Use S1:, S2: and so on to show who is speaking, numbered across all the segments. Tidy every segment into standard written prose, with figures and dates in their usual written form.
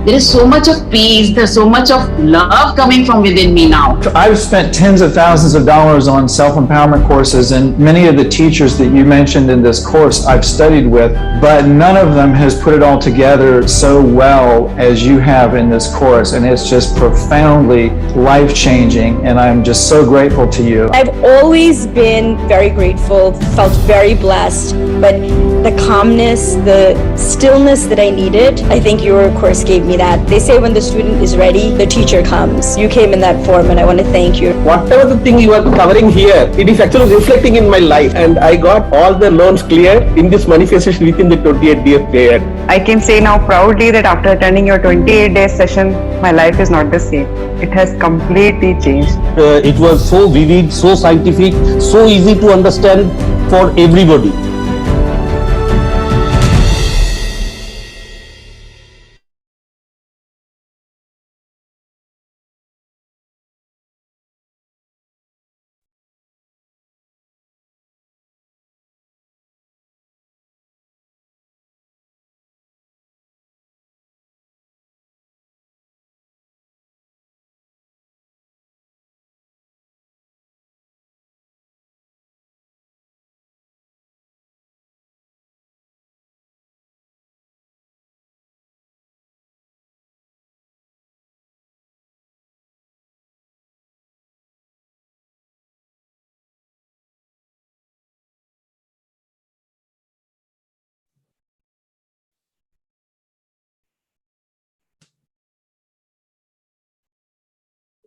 S1: there is so much of peace, there's so much of love coming from within me now.
S2: I've spent tens of thousands of dollars on self-empowerment courses, and many of the teachers that you mentioned in this course I've studied with, but none of them has put it all together so well as you have in this course, and it's just profoundly life-changing, and I'm just so grateful to you.
S3: I've always been very grateful, felt very blessed, but the calmness, the stillness that I needed, I think your course gave me that. They say when the student is ready, the teacher comes. You came in that form, and I want to thank you.
S4: Whatever the thing you are covering here, it is actually reflecting in my life, and I got all the loans cleared in this manifestation within the 28-day period.
S5: I can say now proudly that after attending your 28-day session, my life is not the same. It has completely changed.
S4: It was so vivid, so scientific, so easy to understand for everybody.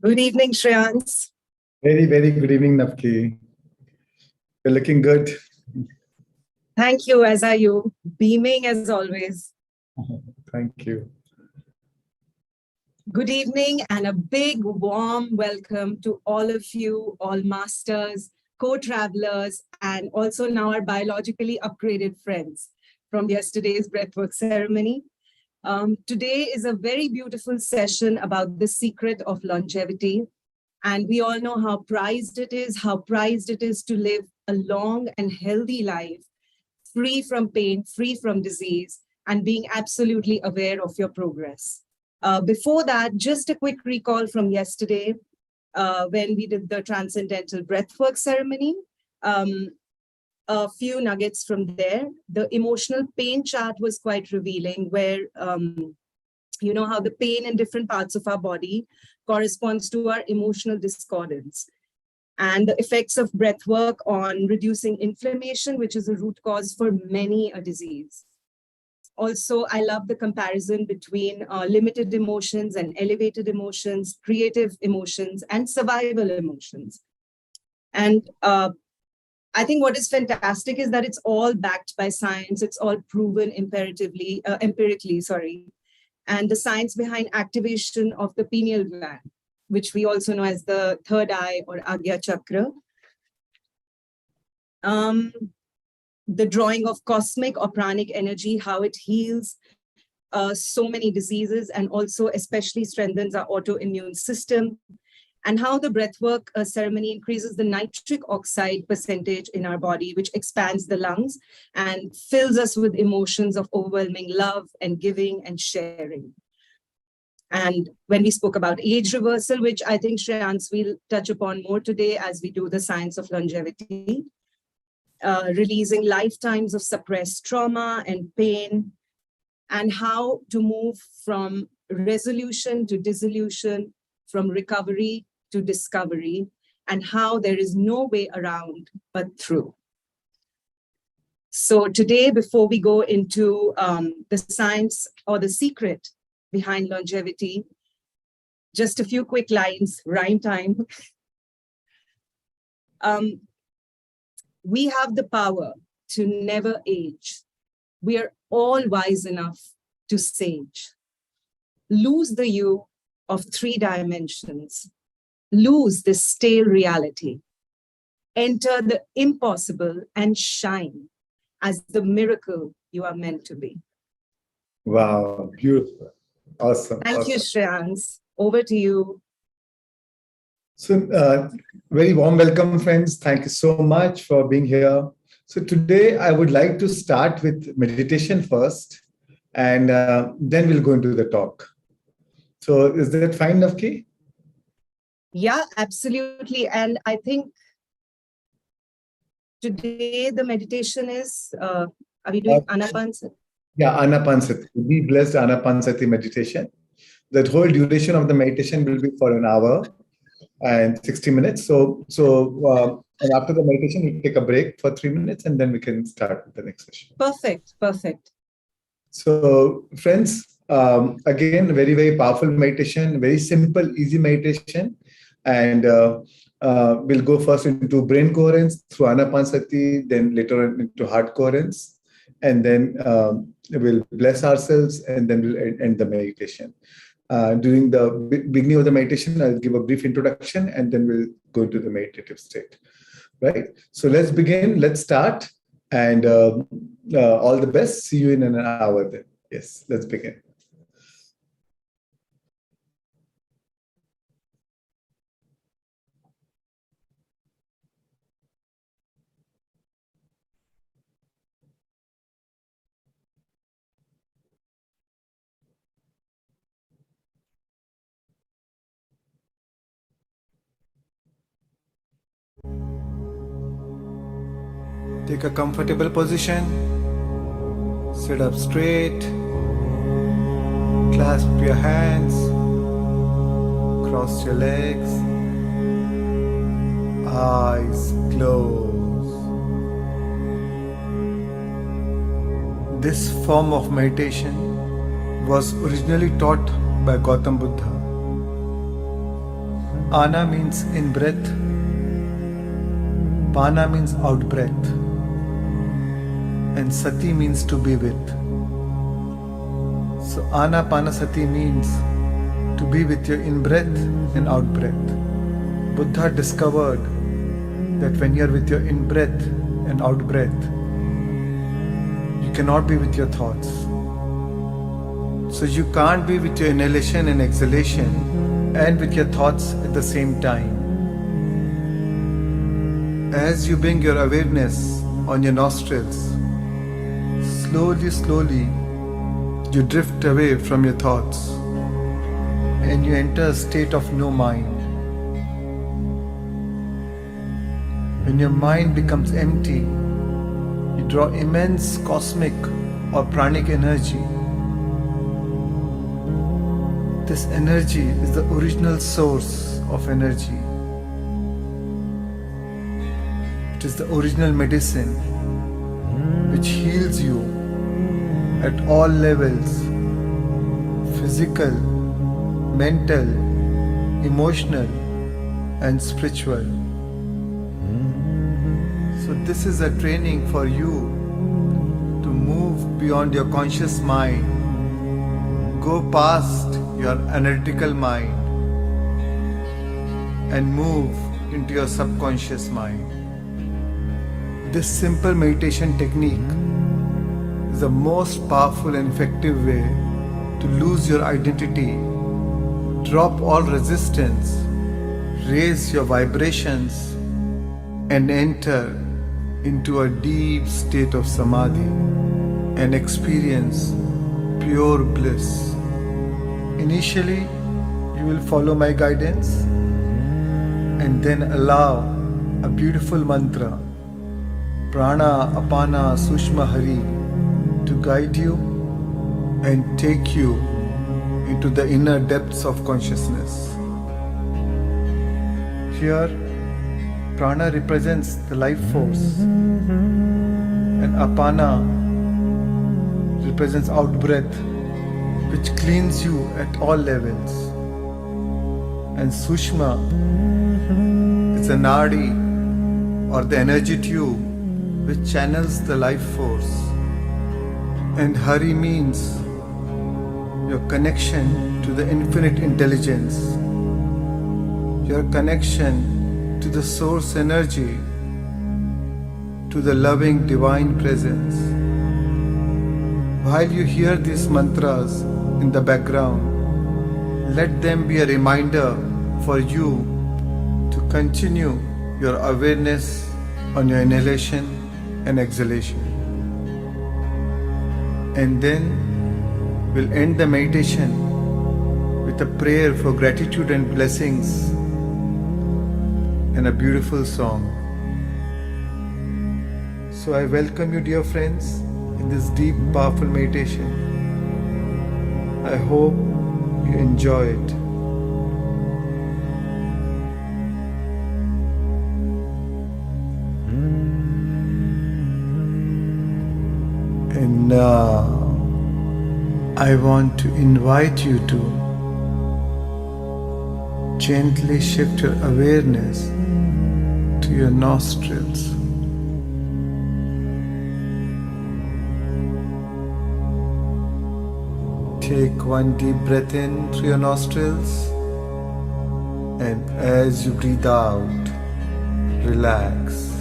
S6: Good evening, Shreans.
S7: Very, very good evening, Navki. You're looking good.
S6: Thank you, as are you. Beaming as always.
S7: Thank you.
S6: Good evening and a big warm welcome to all of you, all masters, co-travelers, and also now our biologically upgraded friends from yesterday's Breathwork ceremony. Today is a very beautiful session about the secret of longevity. And we all know how prized it is to live a long and healthy life, free from pain, free from disease, and being absolutely aware of your progress. Before that, just a quick recall from yesterday when we did the Transcendental Breathwork ceremony. A few nuggets from there. The emotional pain chart was quite revealing, where you know how the pain in different parts of our body corresponds to our emotional discordance, and the effects of breath work on reducing inflammation, which is a root cause for many a disease. Also, I love the comparison between limited emotions and elevated emotions, creative emotions and survival emotions. And I think what is fantastic is that it's all backed by science. It's all proven empirically, and the science behind activation of the pineal gland, which we also know as the third eye or Agya Chakra. The drawing of cosmic or pranic energy, how it heals so many diseases and also especially strengthens our autoimmune system, and how the breathwork ceremony increases the nitric oxide percentage in our body, which expands the lungs and fills us with emotions of overwhelming love and giving and sharing. And when we spoke about age reversal, which I think Shreans will touch upon more today as we do the science of longevity, releasing lifetimes of suppressed trauma and pain, and how to move from resolution to dissolution, from recovery to discovery, and how there is no way around but through. So today, before we go into the science or the secret behind longevity, just a few quick lines, rhyme time. We have the power to never age. We are all wise enough to sage. Lose the you of 3 dimensions. Lose this stale reality. Enter the impossible and shine as the miracle you are meant to be.
S7: Wow, beautiful. Awesome.
S6: Thank you, Shreans. Over to you.
S7: So, very warm welcome, friends. Thank you so much for being here. So today I would like to start with meditation first, and then we'll go into the talk. So is that fine, Navki?
S6: Yeah, absolutely. And I think today the meditation is, are we doing Anapanasati?
S7: Yeah, Anapanasati. Be blessed Anapanasati meditation. That whole duration of the meditation will be for an hour and 60 minutes. And after the meditation, we'll take a break for 3 minutes and then we can start with the next session.
S6: Perfect, perfect.
S7: So friends, again, very, very powerful meditation, very simple, easy meditation. And we'll go first into brain coherence through Anapanasati, then later on into heart coherence. And then we'll bless ourselves and then we'll end the meditation. During the beginning of the meditation, I'll give a brief introduction and then we'll go into the meditative state. Right? So let's begin. Let's start. And all the best. See you in an hour then. Yes, let's begin.
S2: Take a comfortable position. Sit up straight. Clasp your hands. Cross your legs. Eyes closed. This form of meditation was originally taught by Gautam Buddha. Ana means in breath. Pana means out breath. And Sati means to be with. So Anapanasati means to be with your in-breath and out-breath. Buddha discovered that when you're with your in-breath and out-breath, you cannot be with your thoughts. So you can't be with your inhalation and exhalation and with your thoughts at the same time. As you bring your awareness on your nostrils, slowly, you drift away from your thoughts and you enter a state of no mind. When your mind becomes empty, you draw immense cosmic or pranic energy. This energy is the original source of energy. It is the original medicine which heals you at all levels: physical, mental, emotional, and spiritual. So this is a training for you to move beyond your conscious mind, go past your analytical mind, and move into your subconscious mind. This simple meditation technique is the most powerful and effective way to lose your identity, drop all resistance, raise your vibrations, and enter into a deep state of samadhi and experience pure bliss. Initially, you will follow my guidance and then allow a beautiful mantra, Prana Apana Sushma Hari, to guide you and take you into the inner depths of consciousness. Here, prana represents the life force and apana represents out-breath, which cleans you at all levels. And sushma is the nadi or the energy tube which channels the life force. And Hari means your connection to the infinite intelligence, your connection to the source energy, to the loving divine presence. While you hear these mantras in the background, let them be a reminder for you to continue your awareness on your inhalation and exhalation. And then we'll end the meditation
S7: with a prayer for gratitude and blessings and a beautiful song. So I welcome you, dear friends, in this deep, powerful meditation. I hope you enjoy it. And now I want to invite you to gently shift your awareness to your nostrils. Take one deep breath in through your nostrils, and as you breathe out, relax.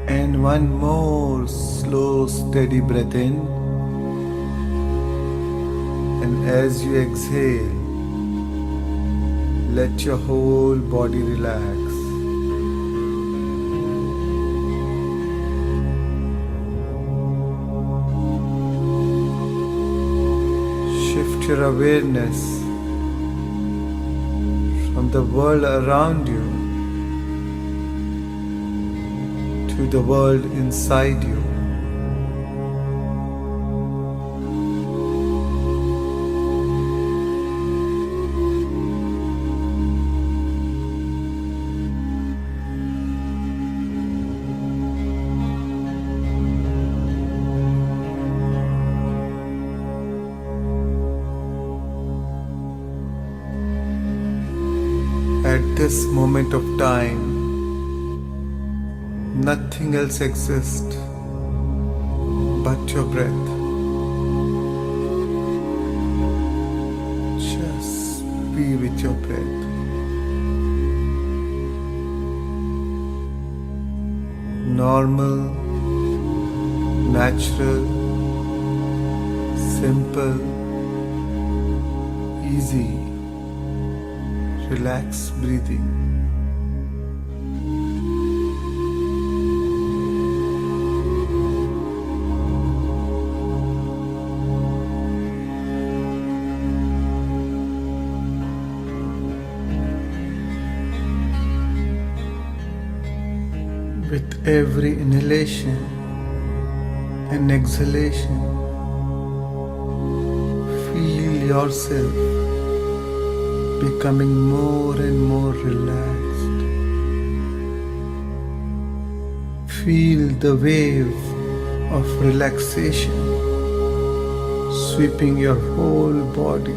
S7: And one more slow, steady breath in, and as you exhale, let your whole body relax. Shift your awareness from the world around you to the world inside you. At this moment of time, nothing else exists but your breath. Just be with your breath. Normal, natural, simple, easy, relaxed breathing. With every inhalation and exhalation, feel yourself becoming more and more relaxed. Feel the wave of relaxation sweeping your whole body.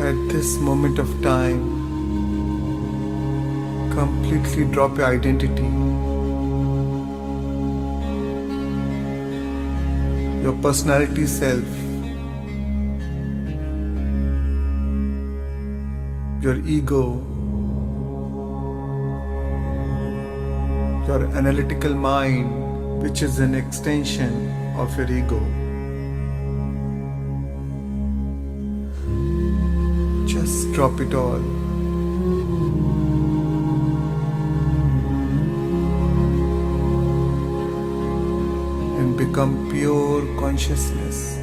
S7: At this moment of time, completely drop your identity, your personality self, your ego, your analytical mind, which is an extension of your ego. Just drop it all. And become pure consciousness.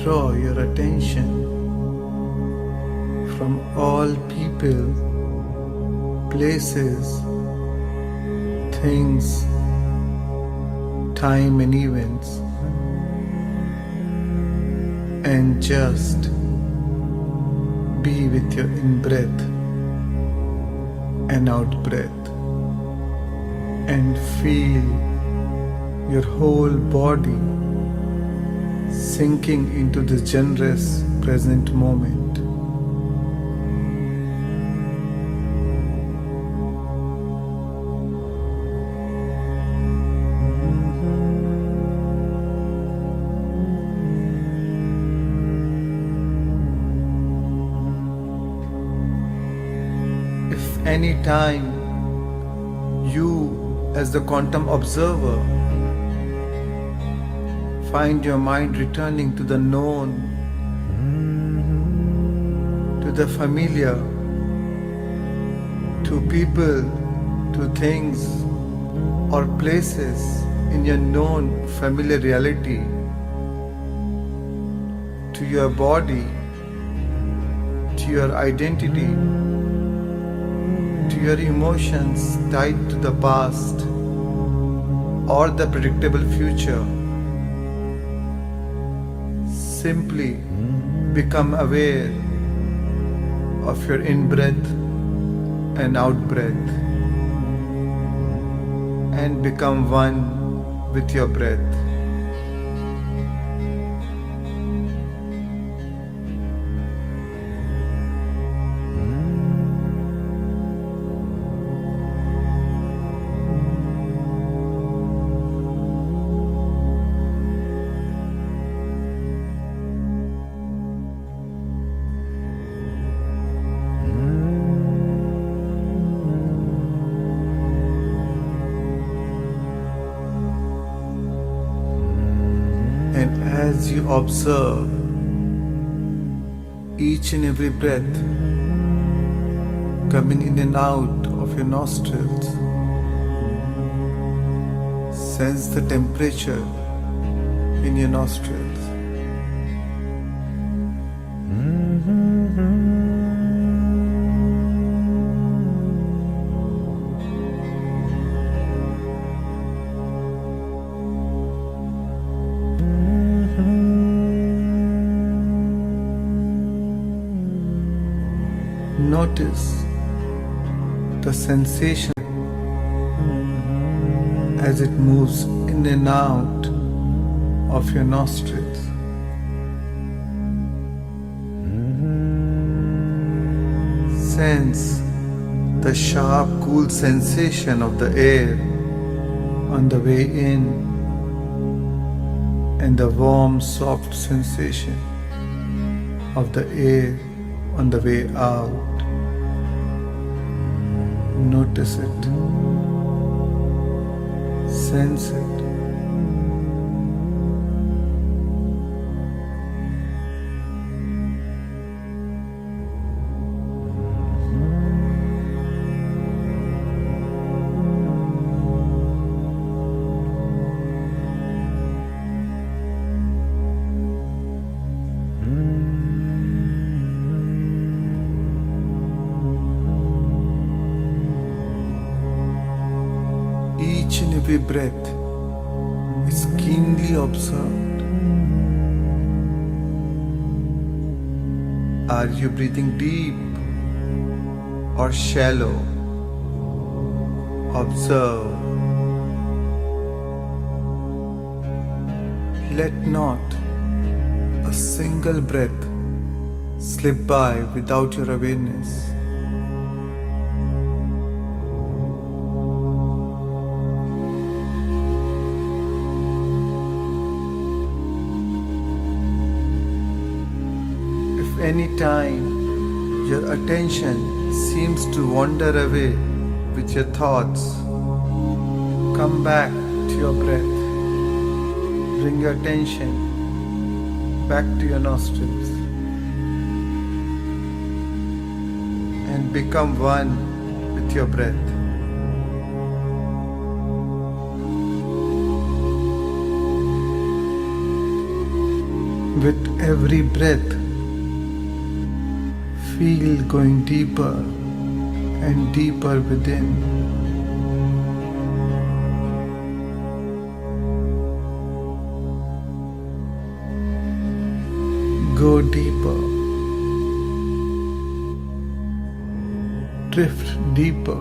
S8: withdraw your attention from all people, places, things, time and events, and just be with your in-breath and out-breath, and feel your whole body sinking into the generous present moment. If any time you, as the quantum observer, find your mind returning to the known, to the familiar, to people, to things or places in your known familiar reality, to your body, to your identity, to your emotions tied to the past or the predictable future. Simply become aware of your in-breath and out-breath, and become one with your breath. And as you observe each and every breath coming in and out of your nostrils, sense the temperature in your nostrils. Notice the sensation as it moves in and out of your nostrils. Sense the sharp, cool sensation of the air on the way in and the warm, soft sensation of the air on the way out. Notice it. Sense it. Each and every breath is keenly observed. Are you breathing deep or shallow? Observe. Let not a single breath slip by without your awareness. Any time your attention seems to wander away with your thoughts, come back to your breath. Bring your attention back to your nostrils and become one with your breath. With every breath, feel going deeper and deeper within. Go deeper. Drift deeper.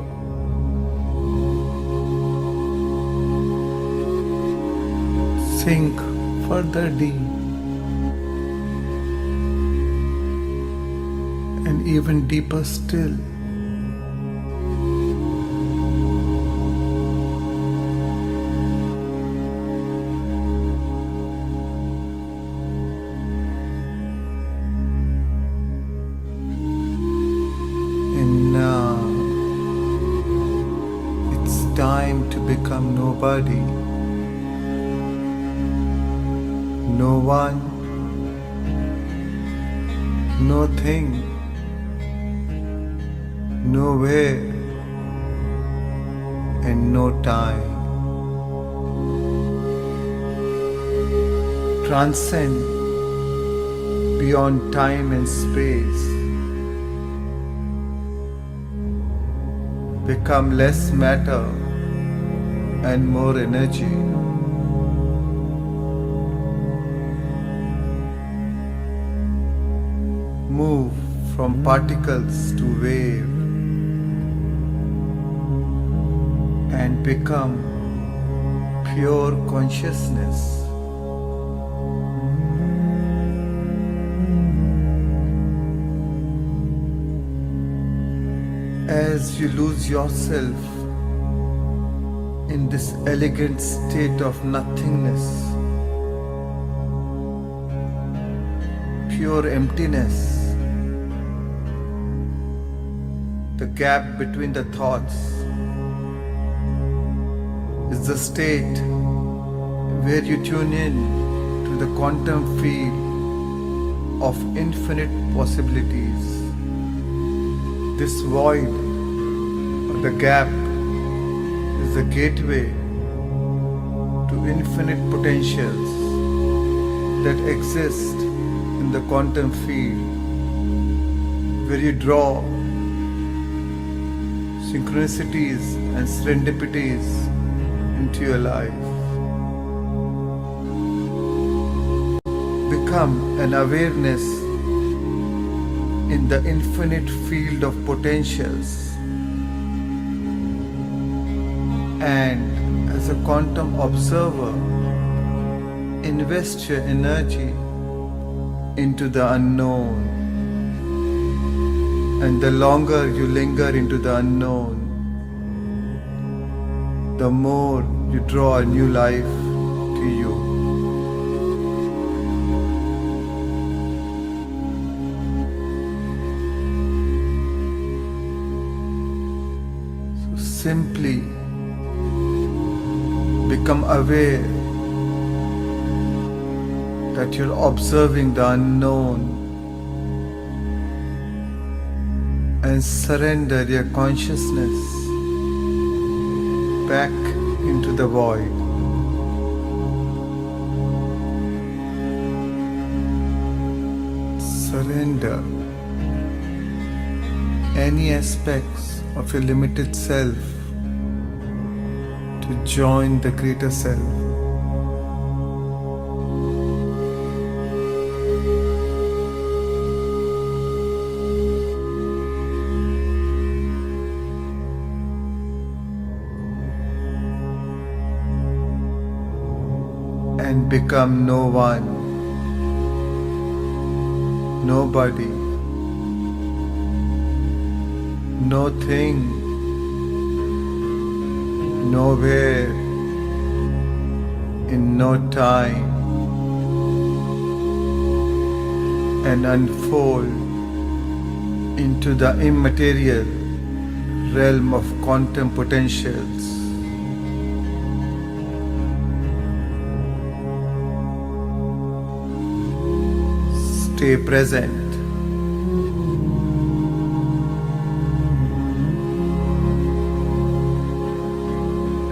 S8: Sink further deep. And even deeper still. And now it's time to become nobody. No one, no thing, nowhere, and no time. Transcend beyond time and space. Become less matter and more energy. Move from particles to wave and become pure consciousness. As you lose yourself in this elegant state of nothingness, pure emptiness, the gap between the thoughts is the state where you tune in to the quantum field of infinite possibilities. This void or the gap is the gateway to infinite potentials that exist in the quantum field, where you draw synchronicities and serendipities into your life. Become an awareness in the infinite field of potentials, and as a quantum observer, invest your energy into the unknown. And the longer you linger into the unknown, the more you draw a new life to you. So simply become aware that you're observing the unknown, and surrender your consciousness back into the void. Surrender any aspects of your limited self to join the greater self. And become no one, nobody, no thing, nowhere, in no time, and unfold into the immaterial realm of quantum potentials. Stay present.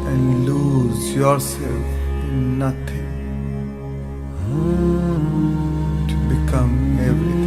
S8: And lose yourself in nothing. become everything.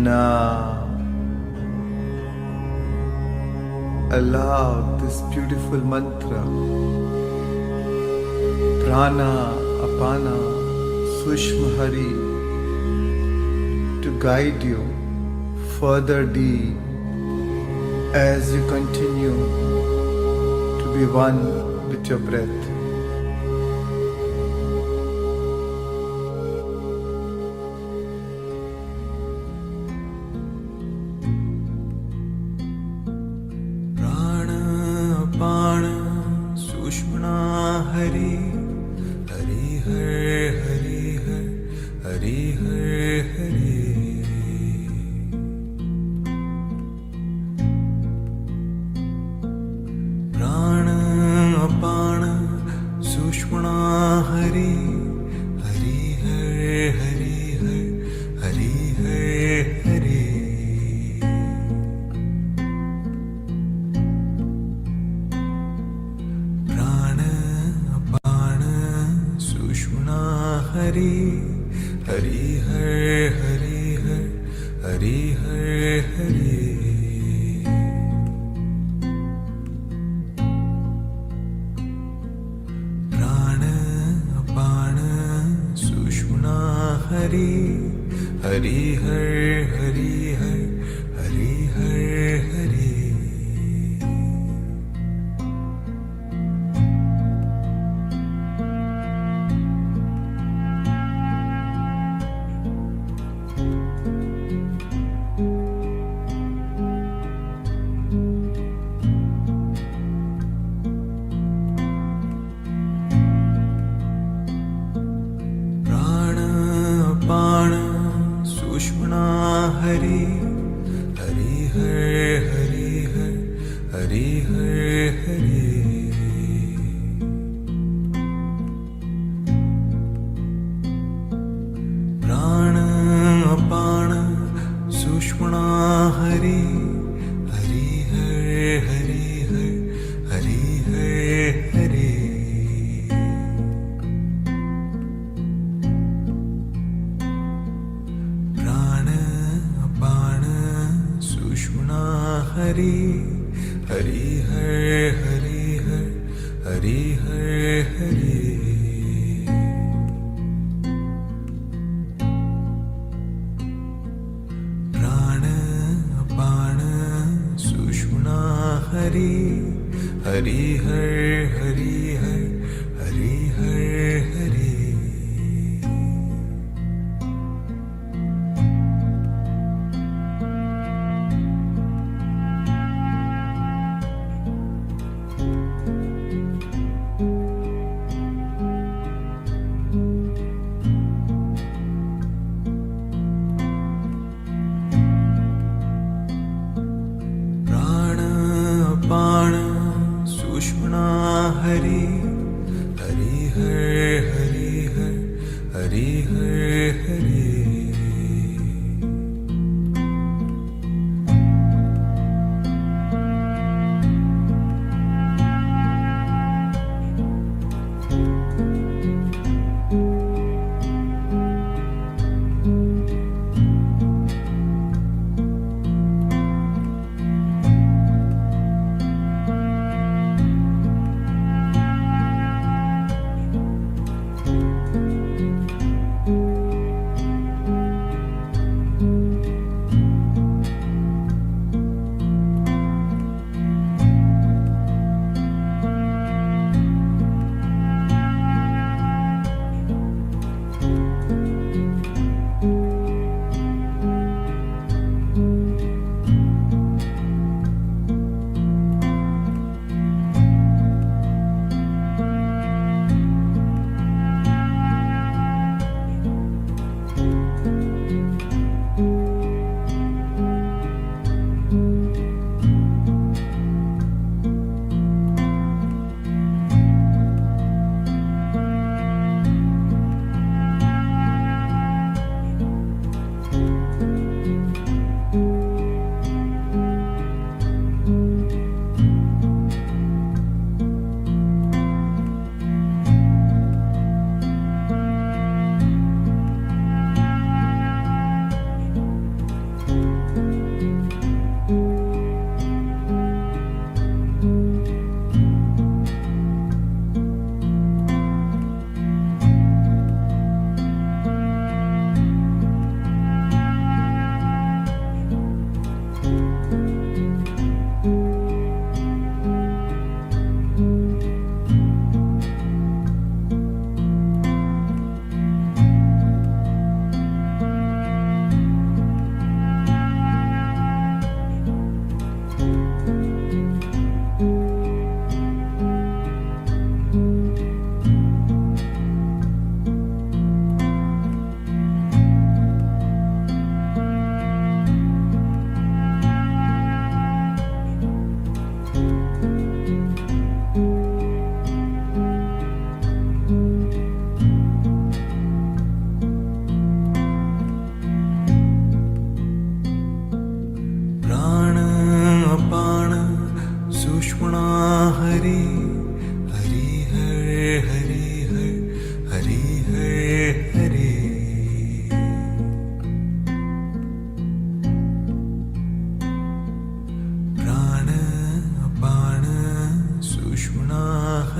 S8: Now, allow this beautiful mantra, Prana, Apana, Sushma Hari, to guide you further deep as you continue to be one with your breath.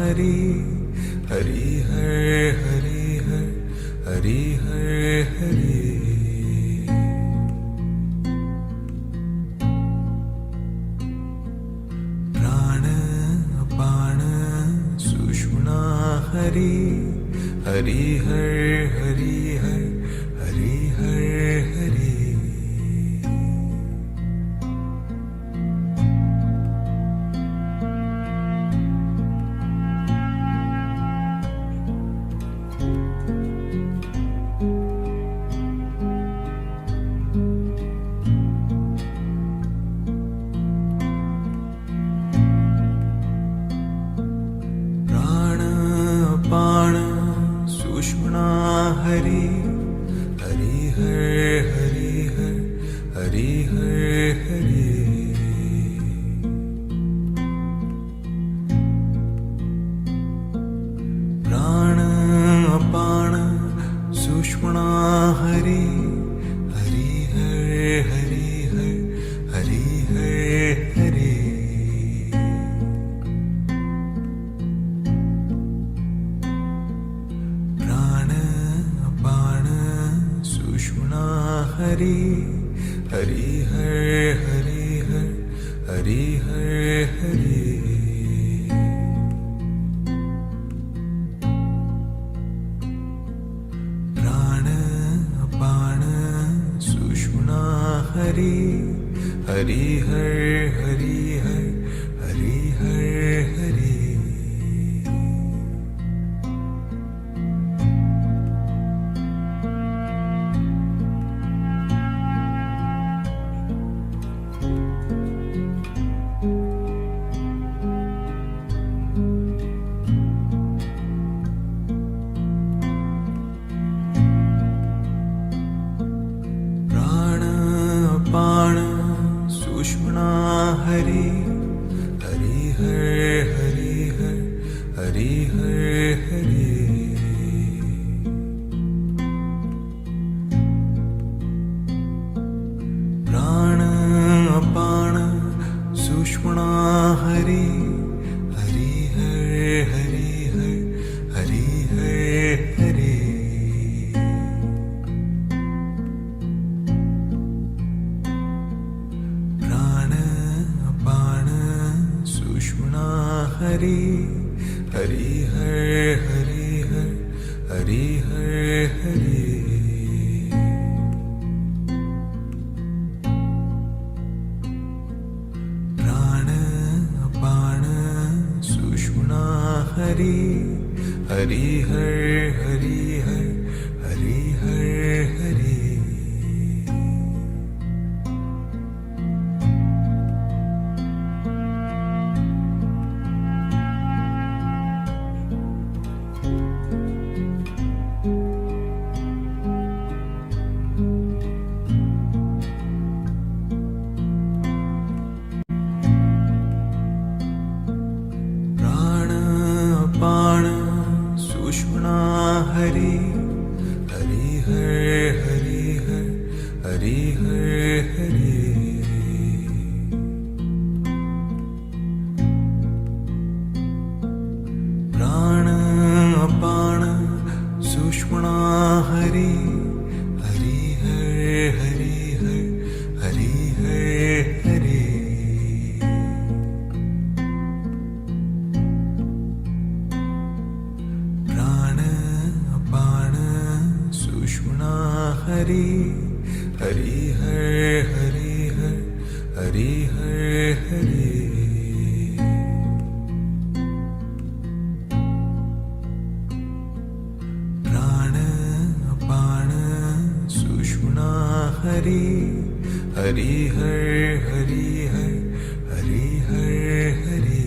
S8: Hari Hari Har Hari Har Hari Har Hari Prana Apana Sushmana Hari Hari Har Hari Har Hari Har Hari Hari Hari Har Hari Har Hari Har Hari Prana Apana Sushmana Hari Hari Har Hari Har Hari Har Hari Hari Hari Har Hari Har Hari Har Hari Prana Apana Sushmana Hari Hari Har Hari Har Hari Har Hari Sushmana Hari Hari Har Hari Har Hari Har Hari Prana Apana Sushmana Hari Hari Har Hari Har Hari Har Hari Hari Hari Har Hari Har Hari Har Hari Prana Apana Sushmana Hari Hari Har Hari Har Hari Har Hari Sushmana Hari Hari Har Hari Har Hari Har Hari Prana Apana Sushmana Hari Hari Har Hari Har Hari Har Hari Hari Hari Har Hari Har Hari Har Hari Prana Apana Sushmana Hari Hari Har Hari Har Hari Har Hari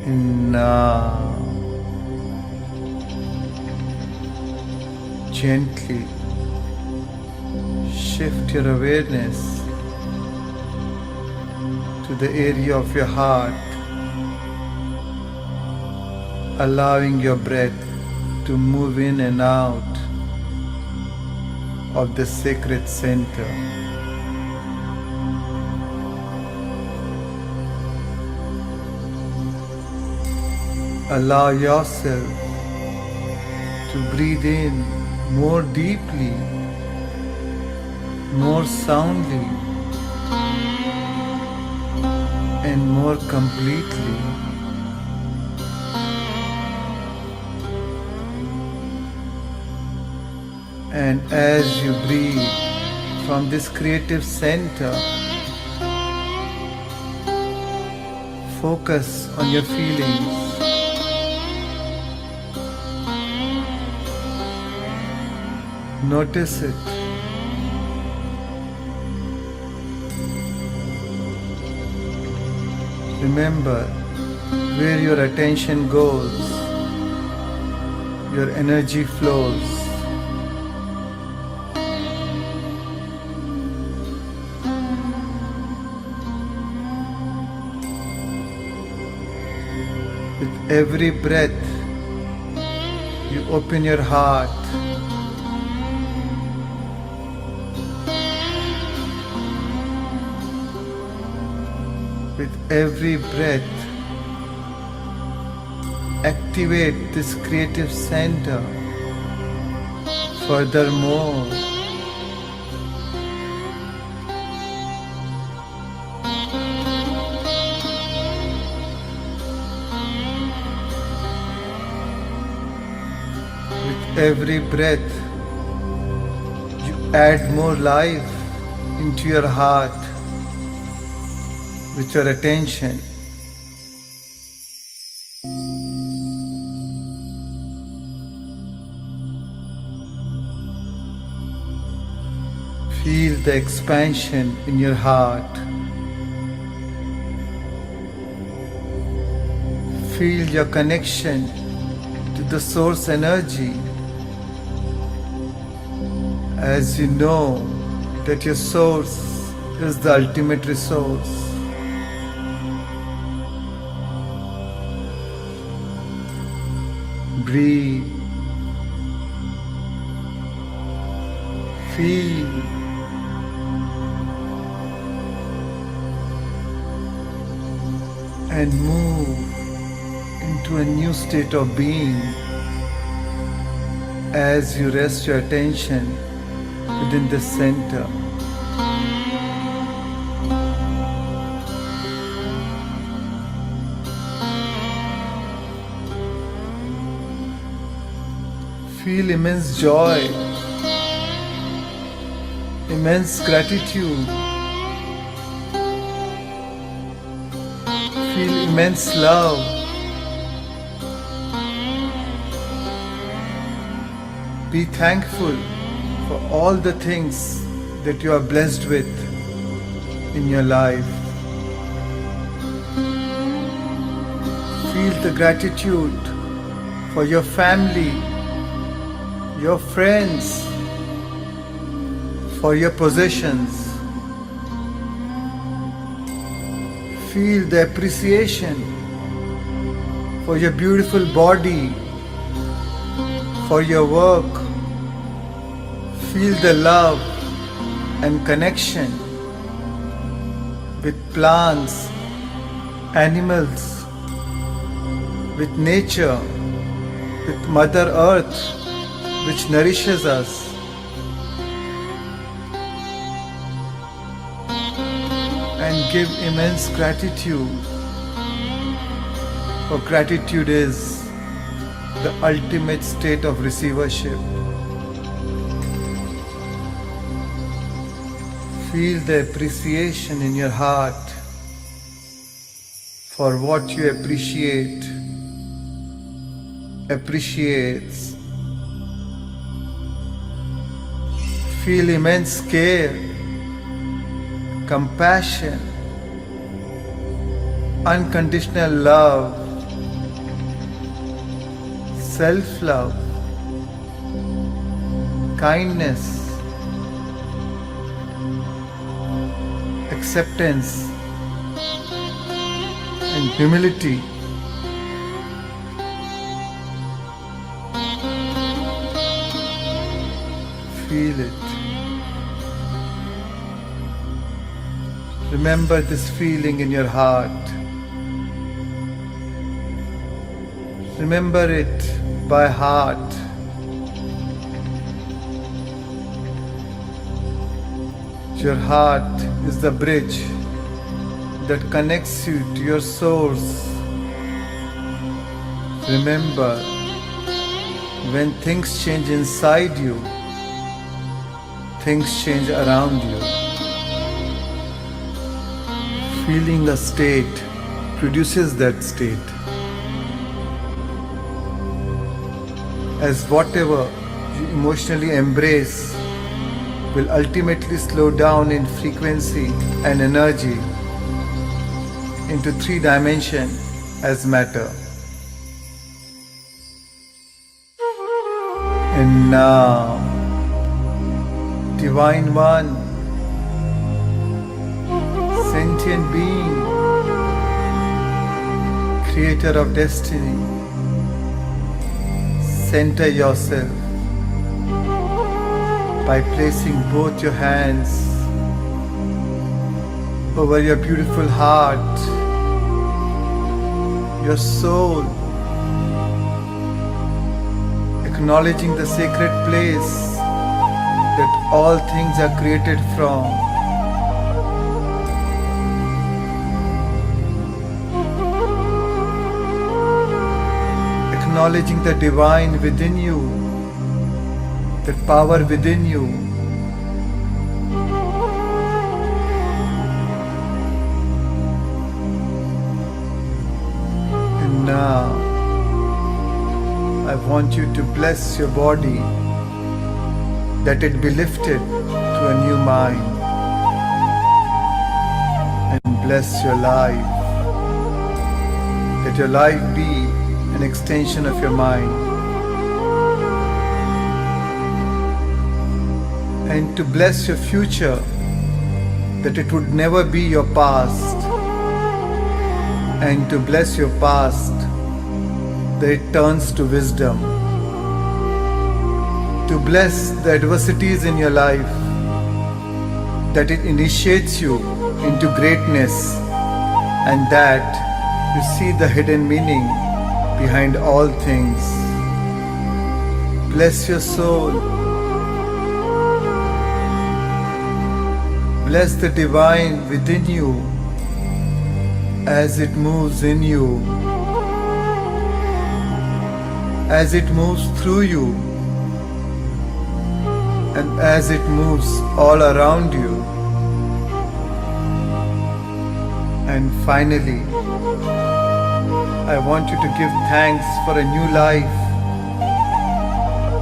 S8: And now, gently shift your awareness to the area of your heart, allowing your breath to move in and out of the sacred center. Allow yourself to breathe in more deeply, more soundly, and more completely. And as you breathe from this creative center, focus on your feelings. Notice it. Remember, where your attention goes, your energy flows. With every breath, you open your heart. With every breath, activate this creative center. Furthermore, with every breath, you add more life into your heart. With your attention, feel the expansion in your heart. Feel your connection to the source energy, as you know that your source is the ultimate resource. Breathe, feel, and move into a new state of being as you rest your attention within the center. Feel immense joy, immense gratitude. Feel immense love. Be thankful for all the things that you are blessed with in your life. Feel the gratitude for your family, your friends, for your possessions. Feel the appreciation for your beautiful body, for your work. Feel the love and connection with plants, animals, with nature, with Mother Earth, which nourishes us. And give immense gratitude, for gratitude is the ultimate state of receivership. Feel the appreciation in your heart for what you appreciates. Feel immense care, compassion, unconditional love self-love, kindness, acceptance, and humility. Feel it. Remember this feeling in your heart. Remember it by heart. Your heart is the bridge that connects you to your source. Remember, when things change inside you, things change around you. Feeling a state produces that state. As whatever you emotionally embrace will ultimately slow down in frequency and energy into 3 dimensions as matter. And now, Divine One, sentient being, creator of destiny, center yourself by placing both your hands over your beautiful heart, your soul, acknowledging the sacred place that all things are created from. Acknowledging the divine within you, that power within you. And now, I want you to bless your body, that it be lifted to a new mind, and bless your life, that your life be an extension of your mind, and to bless your future, that it would never be your past, and to bless your past, that it turns to wisdom, to bless the adversities in your life, that it initiates you into greatness, and that you see the hidden meaning behind all things. Bless your soul. Bless the divine within you as it moves in you, as it moves through you, and as it moves all around you. And finally, I want you to give thanks for a new life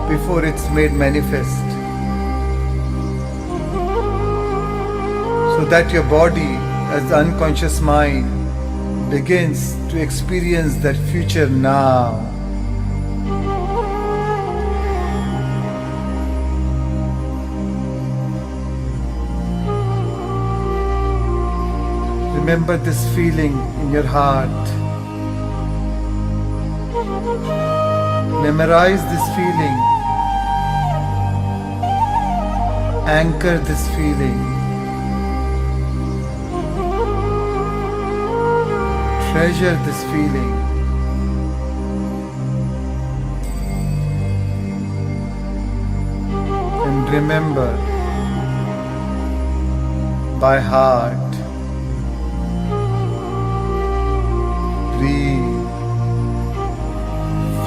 S8: before it's made manifest, so that your body, as the unconscious mind, begins to experience that future now. Remember this feeling in your heart. Memorize this feeling. Anchor this feeling. Treasure this feeling. And remember by heart. Breathe,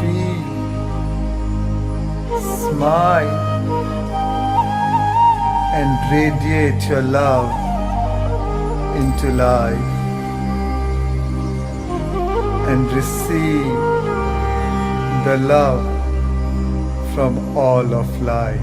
S8: feel, smile, and radiate your love into life, and receive the love from all of life.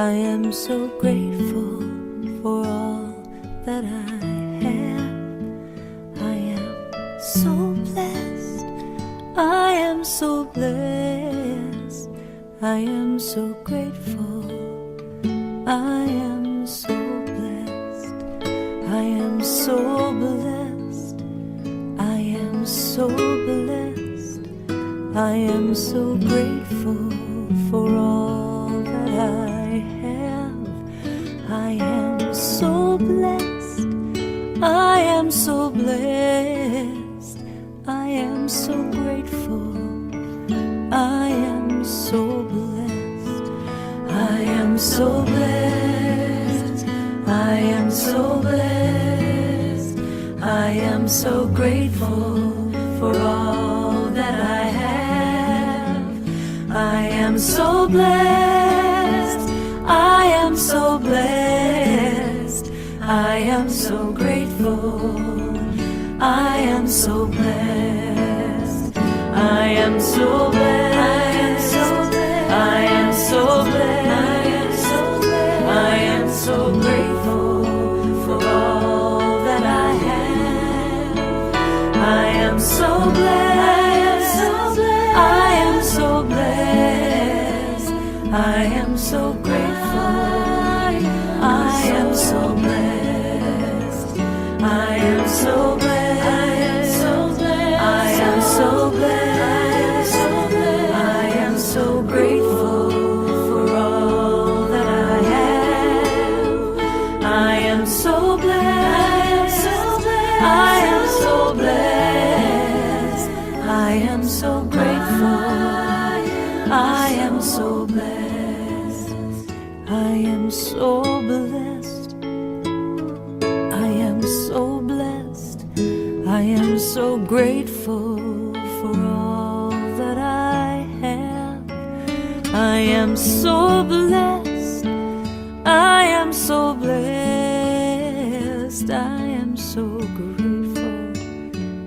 S9: I am so grateful for all that I have. I am so blessed. I am so blessed. I am so grateful. I am so blessed. I am so blessed. I am so blessed. I am so grateful for all that I have. I am so blessed. I am so blessed. I am so grateful. I am so blessed. I am so blessed. I am so blessed. I am so grateful for all that I have. I am so blessed. I am so blessed. I am so grateful. I am so blessed. I am so blessed. I am so blessed. I am so grateful for all that I have. I am so blessed. I am so blessed. I am so grateful. I am so blessed. I am so blessed. I am so blessed. I am so grateful for all that I have. I am so blessed. I am so blessed. I am so grateful. I am so blessed. I am so blessed. I am so blessed. I am so grateful for all that I have. I am so blessed. I am so blessed. I am so grateful.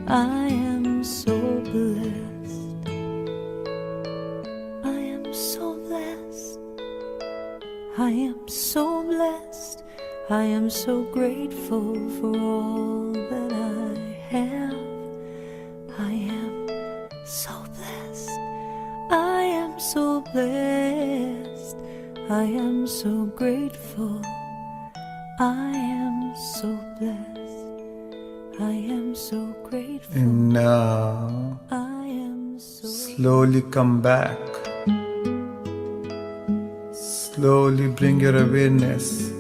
S9: I am so blessed. I am so blessed. I am so blessed. I am so grateful for all that I have. I am so blessed. I am so blessed. I am so grateful. I am so blessed. I am so grateful.
S8: And now,
S9: I am so
S8: slowly come back. Slowly bring your awareness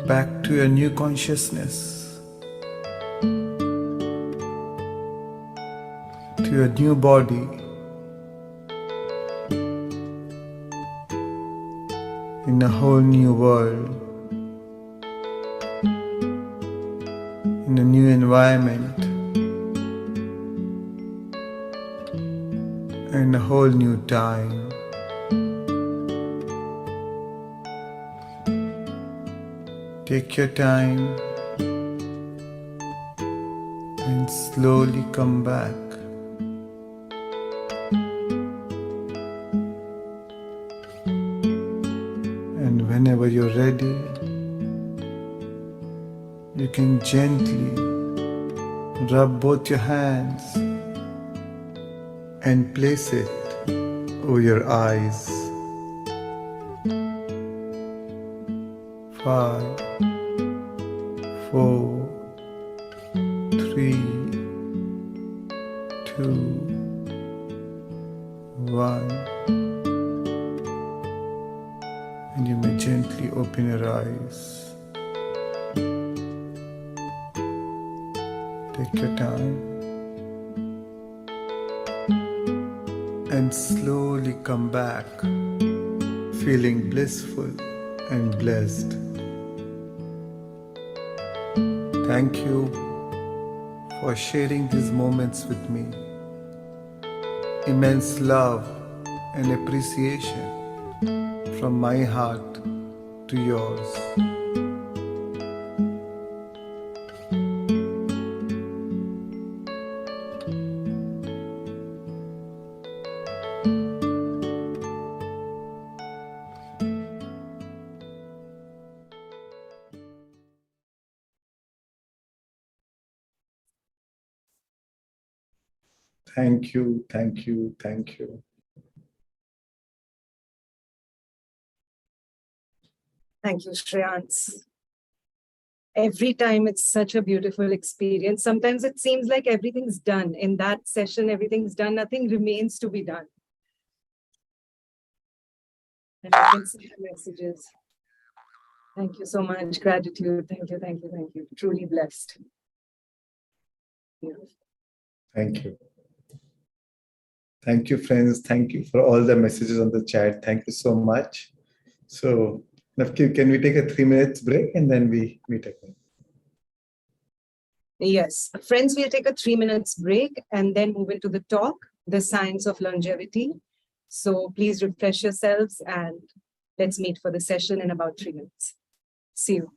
S8: back to your new consciousness, to your new body, in a whole new world, in a new environment, in a whole new time. Take your time and slowly come back. And whenever you're ready, you can gently rub both your hands and place it over your eyes. 5, 4, 3, 2, 1, and you may gently open your eyes. Take your time and slowly come back, feeling blissful and blessed. Thank you for sharing these moments with me. Immense love and appreciation from my heart to yours.
S7: Thank you, thank you, thank you.
S6: Thank you, Shreans. Every time it's such a beautiful experience. Sometimes it seems like everything's done. In that session, everything's done. Nothing remains to be done. And I can see the messages. Thank you so much. Gratitude. Thank you, thank you, thank you. Truly blessed. Beautiful.
S7: Thank you. Thank you, friends. Thank you for all the messages on the chat. Thank you so much. So, Navki, can we take a 3 minutes break and then we meet again?
S6: Yes. Friends, we'll take a 3 minutes break and then move into the talk, The Science of Longevity. So please refresh yourselves and let's meet for the session in about 3 minutes. See you.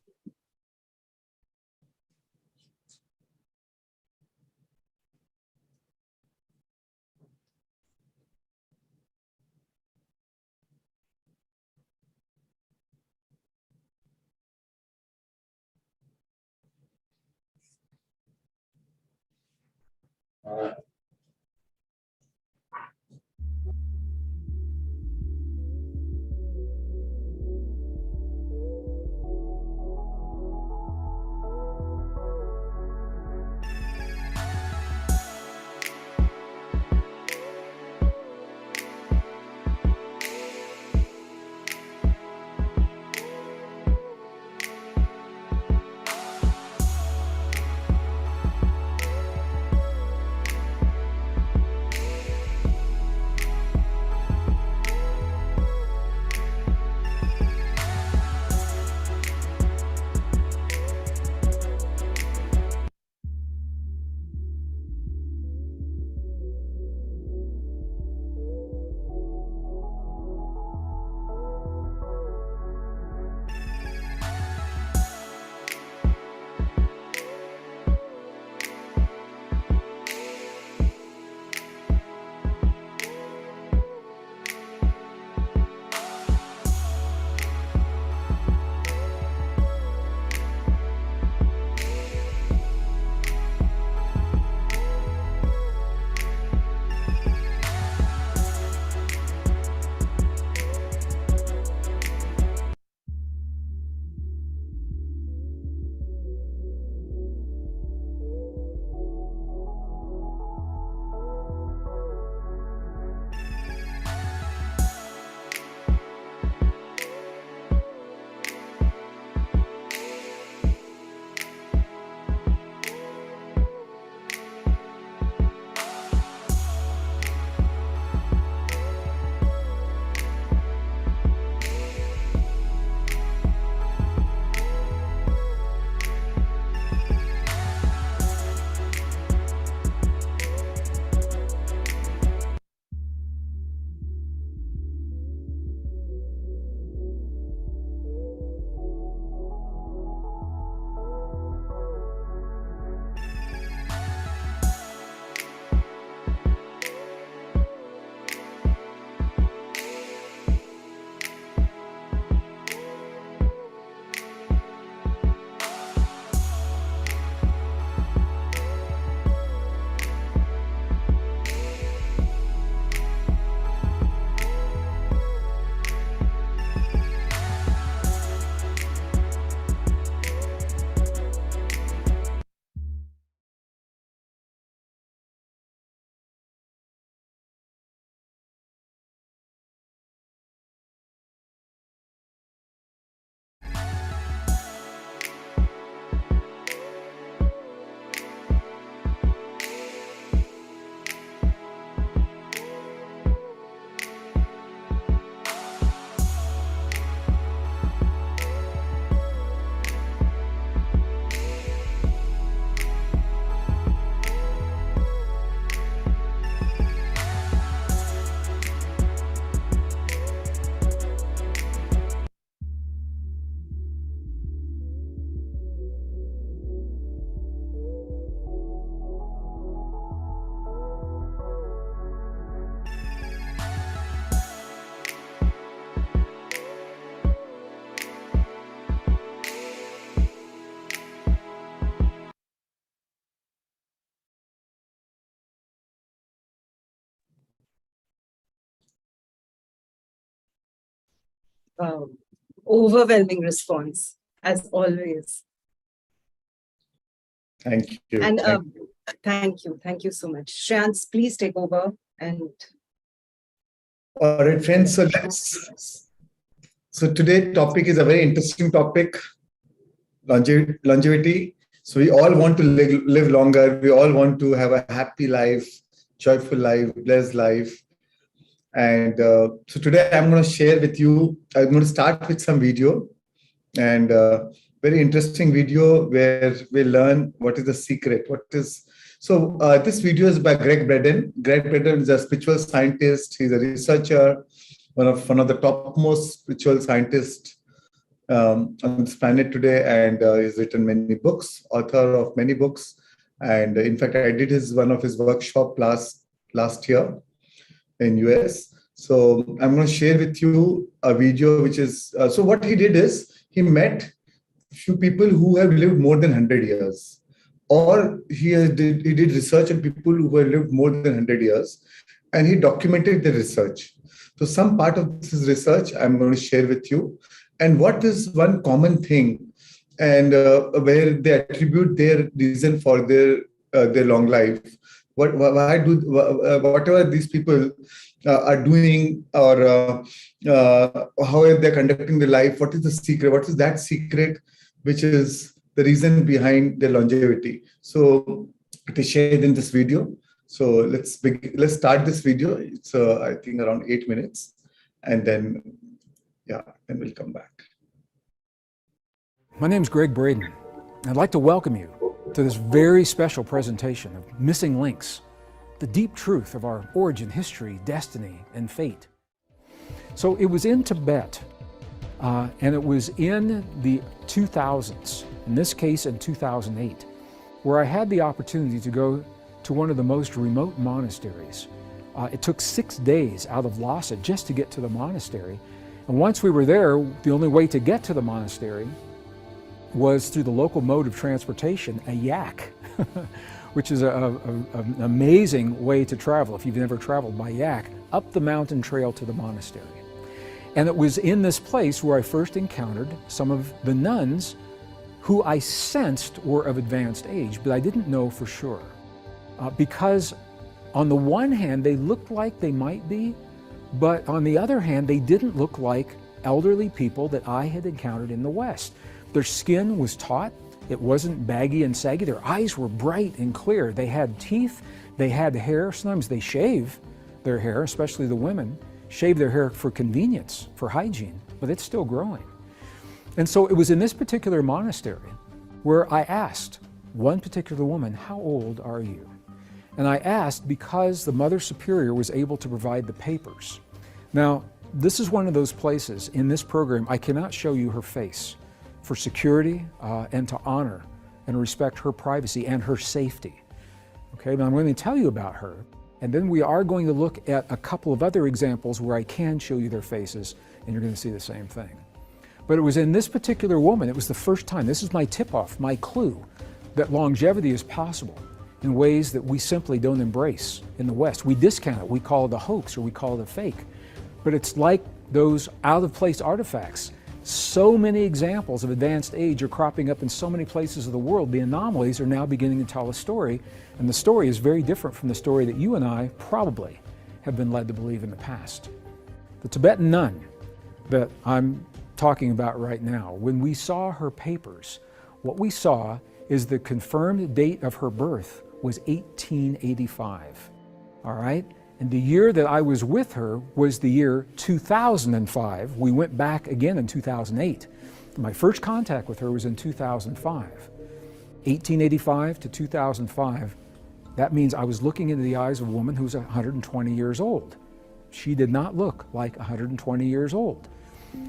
S6: overwhelming response, as always.
S7: Thank you.
S6: And thank you so much. Shreans, please take over. And
S7: all right, friends. So today's topic is a very interesting topic, longevity. So we all want to live longer. We all want to have a happy life, joyful life, blessed life. And so today I'm going to share with you, I'm going to start with some video, and very interesting video where we learn what is the secret. This video is by Greg Braden. Greg Braden is a spiritual scientist. He's a researcher, one of the topmost spiritual scientists on this planet today, and he's written many books, author of many books. And in fact, I did one of his workshop last year in US. So I'm going to share with you a video which is, so what he did is he met few people who have lived more than 100 years, or he did research on people who have lived more than 100 years, and he documented the research. So some part of this research I'm going to share with you, and what is one common thing, and where they attribute their reason for their long life. Whatever these people are doing, or how they're conducting their life, what is the secret? What is that secret which is the reason behind their longevity? So it is shared in this video. So let's start this video. It's I think around 8 minutes, and then we'll come back.
S10: My name is Greg Braden. I'd like to welcome you to this very special presentation of Missing Links, the deep truth of our origin, history, destiny, and fate. So it was in Tibet, and it was in the 2000s, in this case in 2008, where I had the opportunity to go to one of the most remote monasteries. It took 6 days out of Lhasa just to get to the monastery. And once we were there, the only way to get to the monastery was through the local mode of transportation, a yak, which is an amazing way to travel if you've never traveled by yak, up the mountain trail to the monastery. And it was in this place where I first encountered some of the nuns who I sensed were of advanced age, but I didn't know for sure. Because on the one hand, they looked like they might be, but on the other hand, they didn't look like elderly people that I had encountered in the West. Their skin was taut, it wasn't baggy and saggy, their eyes were bright and clear. They had teeth, they had hair, sometimes they shave their hair, especially the women, shave their hair for convenience, for hygiene, but it's still growing. And so it was in this particular monastery where I asked one particular woman, "How old are you?" And I asked because the Mother Superior was able to provide the papers. Now, this is one of those places in this program I cannot show you her face for security and to honor and respect her privacy and her safety. Okay, but I'm going to tell you about her, and then we are going to look at a couple of other examples where I can show you their faces, and you're going to see the same thing. But it was in this particular woman, it was the first time, this is my tip-off, my clue, that longevity is possible in ways that we simply don't embrace in the West. We discount it, we call it a hoax or we call it a fake. But it's like those out-of-place artifacts. So many examples of advanced age are cropping up in so many places of the world. The anomalies are now beginning to tell a story, and the story is very different from the story that you and I probably have been led to believe in the past. The Tibetan nun that I'm talking about right now, when we saw her papers, what we saw is the confirmed date of her birth was 1885, all right? And the year that I was with her was the year 2005. We went back again in 2008. My first contact with her was in 2005. 1885 to 2005, that means I was looking into the eyes of a woman who's 120 years old. She did not look like 120 years old.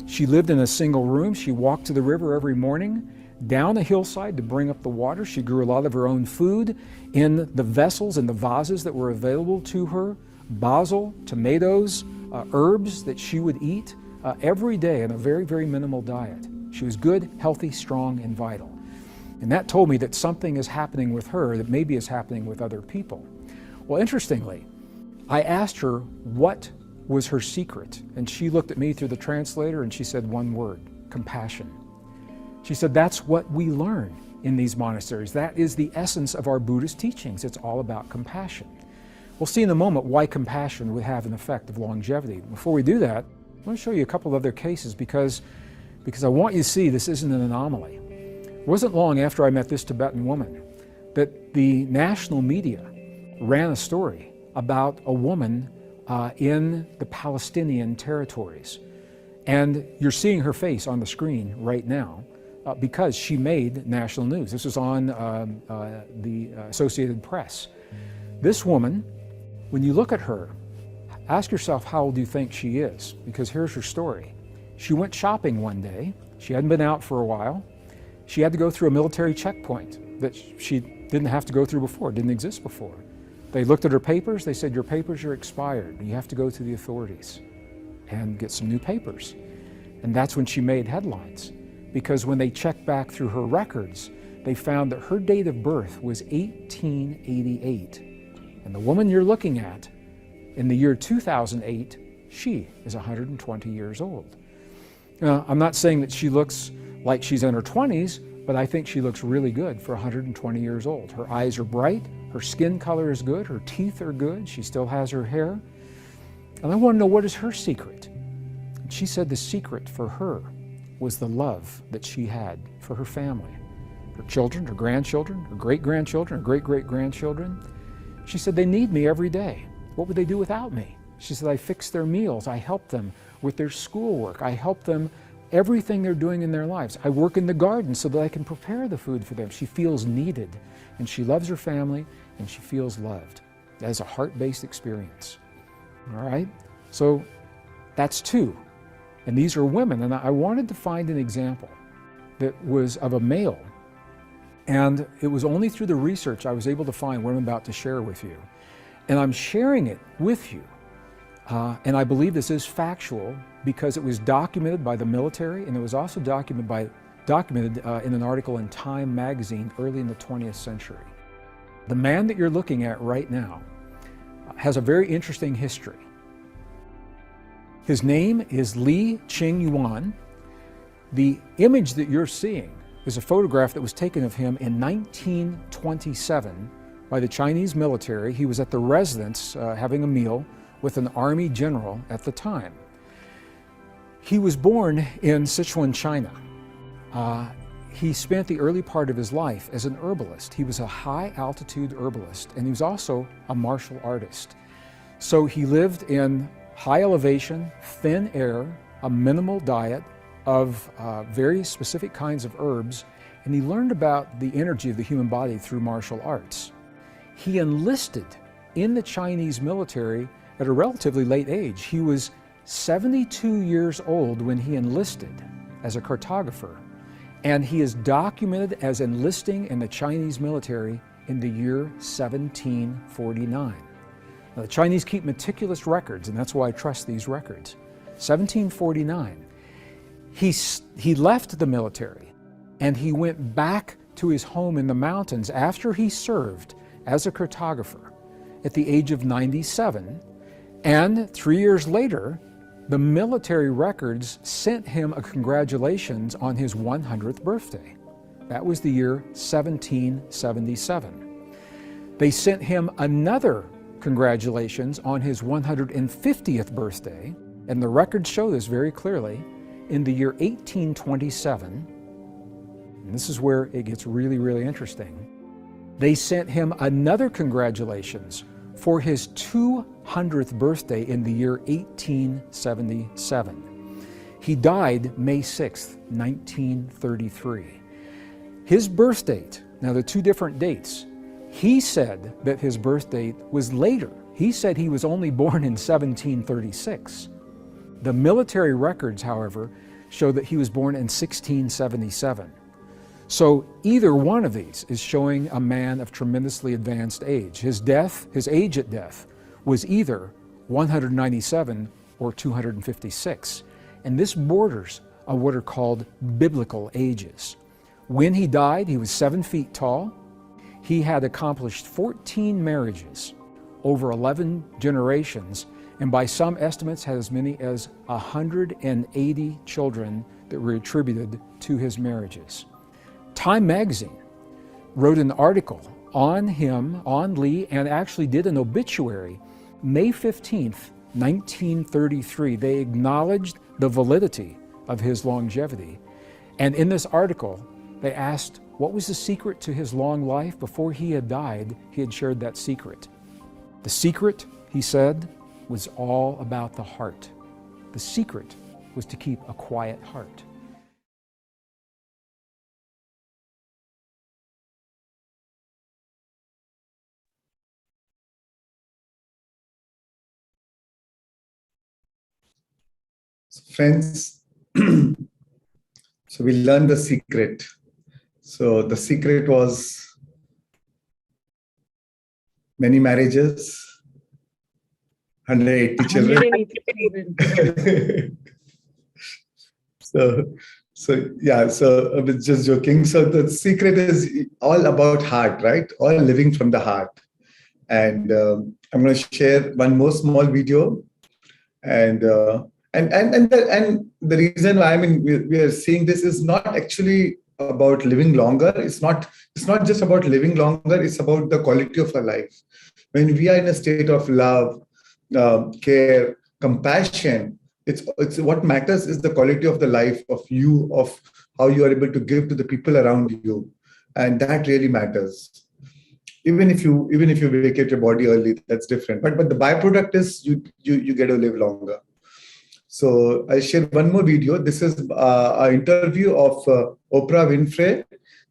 S10: She lived in a single room. She walked to the river every morning, down a hillside to bring up the water. She grew a lot of her own food in the vessels and the vases that were available to her. Basil, tomatoes, herbs that she would eat every day in a very, very minimal diet. She was good, healthy, strong, and vital. And that told me that something is happening with her that maybe is happening with other people. Well, interestingly, I asked her what was her secret. And she looked at me through the translator and she said one word: compassion. She said, that's what we learn in these monasteries. That is the essence of our Buddhist teachings. It's all about compassion. We'll see in a moment why compassion would have an effect of longevity. Before we do that, I want to show you a couple of other cases because I want you to see this isn't an anomaly. It wasn't long after I met this Tibetan woman that the national media ran a story about a woman in the Palestinian territories. And you're seeing her face on the screen right now because she made national news. This was on the Associated Press. This woman, when you look at her, ask yourself how old you think she is, because here's her story. She went shopping one day. She hadn't been out for a while. She had to go through a military checkpoint that she didn't have to go through before, didn't exist before. They looked at her papers. They said, your papers are expired. You have to go to the authorities and get some new papers. And that's when she made headlines, because when they checked back through her records, they found that her date of birth was 1888. And the woman you're looking at, in the year 2008, she is 120 years old. Now, I'm not saying that she looks like she's in her 20s, but I think she looks really good for 120 years old. Her eyes are bright, her skin color is good, her teeth are good, she still has her hair. And I want to know, what is her secret? And she said the secret for her was the love that she had for her family, her children, her grandchildren, her great-grandchildren, her great-great-grandchildren. She said, they need me every day. What would they do without me? She said, I fix their meals, I help them with their schoolwork, I help them everything they're doing in their lives. I work in the garden so that I can prepare the food for them. She feels needed, and she loves her family, and she feels loved. That is a heart-based experience. All right? So that's two. And these are women, and I wanted to find an example that was of a male. And it was only through the research I was able to find what I'm about to share with you. And I'm sharing it with you. And I believe this is factual because it was documented by the military, and it was also documented in an article in Time magazine early in the 20th century. The man that you're looking at right now has a very interesting history. His name is Li Qingyuan. The image that you're seeing is a photograph that was taken of him in 1927 by the Chinese military. He was at the residence having a meal with an army general at the time. He was born in Sichuan, China. He spent the early part of his life as an herbalist. He was a high-altitude herbalist, and he was also a martial artist. So he lived in high elevation, thin air, a minimal diet of very specific kinds of herbs, and he learned about the energy of the human body through martial arts. He enlisted in the Chinese military at a relatively late age. He was 72 years old when he enlisted as a cartographer, and he is documented as enlisting in the Chinese military in the year 1749. Now, the Chinese keep meticulous records, and that's why I trust these records. 1749, he left the military, and he went back to his home in the mountains after he served as a cartographer at the age of 97, and 3 years later, the military records sent him a congratulations on his 100th birthday. That was the year 1777. They sent him another congratulations on his 150th birthday, and the records show this very clearly, in the year 1827. And this is where it gets really, really interesting. They sent him another congratulations for his 200th birthday in the year 1877. He died May 6th, 1933. His birth date, now the two different dates, he said that his birth date was later. He said he was only born in 1736. The military records, however, show that he was born in 1677. So either one of these is showing a man of tremendously advanced age. His age at death was either 197 or 256. And this borders on what are called biblical ages. When he died, he was 7 feet tall. He had accomplished 14 marriages over 11 generations, and by some estimates had as many as 180 children that were attributed to his marriages. Time magazine wrote an article on him, on Lee, and actually did an obituary May 15th, 1933. They acknowledged the validity of his longevity. And in this article, they asked, what was the secret to his long life? Before he had died, he had shared that secret. The secret, he said, was all about the heart. The secret was to keep a quiet heart.
S7: Friends, so we learned the secret. So the secret was many marriages, 180 children. So I was just joking. So the secret is all about heart, right? All living from the heart. And I'm going to share one more small video. And the reason why we are seeing this is not actually about living longer. It's not just about living longer. It's about the quality of our life. When we are in a state of love, care, compassion, it's what matters is the quality of the life of you, of how you are able to give to the people around you, and that really matters. Even if you vacate your body early, that's different. But the byproduct is you get to live longer. So I'll share one more video. This is an interview of Oprah Winfrey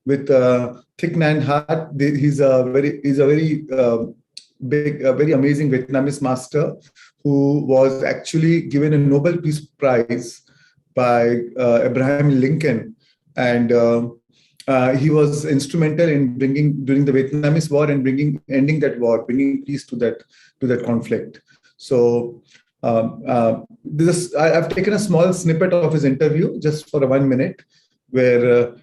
S7: with Thich Nhat Hanh. He's a very big, very amazing Vietnamese master who was actually given a Nobel Peace Prize by Abraham Lincoln, and he was instrumental in during the Vietnamese War and ending that war, bringing peace to that conflict. So I've taken a small snippet of his interview just for 1 minute, where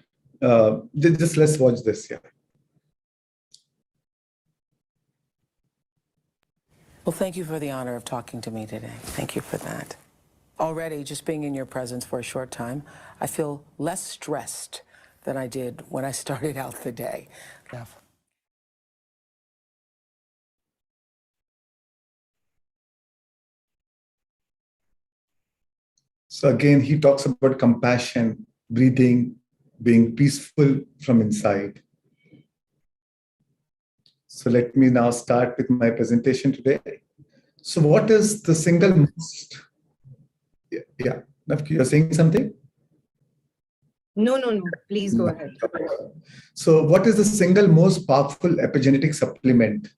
S7: just let's watch this. Yeah.
S11: Well, thank you for the honor of talking to me today. Thank you for that. Already, just being in your presence for a short time, I feel less stressed than I did when I started out the day.
S7: So again, he talks about compassion, breathing, being peaceful from inside. So let me now start with my presentation today. So what is the single most... Yeah, you're saying something?
S6: No. Please go ahead.
S7: So what is the single most powerful epigenetic supplement?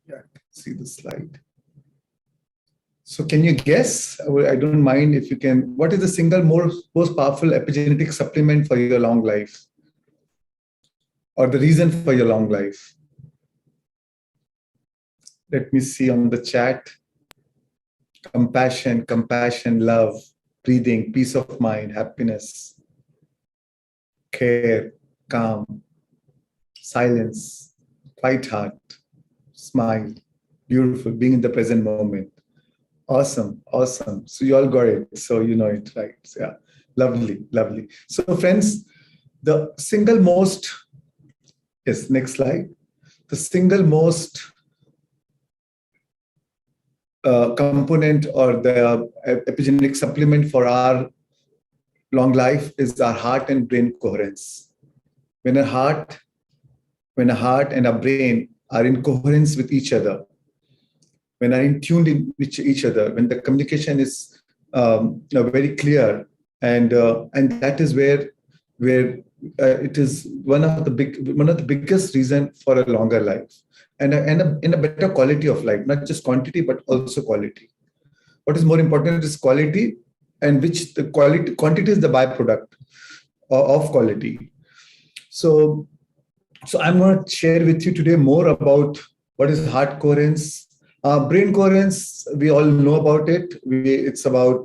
S7: Yeah, see the slide. So can you guess? I don't mind if you can. What is the single most powerful epigenetic supplement for your long life? Or the reason for your long life? Let me see on the chat. Compassion, love, breathing, peace of mind, happiness, care, calm, silence, quiet heart, smile, beautiful, being in the present moment. Awesome. So you all got it. So you know it, right? So yeah, lovely. So friends, the single most, yes, next slide. The single most component or the epigenetic supplement for our long life is our heart and brain coherence. When a heart and a brain are in coherence with each other, when are in tuned with each other, when the communication is very clear, and that is where it is one of the biggest reason for a longer life and a better quality of life, not just quantity but also quality. What is more important is quality, and which the quantity is the byproduct of quality. So I'm going to share with you today more about what is heart coherence. Brain coherence, we all know about it. It's about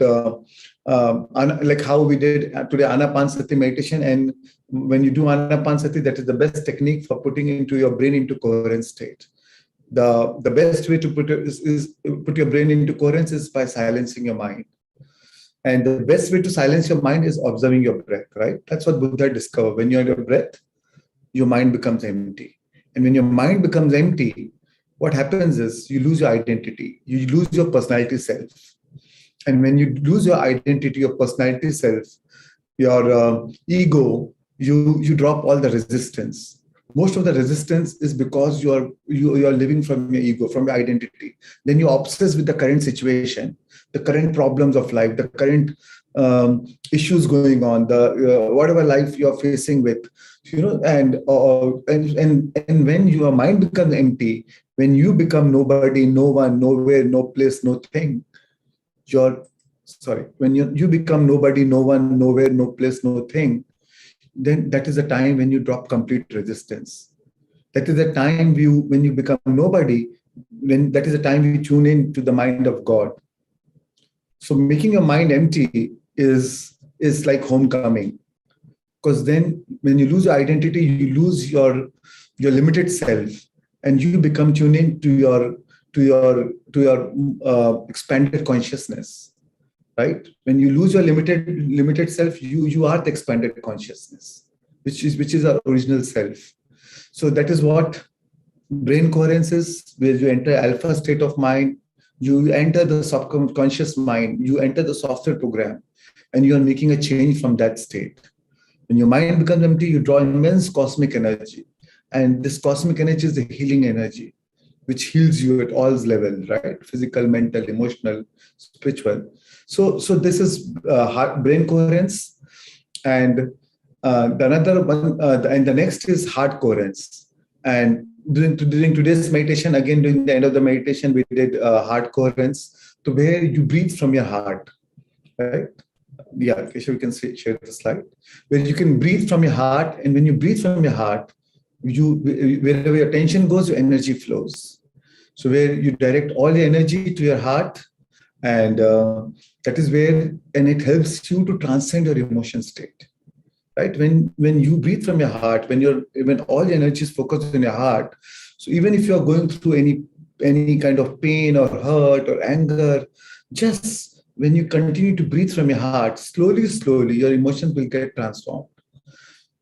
S7: like how we did today Anapanasati meditation. And when you do Anapanasati, that is the best technique for putting into your brain into coherent state. The best way to put it is put your brain into coherence is by silencing your mind. And the best way to silence your mind is observing your breath, right? That's what Buddha discovered. When you're in your breath, your mind becomes empty. And when your mind becomes empty, what happens is you lose your identity. You lose your personality self. And when you lose your identity, your personality self, your ego, you drop all the resistance. Most of the resistance is because you are living from your ego, from your identity. Then you're obsessed with the current situation, the current problems of life, the current issues going on, the whatever life you're facing with, and when your mind becomes empty, when you become nobody, no one, nowhere, no place, no thing, when you become nobody, no one, nowhere, no place, no thing, then that is the time when you drop complete resistance. That is the time when you become nobody, that is the time you tune in to the mind of God. So making your mind empty is like homecoming. Because then when you lose your identity, you lose your limited self, and you become tuned in to your expanded consciousness. Right? When you lose your limited self, you are the expanded consciousness, which is our original self. So that is what brain coherence is, where you enter alpha state of mind, you enter the subconscious mind, you enter the software program, and you are making a change from that state. When your mind becomes empty, you draw immense cosmic energy. And this cosmic energy is the healing energy, which heals you at all levels, right? Physical, mental, emotional, spiritual. So this is brain coherence, and the next is heart coherence. And during today's meditation, again during the end of the meditation, we did heart coherence, to where you breathe from your heart, right? Yeah, Keshav, we can share the slide, where you can breathe from your heart, and when you breathe from your heart, wherever your attention goes, your energy flows. So where you direct all your energy to your heart, and that is where, and it helps you to transcend your emotion state, right? When you breathe from your heart, when all your energy is focused in your heart, so even if you are going through any kind of pain or hurt or anger, just when you continue to breathe from your heart, slowly, your emotions will get transformed.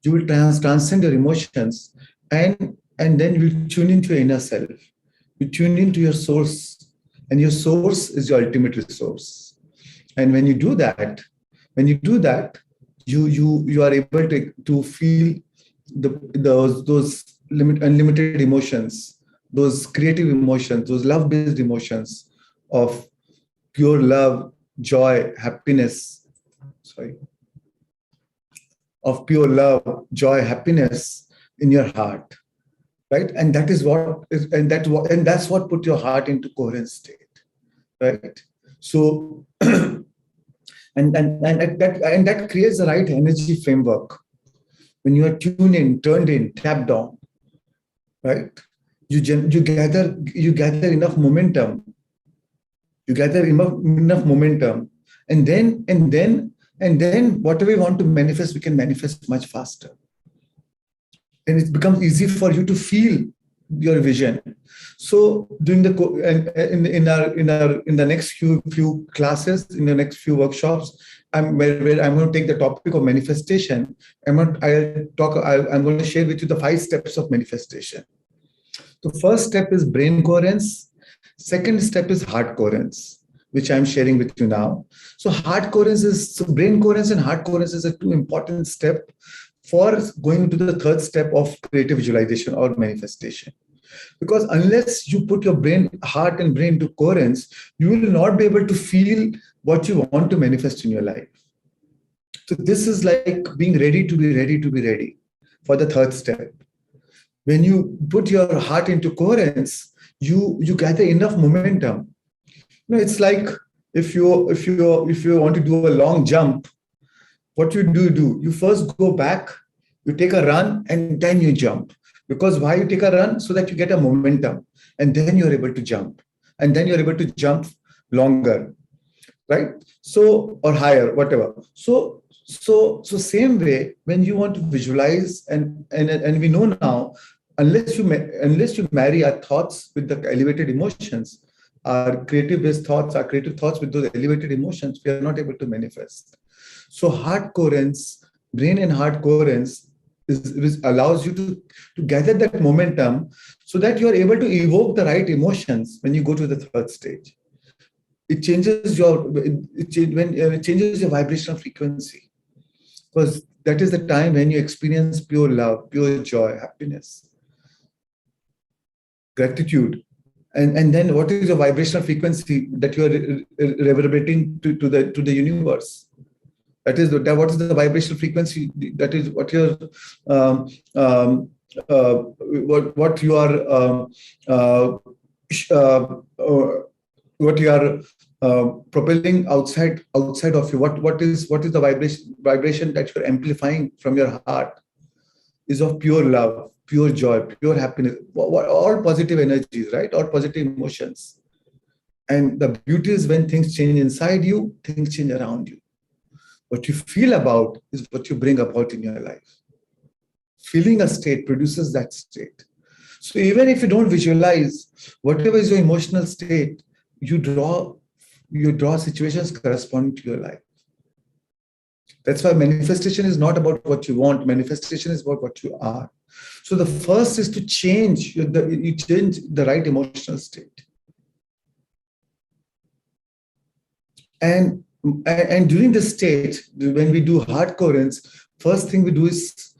S7: You will transcend your emotions, and then you tune into your inner self. You tune into your source, and your source is your ultimate resource. And when you do that, you are able to feel those unlimited emotions, those creative emotions, those love-based emotions of pure love, joy, happiness. Of pure love, joy, happiness in your heart, right? And that's what put your heart into coherent state. Right. So, and that creates the right energy framework. When you are tuned in, turned in, tapped on, right? You gather enough momentum. You gather enough momentum, and then whatever we want to manifest, we can manifest much faster. And it becomes easy for you to feel your vision. So during in the next few classes, in the next few workshops, where I'm going to take the topic of manifestation. I'm going to share with you the 5 steps of manifestation. The first step is brain coherence. Second step is heart coherence, which I'm sharing with you now. So brain coherence and heart coherence is a 2 important step for going to the third step of creative visualization or manifestation. Because unless you put your heart and brain to coherence, you will not be able to feel what you want to manifest in your life. So this is like being ready to be ready for the third step. When you put your heart into coherence, you gather enough momentum. It's like if you want to do a long jump, what you do? You first go back, you take a run, and then you jump. Because why you take a run? So that you get a momentum, and then you're able to jump, and then you're able to jump longer, right? So, or higher, whatever. So same way, when you want to visualize, and we know now, unless you marry our thoughts with the elevated emotions, our creative thoughts with those elevated emotions, we are not able to manifest. So heart coherence, brain and heart coherence allows you to gather that momentum so that you are able to evoke the right emotions when you go to the third stage. It changes your vibrational frequency, because that is the time when you experience pure love, pure joy, happiness, gratitude. And then what is your vibrational frequency that you are reverberating to the universe? What is the vibrational frequency? That is what you're what you are propelling outside of you. What is the vibration that you're amplifying from your heart is of pure love, pure joy, pure happiness, all positive energies, right? All positive emotions. And the beauty is when things change inside you, things change around you. What you feel about is what you bring about in your life. Feeling a state produces that state. So even if you don't visualize, whatever is your emotional state, you draw situations corresponding to your life. That's why manifestation is not about what you want. Manifestation is about what you are. So the first is to change the right emotional state. And during this state, when we do heart coherence, first thing we do is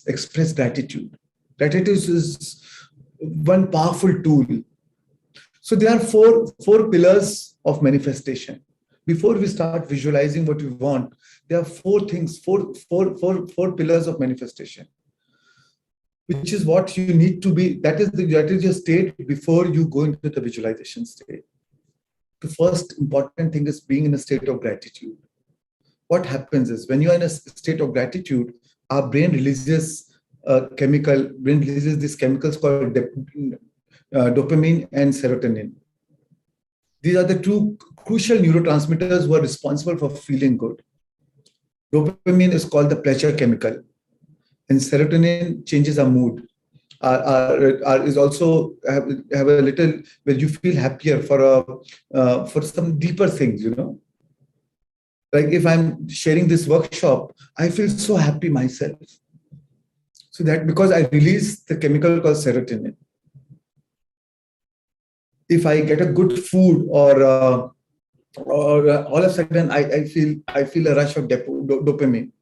S7: express gratitude. Gratitude is one powerful tool. So there are four pillars of manifestation. Before we start visualizing what we want, there are four pillars of manifestation, which is what you need to be. That is your state before you go into the visualization state. The first important thing is being in a state of gratitude. What happens is when you are in a state of gratitude, our brain releases these chemicals called dopamine and serotonin. These are the two crucial neurotransmitters who are responsible for feeling good. Dopamine is called the pleasure chemical, and serotonin changes our mood. Is also have a little where you feel happier for some deeper things, Like if I'm sharing this workshop, I feel so happy myself. So that because I release the chemical called serotonin. If I get a good food or all of a sudden I feel a rush of dopamine.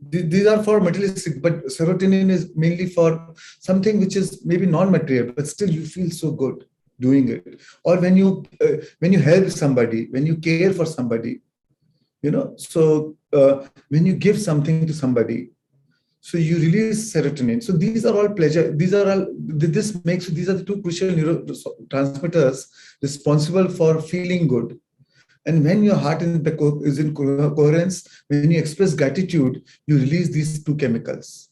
S7: These are for materialistic, but serotonin is mainly for something which is maybe non-material, but still you feel so good doing it. Or when you help somebody, when you care for somebody, So when you give something to somebody, so you release serotonin. So these are all pleasure. These are the two crucial neurotransmitters responsible for feeling good. And when your heart is in coherence, when you express gratitude, you release these two chemicals.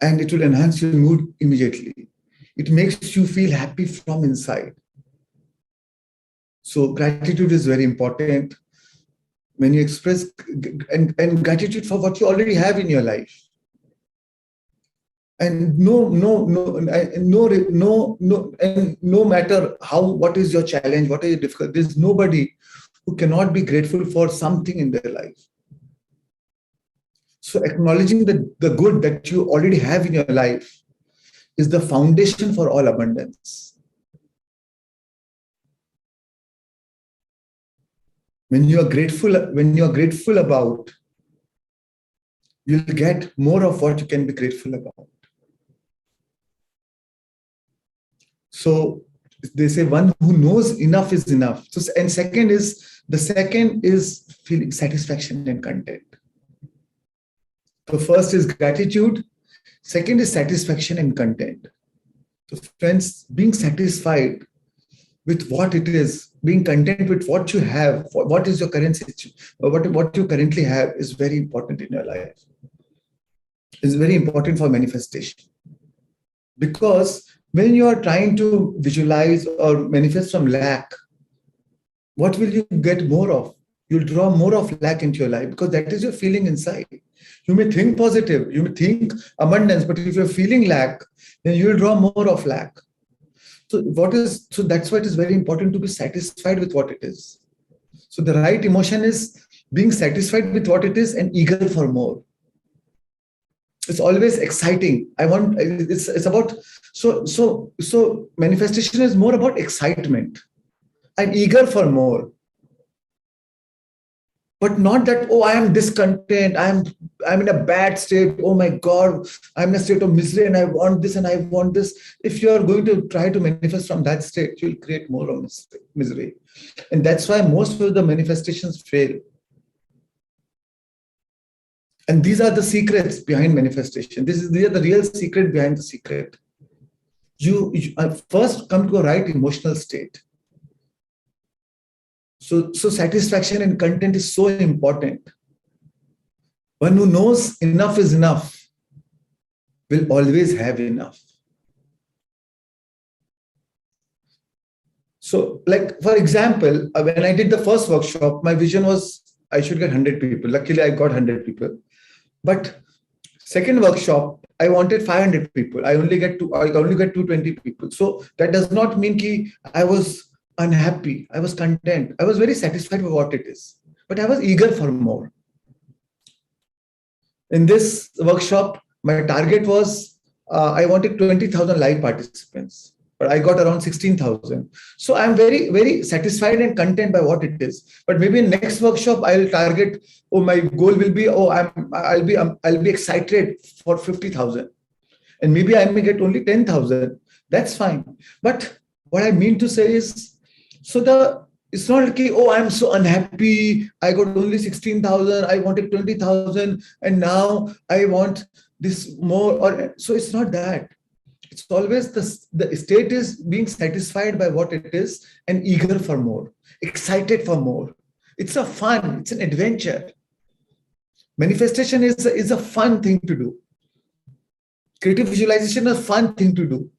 S7: And it will enhance your mood immediately. It makes you feel happy from inside. So gratitude is very important. When you express and gratitude for what you already have in your life. And no matter what is your challenge, what is your difficulty, there's nobody who cannot be grateful for something in their life. So acknowledging the good that you already have in your life is the foundation for all abundance. When you are grateful about, you'll get more of what you can be grateful about. So they say one who knows enough is enough. So, and the second is feeling satisfaction and content. So first is gratitude. Second is satisfaction and content. So friends, being satisfied with what it is, being content with what you have, what is your current situation, what you currently have is very important in your life. It's very important for manifestation. Because when you are trying to visualize or manifest from lack, what will you get more of? You'll draw more of lack into your life because that is your feeling inside. You may think positive, you may think abundance, but if you're feeling lack, then you will draw more of lack. So that's why it is very important to be satisfied with what it is. So the right emotion is being satisfied with what it is and eager for more. It's always exciting. It's about, so manifestation is more about excitement. I'm eager for more. But not that, oh, I am discontent, I'm in a bad state, oh my God, I'm in a state of misery and I want this and I want this. If you are going to try to manifest from that state, you'll create more of misery. And that's why most of the manifestations fail. And these are the secrets behind manifestation. These are the real secret behind the secret. You first come to a right emotional state. So satisfaction and content is so important. One who knows enough is enough will always have enough. So, like, for example, when I did the first workshop, my vision was I should get 100 people. Luckily, I got 100 people. But second workshop, I wanted 500 people. I only get 220 people. So that does not mean that I was unhappy. I was content. I was very satisfied with what it is. But I was eager for more. In this workshop, my target was I wanted 20,000 live participants. But I got around 16,000. So I'm very, very satisfied and content by what it is. But maybe in next workshop, I'll target, my goal will be, I'll be excited for 50,000. And maybe I may get only 10,000. That's fine. But what I mean to say is, it's not like, I'm so unhappy. I got only 16,000. I wanted 20,000. And now I want this more. So it's not that. It's always the state is being satisfied by what it is and eager for more, excited for more. It's a fun, it's an adventure. Manifestation is a fun thing to do. Creative visualization is a fun thing to do.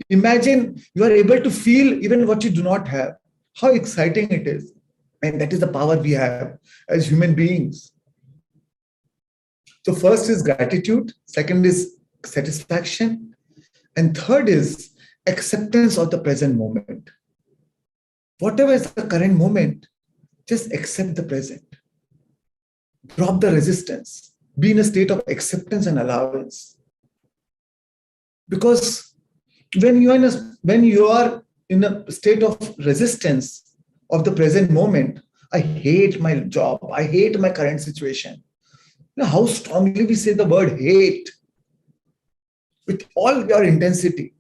S7: Imagine you are able to feel even what you do not have. How exciting it is. And that is the power we have as human beings. So first is gratitude. Second is satisfaction. And third is acceptance of the present moment. Whatever is the current moment, just accept the present. Drop the resistance. Be in a state of acceptance and allowance. Because when you are in a state of resistance of the present moment, I hate my job, I hate my current situation. You know how strongly we say the word hate with all your intensity.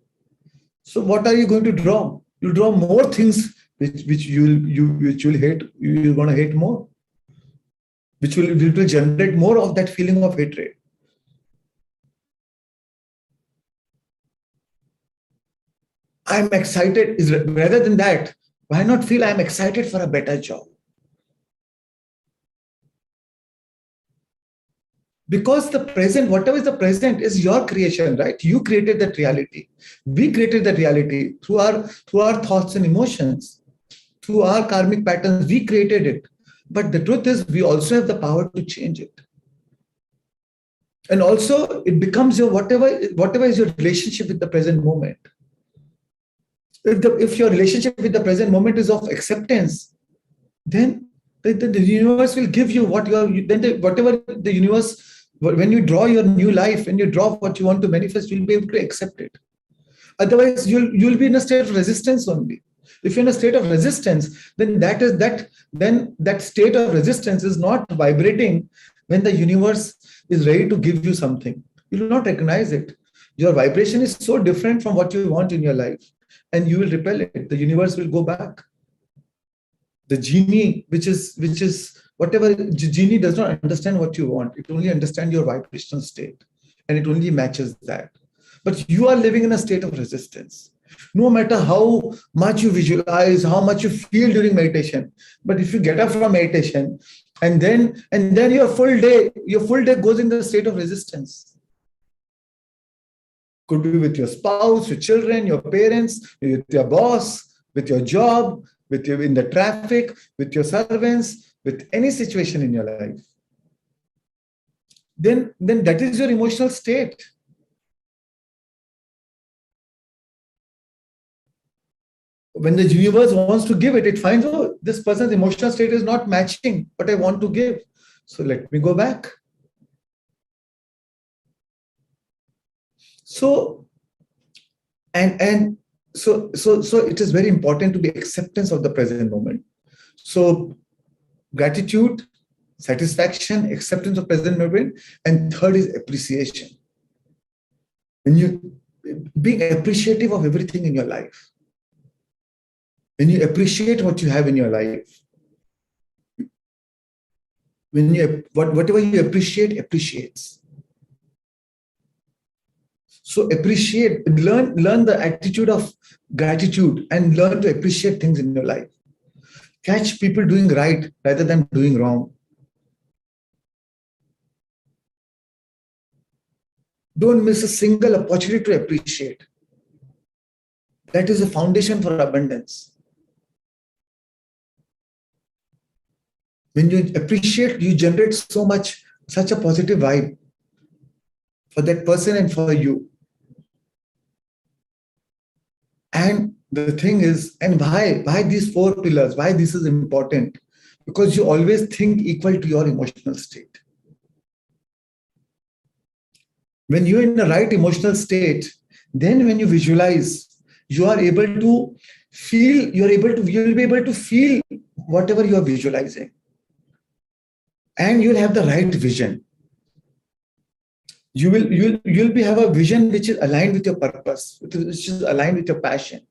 S7: So what are you going to draw? You'll draw more things which you'll hate. You're going to hate more, which will generate more of that feeling of hatred. I'm excited. Rather than that, why not feel I'm excited for a better job? Because the present, whatever is the present, is your creation, right? You created that reality. We created that reality through our thoughts and emotions, through our karmic patterns. We created it. But the truth is, we also have the power to change it. And also, it becomes your whatever is your relationship with the present moment. If your relationship with the present moment is of acceptance, then the universe will give you whatever the universe. When you draw your new life, when you draw what you want to manifest, you'll be able to accept it. Otherwise, you'll be in a state of resistance only. If you're in a state of resistance, then that state of resistance is not vibrating when the universe is ready to give you something. You will not recognize it. Your vibration is so different from what you want in your life, and you will repel it. The universe will go back. The genie, which is whatever, genie does not understand what you want. It only understands your vibrational state, and it only matches that. But you are living in a state of resistance. No matter how much you visualize, how much you feel during meditation, but if you get up from meditation and then your full day goes in the state of resistance. Could be with your spouse, your children, your parents, with your boss, with your job, in the traffic, with your servants, with any situation in your life. then that is your emotional state. When the universe wants to give it, it finds, oh, this person's emotional state is not matching what I want to give. So let me go back. So, so it is very important to be acceptance of the present moment. So gratitude, satisfaction, acceptance of present moment, and third is appreciation. When you being appreciative of everything in your life, when you appreciate what you have in your life, when you whatever you appreciate appreciates. So appreciate, learn the attitude of gratitude and learn to appreciate things in your life. Catch people doing right rather than doing wrong. Don't miss a single opportunity to appreciate. That is a foundation for abundance. When you appreciate, you generate such a positive vibe for that person and for you. And the thing is, and why these 4 pillars, why this is important? Because you always think equal to your emotional state. When you're in the right emotional state, then when you visualize, you are able to feel, you'll be able to feel whatever you are visualizing. And you'll have the right vision. You'll have a vision which is aligned with your purpose, which is aligned with your passion.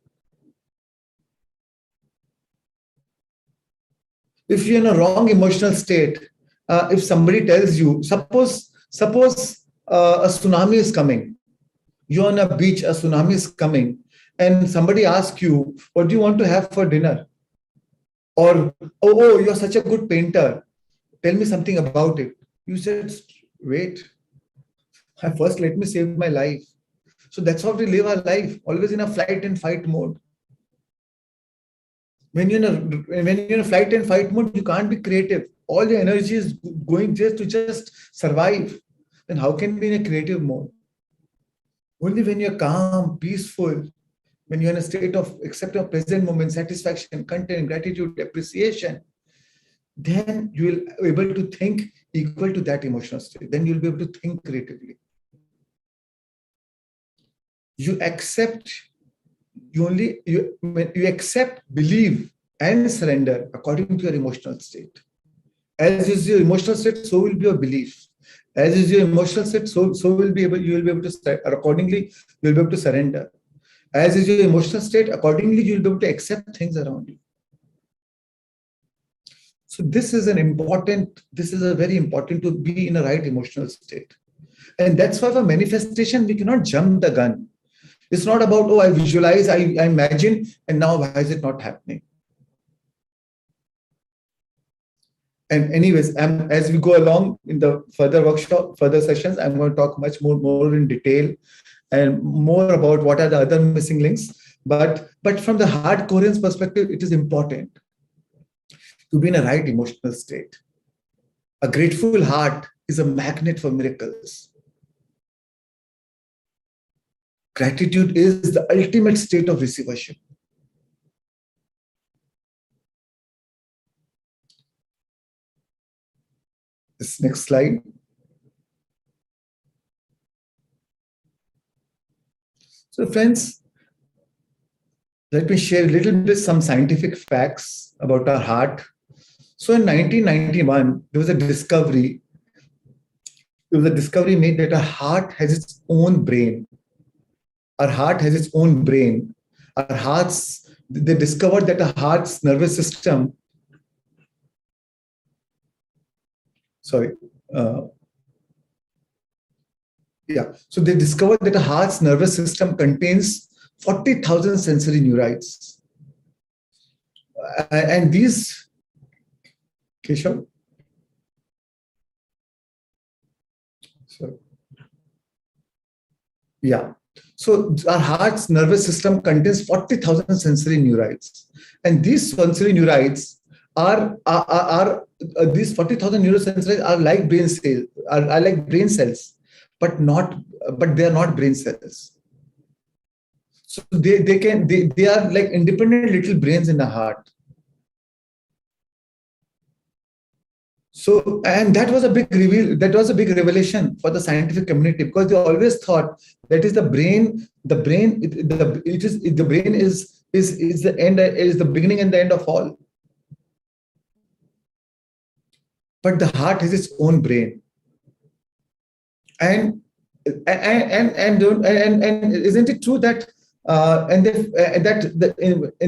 S7: If you're in a wrong emotional state, if somebody tells you, suppose a tsunami is coming, you're on a beach, a tsunami is coming, and somebody asks you, what do you want to have for dinner? Or, oh, you're such a good painter, tell me something about it. You said, wait, first let me save my life. So that's how we live our life, always in a flight and fight mode. When you're in a flight and fight mode, you can't be creative. All your energy is going just to survive. Then how can you be in a creative mode? Only when you're calm, peaceful, when you're in a state of acceptance of present moment, satisfaction, content, gratitude, appreciation, then you will be able to think equal to that emotional state. Then you'll be able to think creatively. You accept, you accept, believe, and surrender according to your emotional state. As is your emotional state, so will be your belief. As is your emotional state, so you will be able to, accordingly, you'll be able to surrender. As is your emotional state, accordingly, you'll be able to accept things around you. So this is very important to be in a right emotional state. And that's why for manifestation, we cannot jump the gun. It's not about, oh, I visualize, I imagine, and now why is it not happening? And anyways, as we go along in the further workshop, further sessions, I'm going to talk much more in detail and more about what are the other missing links. But from the heart coherence perspective, it is important to be in a right emotional state. A grateful heart is a magnet for miracles. Gratitude is the ultimate state of receivership. This next slide. So friends, let me share a little bit some scientific facts about our heart. So in 1991, there was a discovery. There was a discovery made that our heart has its own brain. Our heart has its own brain. Our hearts, they discovered that our heart's nervous system, so they discovered that a heart's nervous system contains 40,000 sensory neurites. And these, Keshav? So our heart's nervous system contains 40,000 sensory neurites. And these sensory neurites are these 40,000 neurosensors are like brain cells, are like brain cells, but they are not brain cells. So they are like independent little brains in the heart. So, and that was a big revelation for the scientific community, because they always thought that is the brain is the end, is the beginning and the end of all. But the heart has its own brain. And isn't it true that in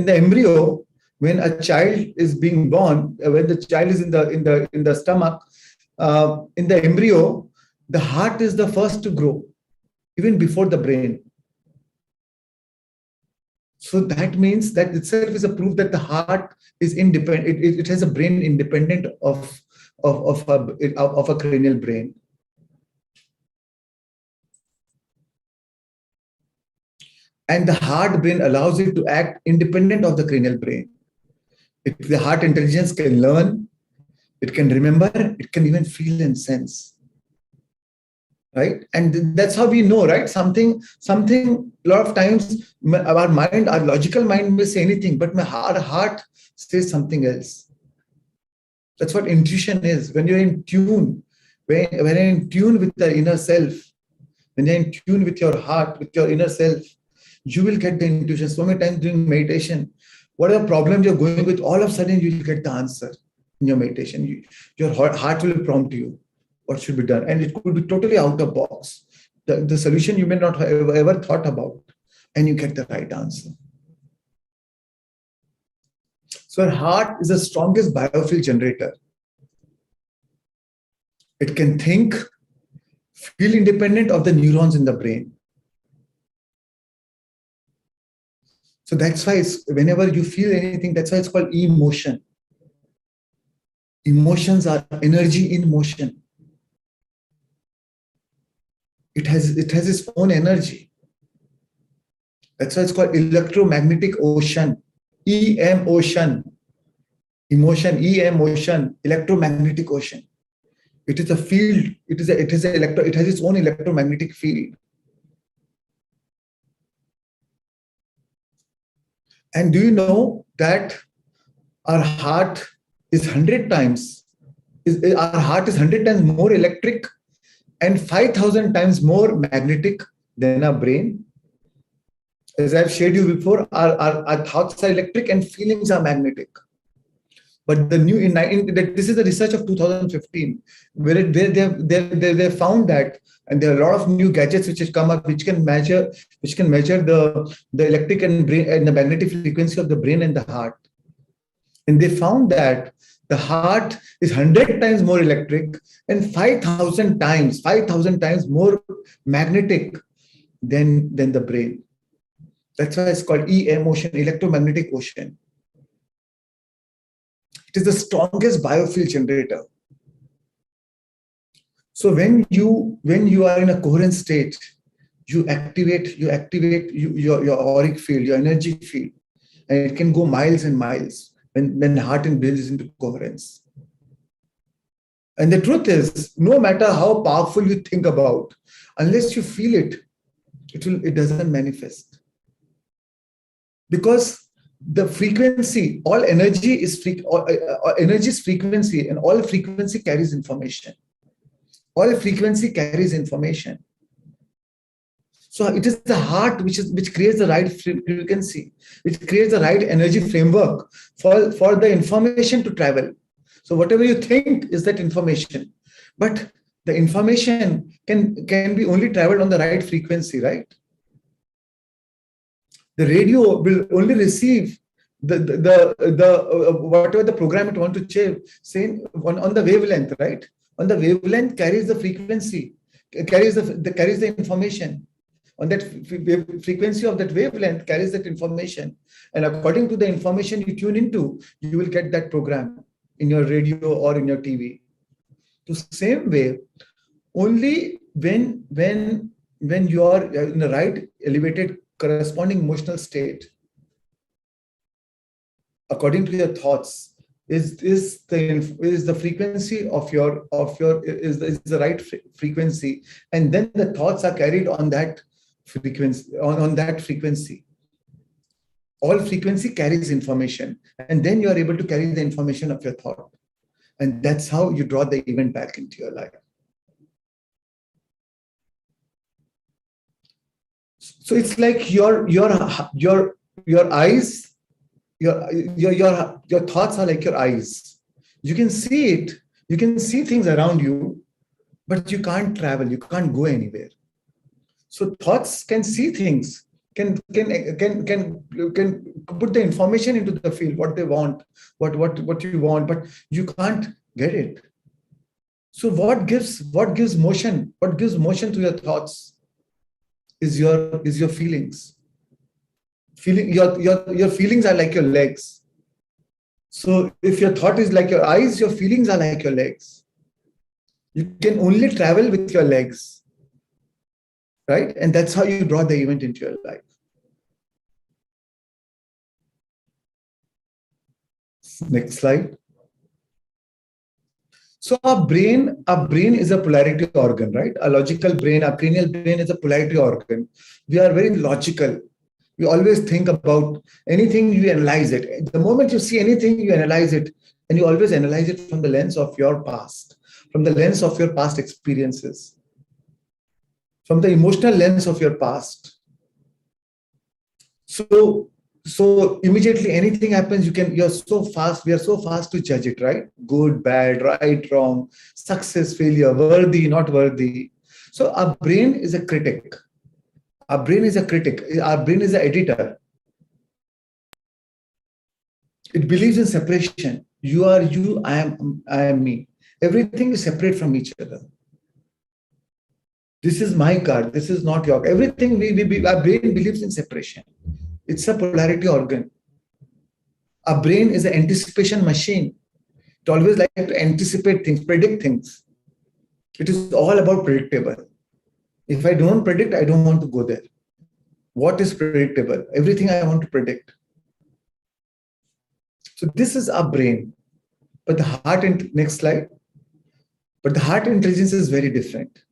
S7: the embryo, when a child is being born, when the child is in the stomach, in the embryo, the heart is the first to grow, even before the brain. So that means that itself is a proof that the heart is independent. It has a brain independent of a cranial brain. And the heart brain allows it to act independent of the cranial brain. The heart intelligence can learn, it can remember, it can even feel and sense. Right? And that's how we know, right? Something, a lot of times our mind, our logical mind may say anything, but our heart says something else. That's what intuition is. When you're in tune, when you're in tune with the inner self, when you're in tune with your heart, with your inner self, you will get the intuition. So many times during meditation, whatever problem you're going with, all of a sudden you will get the answer in your meditation. Your heart will prompt you what should be done. And it could be totally out of box. The solution you may not have ever thought about, and you get the right answer. So our heart is the strongest biofuel generator. It can think, feel independent of the neurons in the brain. So that's why whenever you feel anything, that's why it's called emotion. Emotions are energy in motion. It has its own energy. That's why it's called electromagnetic ocean. EM ocean. Emotion, EM ocean, electromagnetic ocean. It is a field. It has its own electromagnetic field. And do you know that our heart is 100 times more electric and 5,000 times more magnetic than our brain? As I've shared you before, our thoughts are electric and feelings are magnetic. But this is the research of 2015, where they found that, and there are a lot of new gadgets which have come up which can measure the electric and the magnetic frequency of the brain and the heart. And they found that the heart is 100 times more electric and 5,000 times more magnetic than the brain. That's why it's called EM ocean, electromagnetic ocean. It is the strongest biofuel generator. So when you are in a coherent state, you activate your auric field, your energy field, and it can go miles and miles when heart and brain is into coherence. And the truth is, no matter how powerful you think about, unless you feel it, it doesn't manifest. Because the frequency, all energy is frequency, and all frequency carries information. All frequency carries information. So it is the heart which creates the right frequency, which creates the right energy framework for the information to travel. So whatever you think is that information, but the information can be only traveled on the right frequency, right? The radio will only receive whatever the program it wants to say on the wavelength, right? On the wavelength carries the frequency, carries the information. On that frequency of that wavelength carries that information. And according to the information you tune into, you will get that program in your radio or in your TV. The same way, only when you are in the right elevated corresponding emotional state, according to your thoughts, is the frequency of your is the right frequency, and then the thoughts are carried on that frequency, on that frequency. All frequency carries information, and then you are able to carry the information of your thought, and that's how you draw the event back into your life. So it's like your eyes, your thoughts are like your eyes. You can see it, you can see things around you, but you can't travel, you can't go anywhere. So thoughts can see things, can put the information into the field, what they want, what you want, but you can't get it. So what gives motion? What gives motion to your thoughts is your feelings. Your feelings are like your legs. So if your thought is like your eyes, your feelings are like your legs. You can only travel with your legs, right? And that's how you draw the event into your life. Next slide. So our brain is a polarity organ, right? A logical brain, our cranial brain is a polarity organ. We are very logical. We always think about anything, you analyze it. The moment you see anything, you analyze it, and you always analyze it from the lens of your past, from the lens of your past experiences, from the emotional lens of your past. So immediately anything happens, we are so fast to judge it, right? Good, bad, right, wrong, success, failure, worthy, not worthy. So our brain is a critic. Our brain is a critic. Our brain is an editor. It believes in separation. You are you, I am me. Everything is separate from each other. This is my car. This is not your car. Everything, our brain believes in separation. It's a polarity organ. Our brain is an anticipation machine. It always likes to anticipate things, predict things. It is all about predictable. If I don't predict, I don't want to go there. What is predictable? Everything I want to predict. So this is our brain. But the heart, next slide. But the heart intelligence is very different.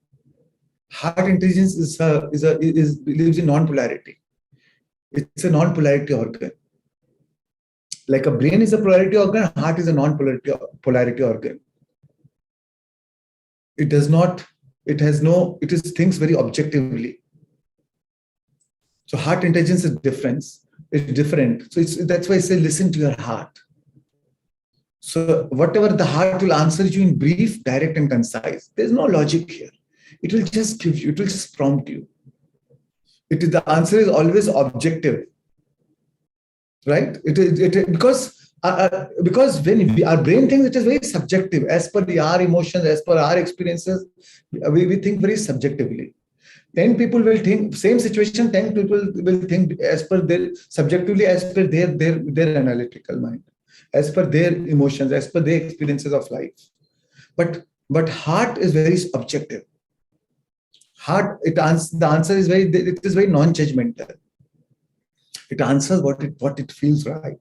S7: Heart intelligence lives in non-polarity. It's a non-polarity organ. Like a brain is a polarity organ, heart is a non-polarity organ. It thinks very objectively. So heart intelligence is different. So that's why I say listen to your heart. So whatever the heart will answer you in brief, direct and concise. There's no logic here. It will just give you, it will just prompt you. The answer is always objective, right? Because when our brain thinks, it is very subjective. As per our emotions, as per our experiences, we think very subjectively. 10 people will think same situation. 10 people will think as per their subjectively, as per their analytical mind, as per their emotions, as per their experiences of life. But heart is very objective. Heart, the answer is very non-judgmental. It answers what it feels right.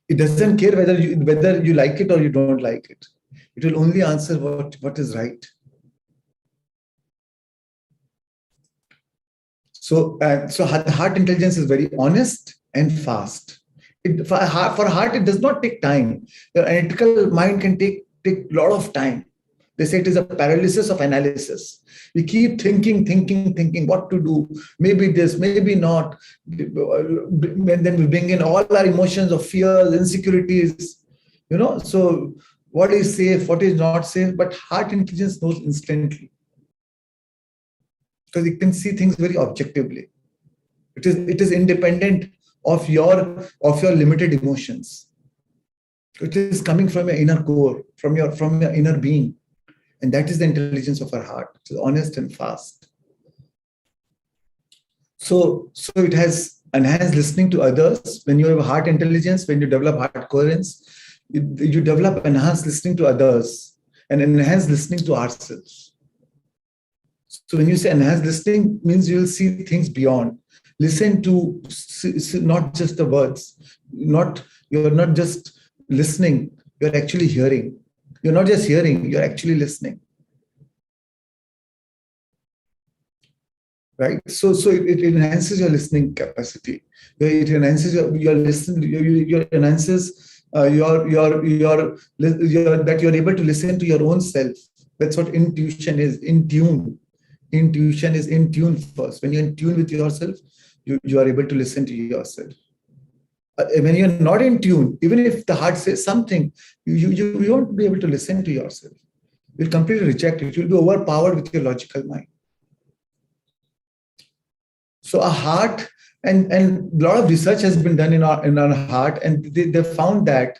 S7: It doesn't care whether you like it or you don't like it. It will only answer what is right. So heart intelligence is very honest and fast. For heart, it does not take time. Your analytical mind can take a lot of time. They say it is a paralysis of analysis. We keep thinking what to do. Maybe this, maybe not. And then we bring in all our emotions of fears, insecurities. So what is safe, what is not safe? But heart intelligence knows instantly. Because it can see things very objectively. It is independent of your limited emotions. It is coming from your inner core, from your inner being. And that is the intelligence of our heart. It is honest and fast. So it has enhanced listening to others. When you have heart intelligence, when you develop heart coherence, you develop enhanced listening to others and enhanced listening to ourselves. So when you say enhanced listening, means you will see things beyond. Listen to not just the words. You're not just listening, you're actually hearing. You're not just hearing, you're actually listening. Right? So it enhances your listening capacity. It enhances your listen. Your enhances that you're able to listen to your own self. That's what intuition is. In tune. Intuition is in tune first. When you're in tune with yourself, you are able to listen to yourself. When you're not in tune, even if the heart says something, you won't be able to listen to yourself. You'll completely reject it. You'll be overpowered with your logical mind. So our heart, and a lot of research has been done in our heart, and they found that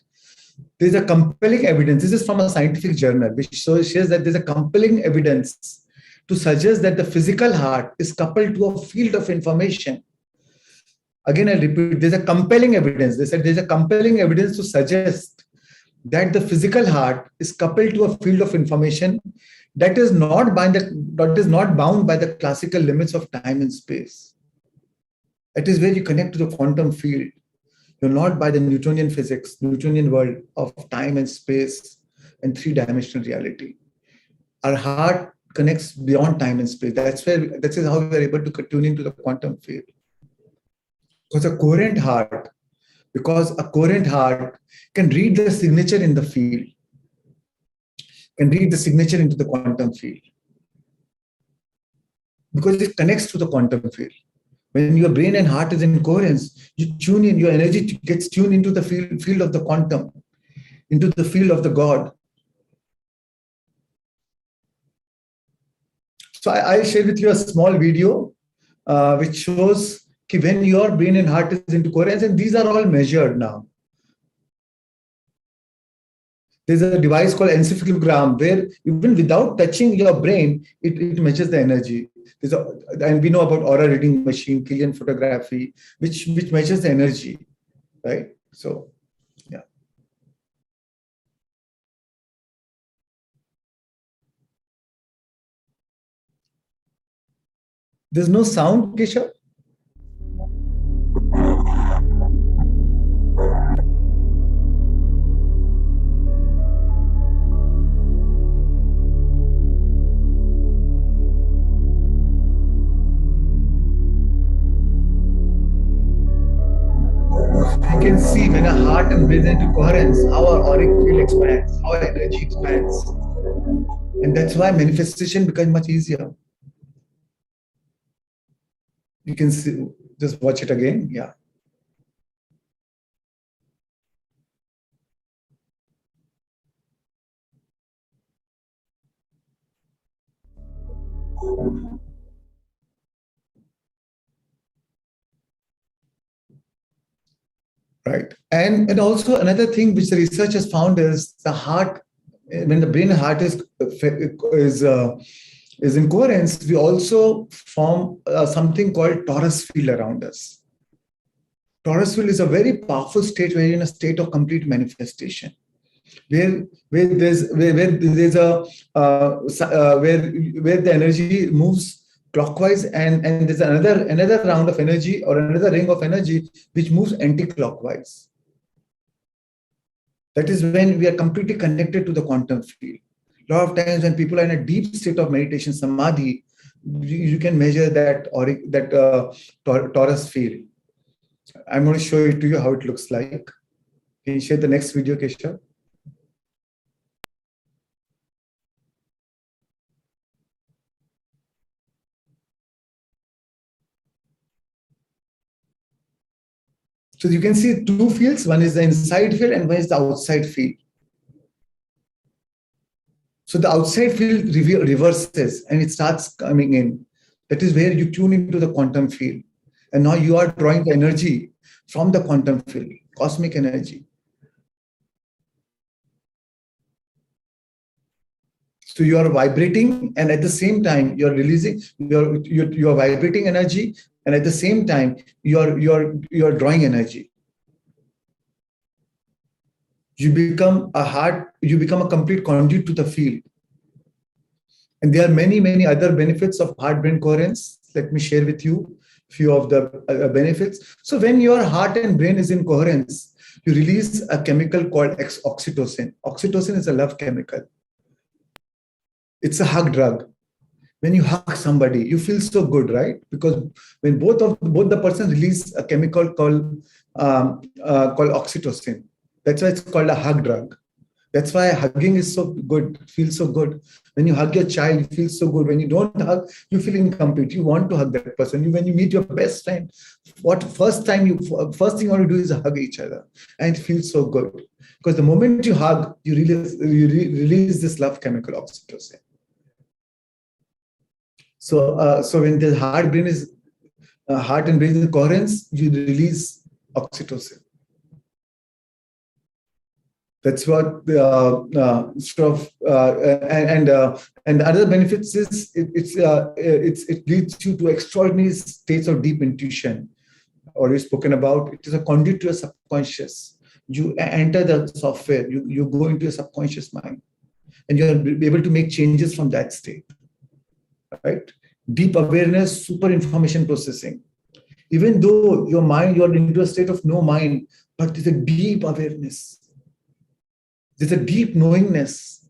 S7: there's a compelling evidence. This is from a scientific journal, which shows that there's a compelling evidence to suggest that the physical heart is coupled to a field of information. Again, I repeat, there's a compelling evidence. They said there's a compelling evidence to suggest that the physical heart is coupled to a field of information that is not bound by the classical limits of time and space. That is where you connect to the quantum field. You're not by the Newtonian physics, Newtonian world of time and space and three-dimensional reality. Our heart connects beyond time and space. That is how we are able to tune into the quantum field. Because a coherent heart can read the signature in the field, can read the signature into the quantum field. Because it connects to the quantum field. When your brain and heart is in coherence, you tune in, your energy gets tuned into the field of the quantum, into the field of the God. So I'll share with you a small video which shows when your brain and heart is into coherence, and these are all measured now. There's a device called encephalogram where even without touching your brain, it measures the energy. And we know about aura reading machine, Killian photography, which measures the energy, right? So, yeah. There's no sound, Keshav? You can see when a heart and brain into coherence, how our auric field expands, how our energy expands. And that's why manifestation becomes much easier. You can see, just watch it again. Yeah. Right. And also another thing which the research has found is the heart, when the brain and heart is in coherence, we also form something called torus field around us. Torus field is a very powerful state where you're in a state of complete manifestation, where the energy moves clockwise, and there's another round of energy or another ring of energy which moves anti-clockwise. That is when we are completely connected to the quantum field. A lot of times when people are in a deep state of meditation, samadhi, you can measure that torus field. I'm going to show it to you how it looks like. Can you share the next video, Keshav? So you can see two fields. One is the inside field and one is the outside field. So the outside field reverses and it starts coming in. That is where you tune into the quantum field. And now you are drawing the energy from the quantum field, cosmic energy. So you are vibrating, and at the same time you're releasing, you're vibrating energy, and at the same time you're drawing energy. You become a complete conduit to the field. And there are many other benefits of heart-brain coherence. Let me share with you a few of the benefits. So when your heart and brain is in coherence, you release a chemical called oxytocin. Oxytocin is a love chemical. It's a hug drug. When you hug somebody, you feel so good, right? Because when both the person release a chemical called oxytocin, that's why it's called a hug drug. That's why hugging is so good, feels so good. When you hug your child, you feel so good. When you don't hug, you feel incomplete. You want to hug that person. When you meet your best friend, first thing you want to do is hug each other, and it feels so good. Because the moment you hug, you release this love chemical oxytocin. So when the heart and brain is coherence, you release oxytocin. That's what and other benefits is it leads you to extraordinary states of deep intuition, already spoken about. It is a conduit to your subconscious. You enter the software. You go into your subconscious mind, and you are able to make changes from that state. Right? Deep awareness, super information processing. Even though your mind, you're into a state of no mind, but there's a deep awareness. There's a deep knowingness.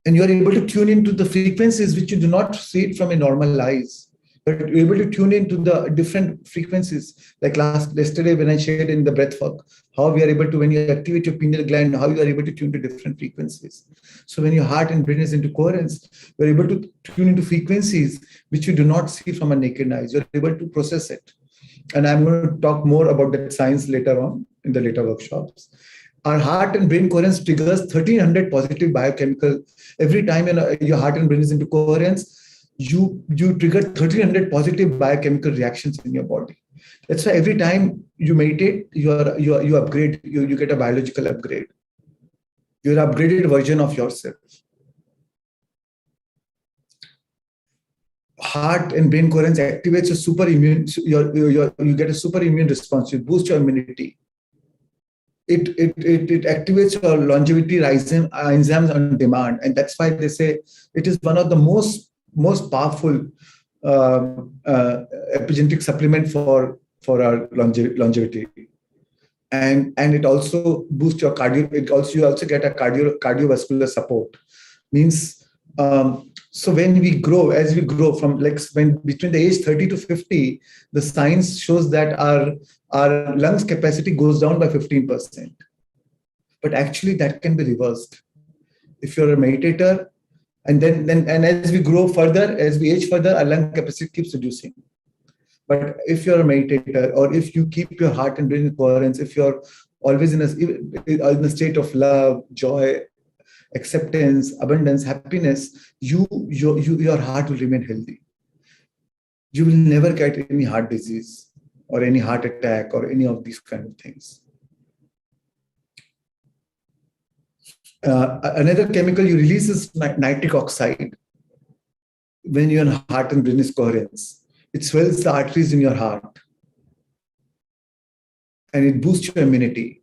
S7: And you're able to tune into the frequencies which you do not see it from a normal eyes. But you're able to tune into the different frequencies. Like yesterday when I shared in the breathwork, how we are able to, when you activate your pineal gland, how you are able to tune to different frequencies. So when your heart and brain is into coherence, you're able to tune into frequencies which you do not see from a naked eye. You're able to process it. And I'm going to talk more about that science later on in the later workshops. Our heart and brain coherence triggers 1300 positive biochemical. Every time your heart and brain is into coherence, you trigger 1300 positive biochemical reactions in your body. That's why every time you meditate, you upgrade, you get a biological upgrade. You're an upgraded version of yourself. Heart and brain coherence activates a super immune. You get a super immune response. You boost your immunity. It activates your longevity enzymes on demand, and that's why they say it is one of the most powerful epigenetic supplement for our longevity. And it also boosts your cardio. You also get a cardiovascular support. Means so when we grow, as we grow from when between the age 30 to 50, the science shows that our lungs capacity goes down by 15%. But actually that can be reversed. If you're a meditator, and as we grow further, as we age further, our lung capacity keeps reducing. But if you're a meditator, or if you keep your heart and brain in coherence, if you're always in a state of love, joy, acceptance, abundance, happiness, your heart will remain healthy. You will never get any heart disease or any heart attack or any of these kind of things. Another chemical you release is nitric oxide when your heart and brain is coherence. It swells the arteries in your heart and it boosts your immunity.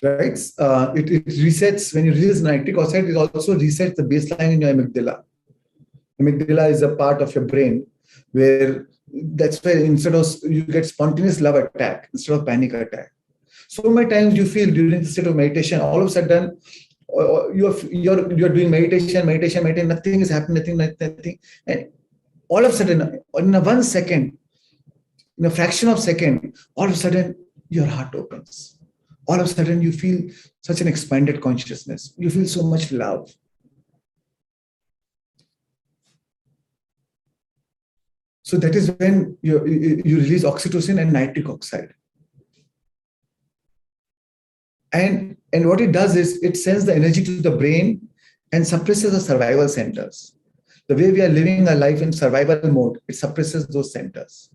S7: Right? It resets, when you release nitric oxide, it also resets the baseline in your amygdala. Amygdala is a part of your brain where that's where instead of you get spontaneous love attack instead of panic attack. So many times you feel during the state of meditation, all of a sudden you're doing meditation, nothing is happening, nothing. And all of a sudden, in a 1 second, in a fraction of a second, all of a sudden your heart opens. All of a sudden you feel such an expanded consciousness. You feel so much love. So that is when you release oxytocin and nitric oxide. And what it does is it sends the energy to the brain and suppresses the survival centers. The way we are living our life in survival mode, it suppresses those centers.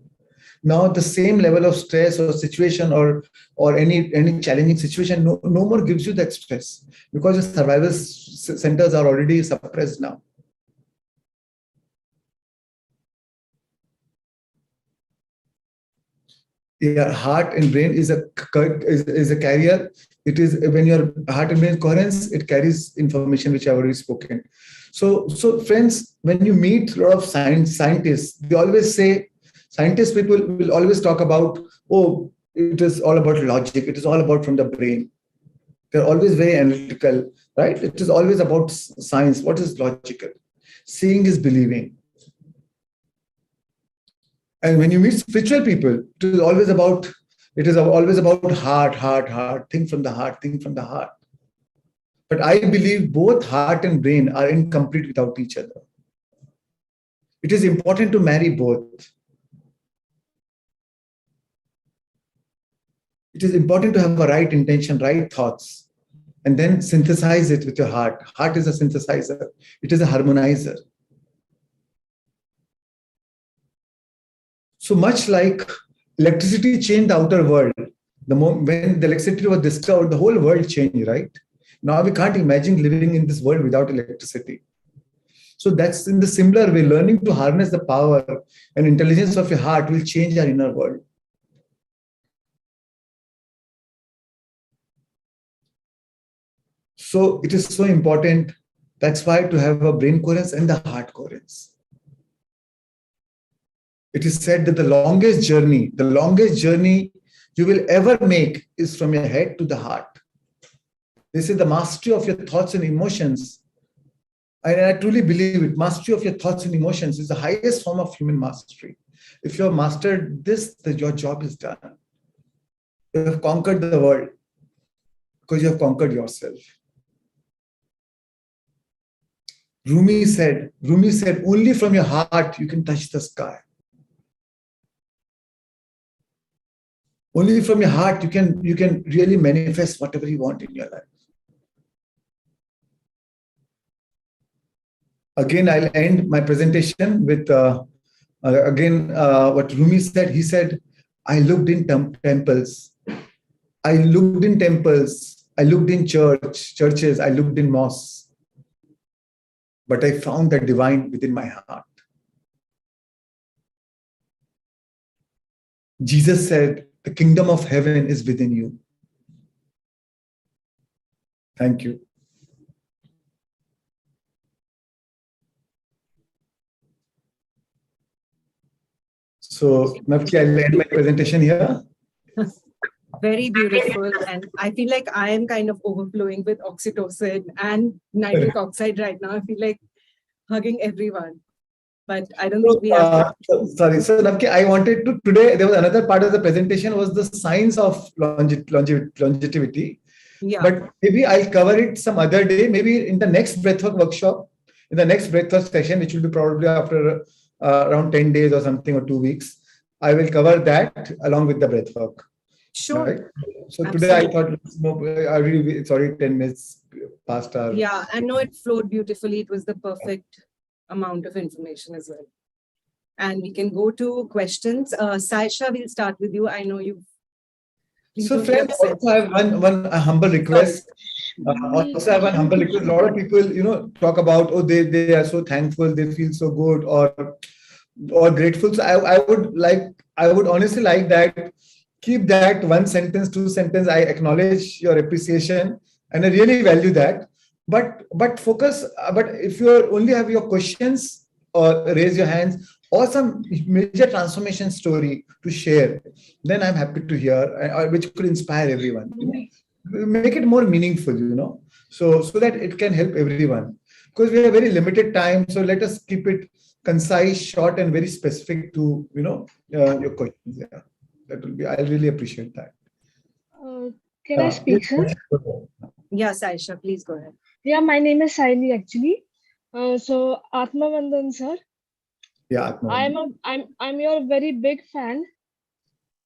S7: Now the same level of stress or situation or any challenging situation no more gives you that stress because the survival centers are already suppressed now. Your heart and brain is a carrier. It is when your heart and brain coherence, it carries information which I've already spoken. So friends, when you meet a lot of scientists, they always say, scientists people will always talk about, oh, it is all about logic. It is all about from the brain. They're always very analytical, right? It is always about science. What is logical? Seeing is believing. And when you meet spiritual people, it is always about heart. Think from the heart, think from the heart. But I believe both heart and brain are incomplete without each other. It is important to marry both. It is important to have a right intention, right thoughts, and then synthesize it with your heart. Heart is a synthesizer. It is a harmonizer. So much like electricity changed the outer world, when the electricity was discovered, the whole world changed, right? Now we can't imagine living in this world without electricity. So that's in the similar way, learning to harness the power and intelligence of your heart will change our inner world. So it is so important. That's why to have a brain coherence and the heart coherence. It is said that the longest journey you will ever make is from your head to the heart. This is the mastery of your thoughts and emotions. And I truly believe it. Mastery of your thoughts and emotions is the highest form of human mastery. If you have mastered this, then your job is done. You have conquered the world because you have conquered yourself. Rumi said, only from your heart you can touch the sky. Only from your heart you can really manifest whatever you want in your life. Again, I'll end my presentation with what Rumi said. He said, I looked in temples. I looked in temples. I looked in churches. I looked in mosques. But I found the divine within my heart. Jesus said, the kingdom of heaven is within you. Thank you. So, Navki, I'll end my presentation here.
S6: Very beautiful. And I feel like I am kind of overflowing with oxytocin and nitric oxide right now. I feel like hugging everyone. But I don't think we have...
S7: Sorry. So, Navki, I wanted to... Today, there was another part of the presentation was the science of longevity.
S6: Yeah.
S7: But maybe I'll cover it some other day, maybe in the next Breathwork workshop, in the next Breathwork session, which will be probably after around 10 days or something, or 2 weeks. I will cover that along with the Breathwork.
S6: Sure.
S7: Right? So today I thought, I really, sorry, 10 minutes past our...
S6: Yeah, I know it flowed beautifully. It was the perfect amount of information as well. And we can go to questions. Saisha, we'll start with you. I know you.
S7: So friends, also I have one humble request. A lot of people, talk about, oh, they are so thankful, they feel so good or grateful. So I would honestly like that. Keep that 1 sentence, 2 sentences. I acknowledge your appreciation and I really value that. But focus. But if you only have your questions or raise your hands or some major transformation story to share, then I'm happy to hear, which could inspire everyone. Make it more meaningful, so that it can help everyone. Because we have very limited time, so let us keep it concise, short, and very specific to your questions. Yeah, that will be. I really appreciate that.
S12: Can I speak, sir?
S6: Yeah, Saisha, please go ahead.
S12: Yeah, my name is Saini actually. So Atma Vandan, sir.
S7: Yeah, Atma Vandan.
S12: I'm your very big fan.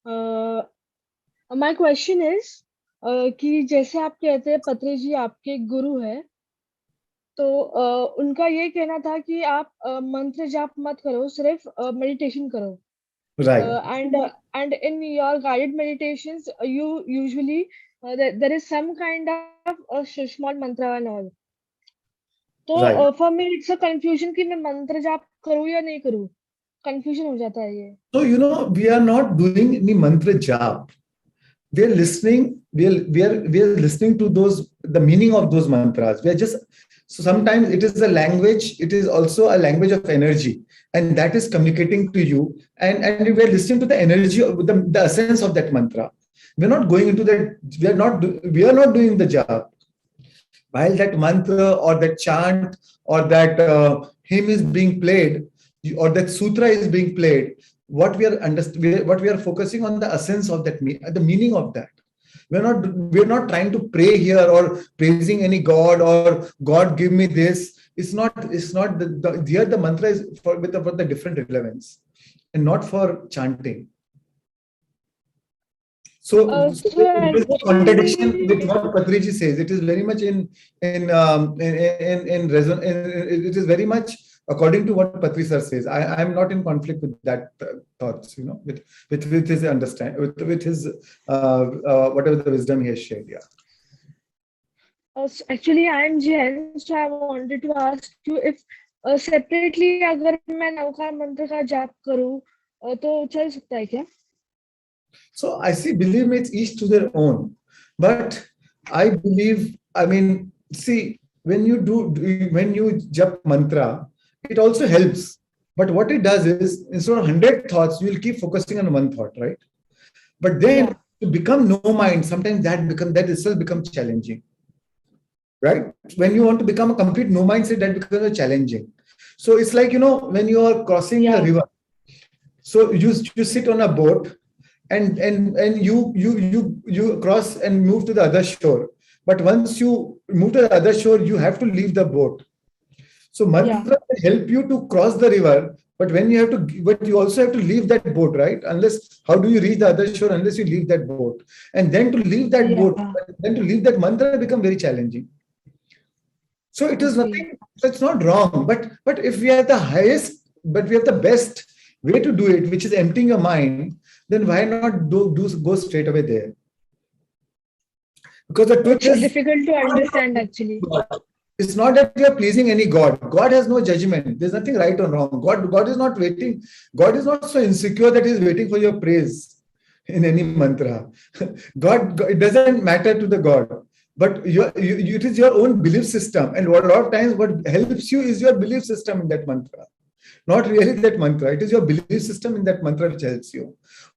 S12: My question is कि जैसे आप कहते हैं पत्री जी आपके गुरु है, तो उनका ये कहना था कि आप मंत्र जाप मत करो, सिर्फ मेडिटेशन करो.
S7: Right.
S12: And in your guided meditations, you usually there is some kind of a small mantra and all. So for me it's a confusion कि मैं मंत्र जाप करूँ या नहीं करूँ. Confusion हो जाता है ये.
S7: So we are not doing any mantra jap. We are listening. We are listening to the meaning of those mantras. We are just, so sometimes it is a language. It is also a language of energy, and that is communicating to you. And we are listening to the energy of the essence of that mantra. We're not going into that. We are not doing the job. While that mantra or that chant or that hymn is being played, or that sutra is being played, what we are focusing on the essence of that, the meaning of that. We're not trying to pray here or praising any god or God give me this. It's not here the mantra is for the different relevance and not for chanting. So there is a contradiction with what Patriji says. It is very much in reason. It is very much according to what Patri sir says. I am not in conflict with that thoughts. With his understand, with his whatever the wisdom he has shared. Yeah.
S12: Actually, I am Jen, so I wanted to ask you if separately, अगर मैं नवकार मंत्र का जाप करूँ, तो चल सकता है क्या?
S7: So I see, believe me, it's each to their own. But I believe, see, when you jap mantra, it also helps. But what it does is, instead of 100 thoughts, you will keep focusing on one thought, right? But then to become no mind, sometimes that itself becomes challenging, right? When you want to become a complete no mindset, that becomes challenging. So it's like, when you are crossing a river, so you sit on a boat, and you cross and move to the other shore. But once you move to the other shore, you have to leave the boat. So mantra will help you to cross the river, but you also have to leave that boat, right? How do you reach the other shore unless you leave that boat? And then to leave that boat, then to leave that mantra become very challenging. So it is nothing, it's not wrong, but if we have the best way to do it, which is emptying your mind, then why not go straight away there? Because the truth is
S12: difficult to understand actually.
S7: It's not that you are pleasing any God. God has no judgment. There's nothing right or wrong. God is not waiting. God is not so insecure that he's waiting for your praise in any mantra. God, it doesn't matter to the God. But it is your own belief system. And a lot of times what helps you is your belief system in that mantra. Not really that mantra. It is your belief system in that mantra which helps you.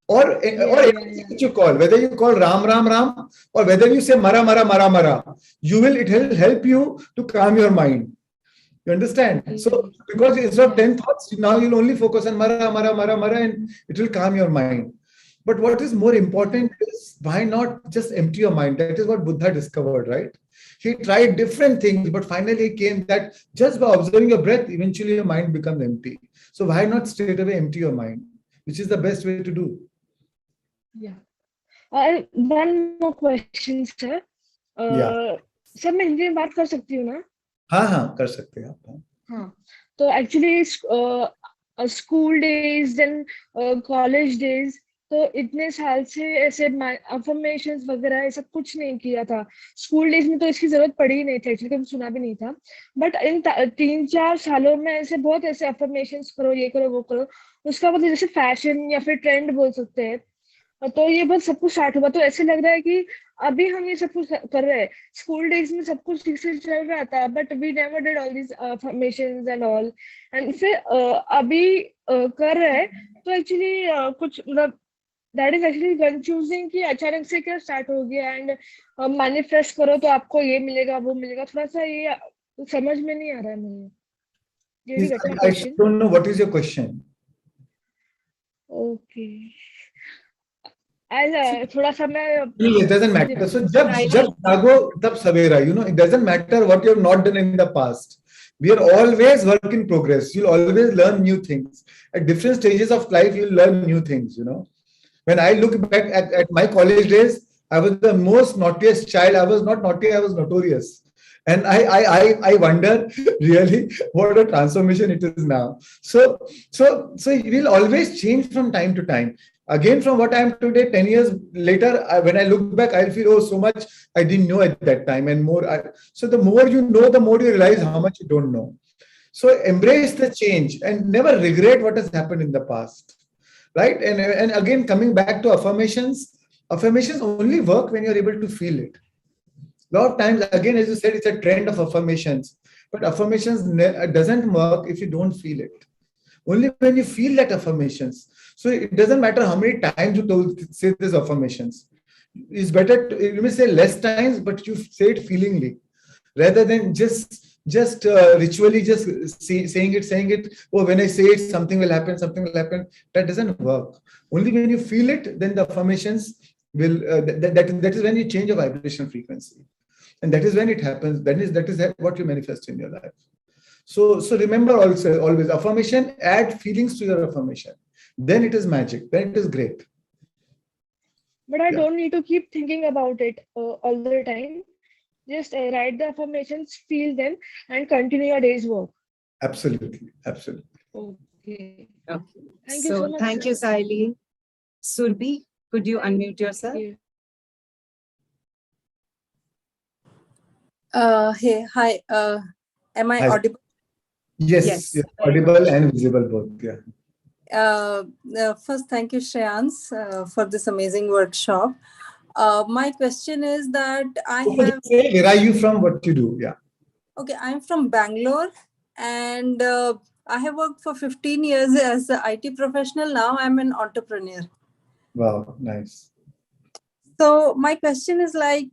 S7: Or anything which you call, whether you call Ram, Ram, Ram, or whether you say Mara, Mara, Mara, Mara, it will help you to calm your mind. You understand? So, because instead of 10 thoughts, now you'll only focus on Mara, Mara, Mara, Mara, and it will calm your mind. But what is more important is, why not just empty your mind? That is what Buddha discovered, right? He tried different things, but finally he came that just by observing your breath, eventually your mind becomes empty. So why not straight away empty your mind, which is the best way to do?
S12: Yeah. One more question, sir. Sir, मैं हिंदी में बात कर सकती हूँ ना?
S7: हाँ, कर सकते हैं आप.
S12: हाँ. तो actually school days then college days, तो इतने साल से ऐसे अफर्मेशंस वगैरह ऐसा कुछ नहीं किया था. स्कूल डेज में तो इसकी जरूरत पड़ी ही नहीं थी, एक्चुअली कभी सुना भी नहीं था. बट इन 3-4 सालों में ऐसे बहुत ऐसे अफर्मेशंस करो, ये करो, वो करो, उसका मतलब जैसे फैशन या फिर ट्रेंड बोल सकते हैं. तो ये बस सब कुछ स्टार्ट हुआ, तो ऐसे लग रहा है कि अभी हम ये सब कुछ कर रहे हैं. स्कूल डेज में सब कुछ ठीक से चल रहा था, but we never did all this affirmations and all, and फिर अभी कर रहे हैं. तो एक्चुअली कुछ मतलब दैट इज एक्चुअली कंफ्यूजिंग कि अचानक से क्या स्टार्ट हो गया एंड मैनिफेस्ट करो तो आपको ये मिलेगा, वो मिलेगा. थोड़ा सा ये समझ में नहीं आ रहा है मुझे.
S7: I don't know what is your question.
S12: Okay. थोड़ा सा मैं.
S7: It doesn't matter. So जब जागो तब सवेरा. It doesn't matter what you have not done in the past. We are always work in progress. You'll always learn new things. At different stages of life, you'll learn new things. When I look back at my college days, I was the most naughtiest child. I was not naughty, I was notorious. And I wonder really what a transformation it is now. So we'll always change from time to time. Again, from what I am today, 10 years later, when I look back, I'll feel, so much I didn't know at that time, and more. So the more you know, the more you realize how much you don't know. So embrace the change and never regret what has happened in the past. Right? And again, coming back to affirmations only work when you're able to feel it. A lot of times, again, as you said, it's a trend of affirmations, but affirmations doesn't work if you don't feel it. Only when you feel that affirmations. So it doesn't matter how many times you say these affirmations. it's better to, you may say less times, but you say it feelingly, rather than just ritually just saying it. Oh, when I say it, something will happen. That doesn't work. Only when you feel it, then the affirmations will. That is when you change your vibration frequency, and that is when it happens. That is what you manifest in your life. So remember also always affirmation. Add feelings to your affirmation. Then it is magic. Then it is great.
S12: But I don't need to keep thinking about it all the time. Just write the affirmations, feel them, and continue your day's work.
S7: Absolutely.
S6: Okay.
S12: Thank you so much.
S6: Thank you, Saili. Surbi, could you unmute yourself?
S13: Hey, hi. Am I audible?
S7: Yes. Audible and visible both. Yeah.
S13: First, thank you, Shreans, for this amazing workshop. My question is that
S7: where are you from? What you do? Yeah.
S13: Okay, I'm from Bangalore, and I have worked for 15 years as an IT professional. Now I'm an entrepreneur.
S7: Wow, nice.
S13: So my question is like,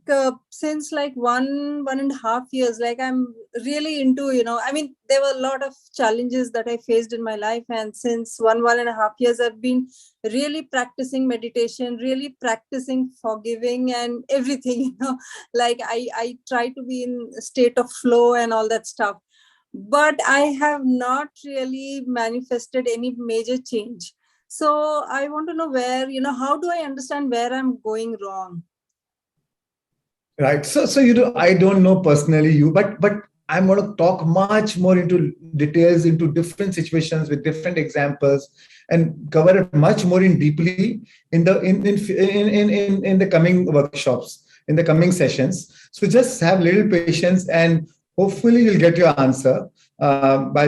S13: since like 1.5 years, like I'm really into, I mean, there were a lot of challenges that I faced in my life. And since 1.5 years, I've been really practicing meditation, really practicing forgiving and everything, like I try to be in a state of flow and all that stuff. But I have not really manifested any major change. So I want to know where, how do I understand where I'm going wrong?
S7: Right. So I don't know personally you, but I'm going to talk much more into details, into different situations with different examples, and cover it much more deeply in the coming workshops, in the coming sessions. So just have little patience, and hopefully you'll get your answer by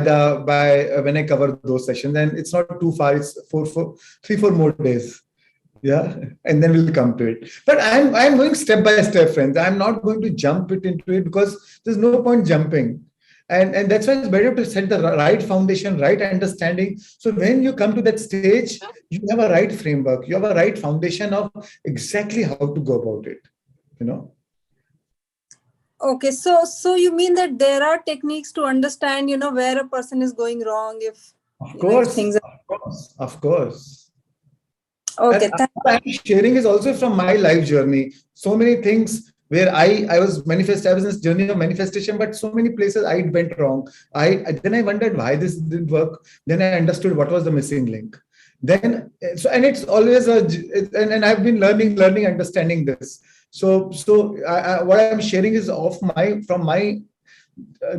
S7: when I cover those sessions. And it's not too far. It's 3-4 more days. Yeah, and then we'll come to it. But I'm going step by step, friends. I'm not going to jump into it because there's no point jumping. And that's why it's better to set the right foundation, right understanding. So when you come to that stage, you have a right framework. You have a right foundation of exactly how to go about it.
S13: Okay, so you mean that there are techniques to understand, where a person is going wrong if
S7: of course.
S13: Okay,
S7: what I'm sharing is also from my life journey. So many things where I was in this journey of manifestation, but so many places I went wrong. Then I wondered why this didn't work. Then I understood what was the missing link. And it's always and I've been learning, understanding this. So what I'm sharing is from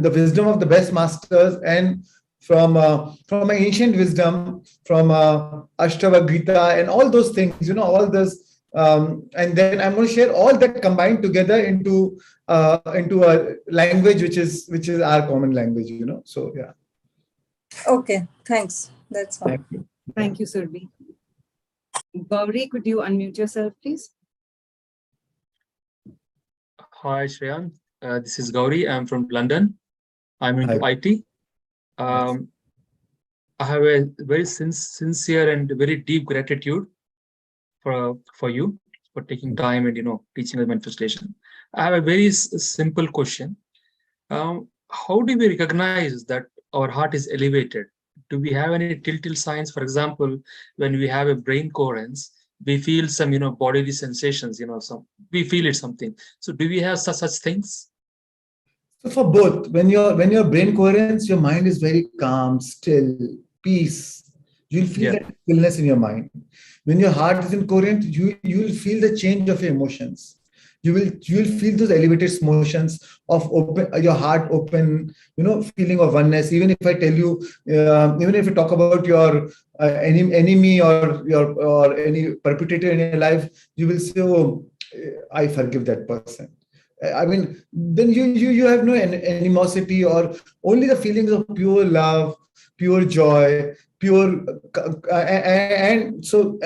S7: the wisdom of the best masters, and from my ancient wisdom, from Ashtavakra Gita and all those things, all this. And then I'm going to share all that combined together into a language which is our common language, So yeah.
S13: Okay, thanks. That's all.
S6: Thank you, Surbi. Gauri, could you unmute yourself, please?
S14: Hi, Shreyan. This is Gauri. I'm from London. I'm into IT. I have a very sincere and very deep gratitude for you for taking time and teaching the manifestation. I have a very simple question. How do we recognize that our heart is elevated? Do we have any telltale signs? For example, when we have a brain coherence, we feel some bodily sensations. We feel it something. So do we have such things?
S7: So for both, when your brain coherence, your mind is very calm, still, peace. You'll feel that stillness in your mind. When your heart is incoherent, you will feel the change of your emotions. You will feel those elevated emotions of your heart open, feeling of oneness. Even if I tell you, even if you talk about your enemy or any perpetrator in your life, you will say, "Oh, I forgive that person." I mean, then you have no animosity, or only the feelings of pure love, pure joy, pure, and so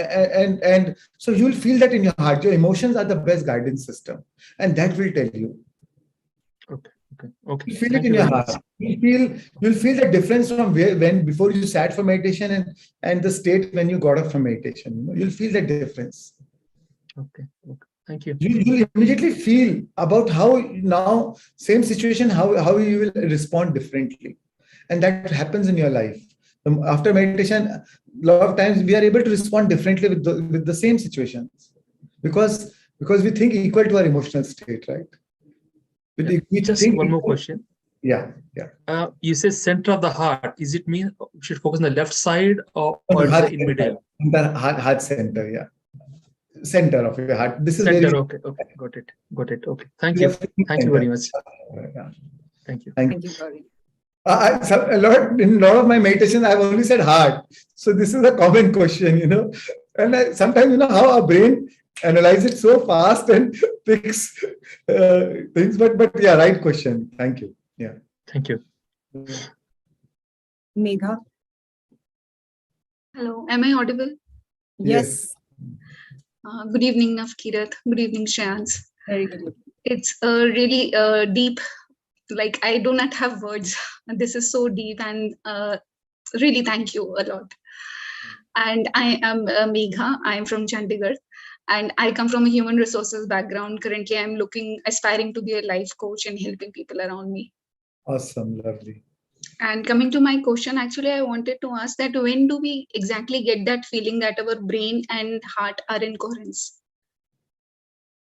S7: you'll feel that in your heart. Your emotions are the best guidance system, and that will tell you.
S14: Okay.
S7: You feel it in your heart. You'll feel the difference from before you sat for meditation and the state when you got up from meditation. You'll feel that difference.
S14: Okay. Thank you.
S7: You will immediately feel about how now, same situation, how you will respond differently. And that happens in your life. After meditation, a lot of times we are able to respond differently with the same situations because we think equal to our emotional state, right? We
S14: Just
S7: think
S14: one more question.
S7: Yeah.
S14: You say center of the heart. Is it mean we should focus on the left side or
S7: heart
S14: in middle?
S7: The heart center, yeah. Center of your heart. This is
S14: center.
S7: very
S14: Okay. Got it. Okay. Thank you. Thank you very much.
S7: Yeah.
S14: Thank you.
S6: Thank you, Gauri.
S7: In a lot of my meditation, I've only said heart. So this is a common question, And sometimes, how our brain analyzes it so fast and picks things. But yeah, right question. Thank you. Yeah.
S14: Thank you.
S6: Megha.
S15: Hello, am I audible?
S6: Yes.
S15: Good evening, Navkirat. Good evening, Shreans.
S6: Very good evening.
S15: It's really deep. Like, I do not have words. This is so deep, and really thank you a lot. And I am Megha. I am from Chandigarh, and I come from a human resources background. Currently, I'm aspiring to be a life coach and helping people around me.
S7: Awesome, lovely.
S15: And coming to my question, actually, I wanted to ask that when do we exactly get that feeling that our brain and heart are in coherence?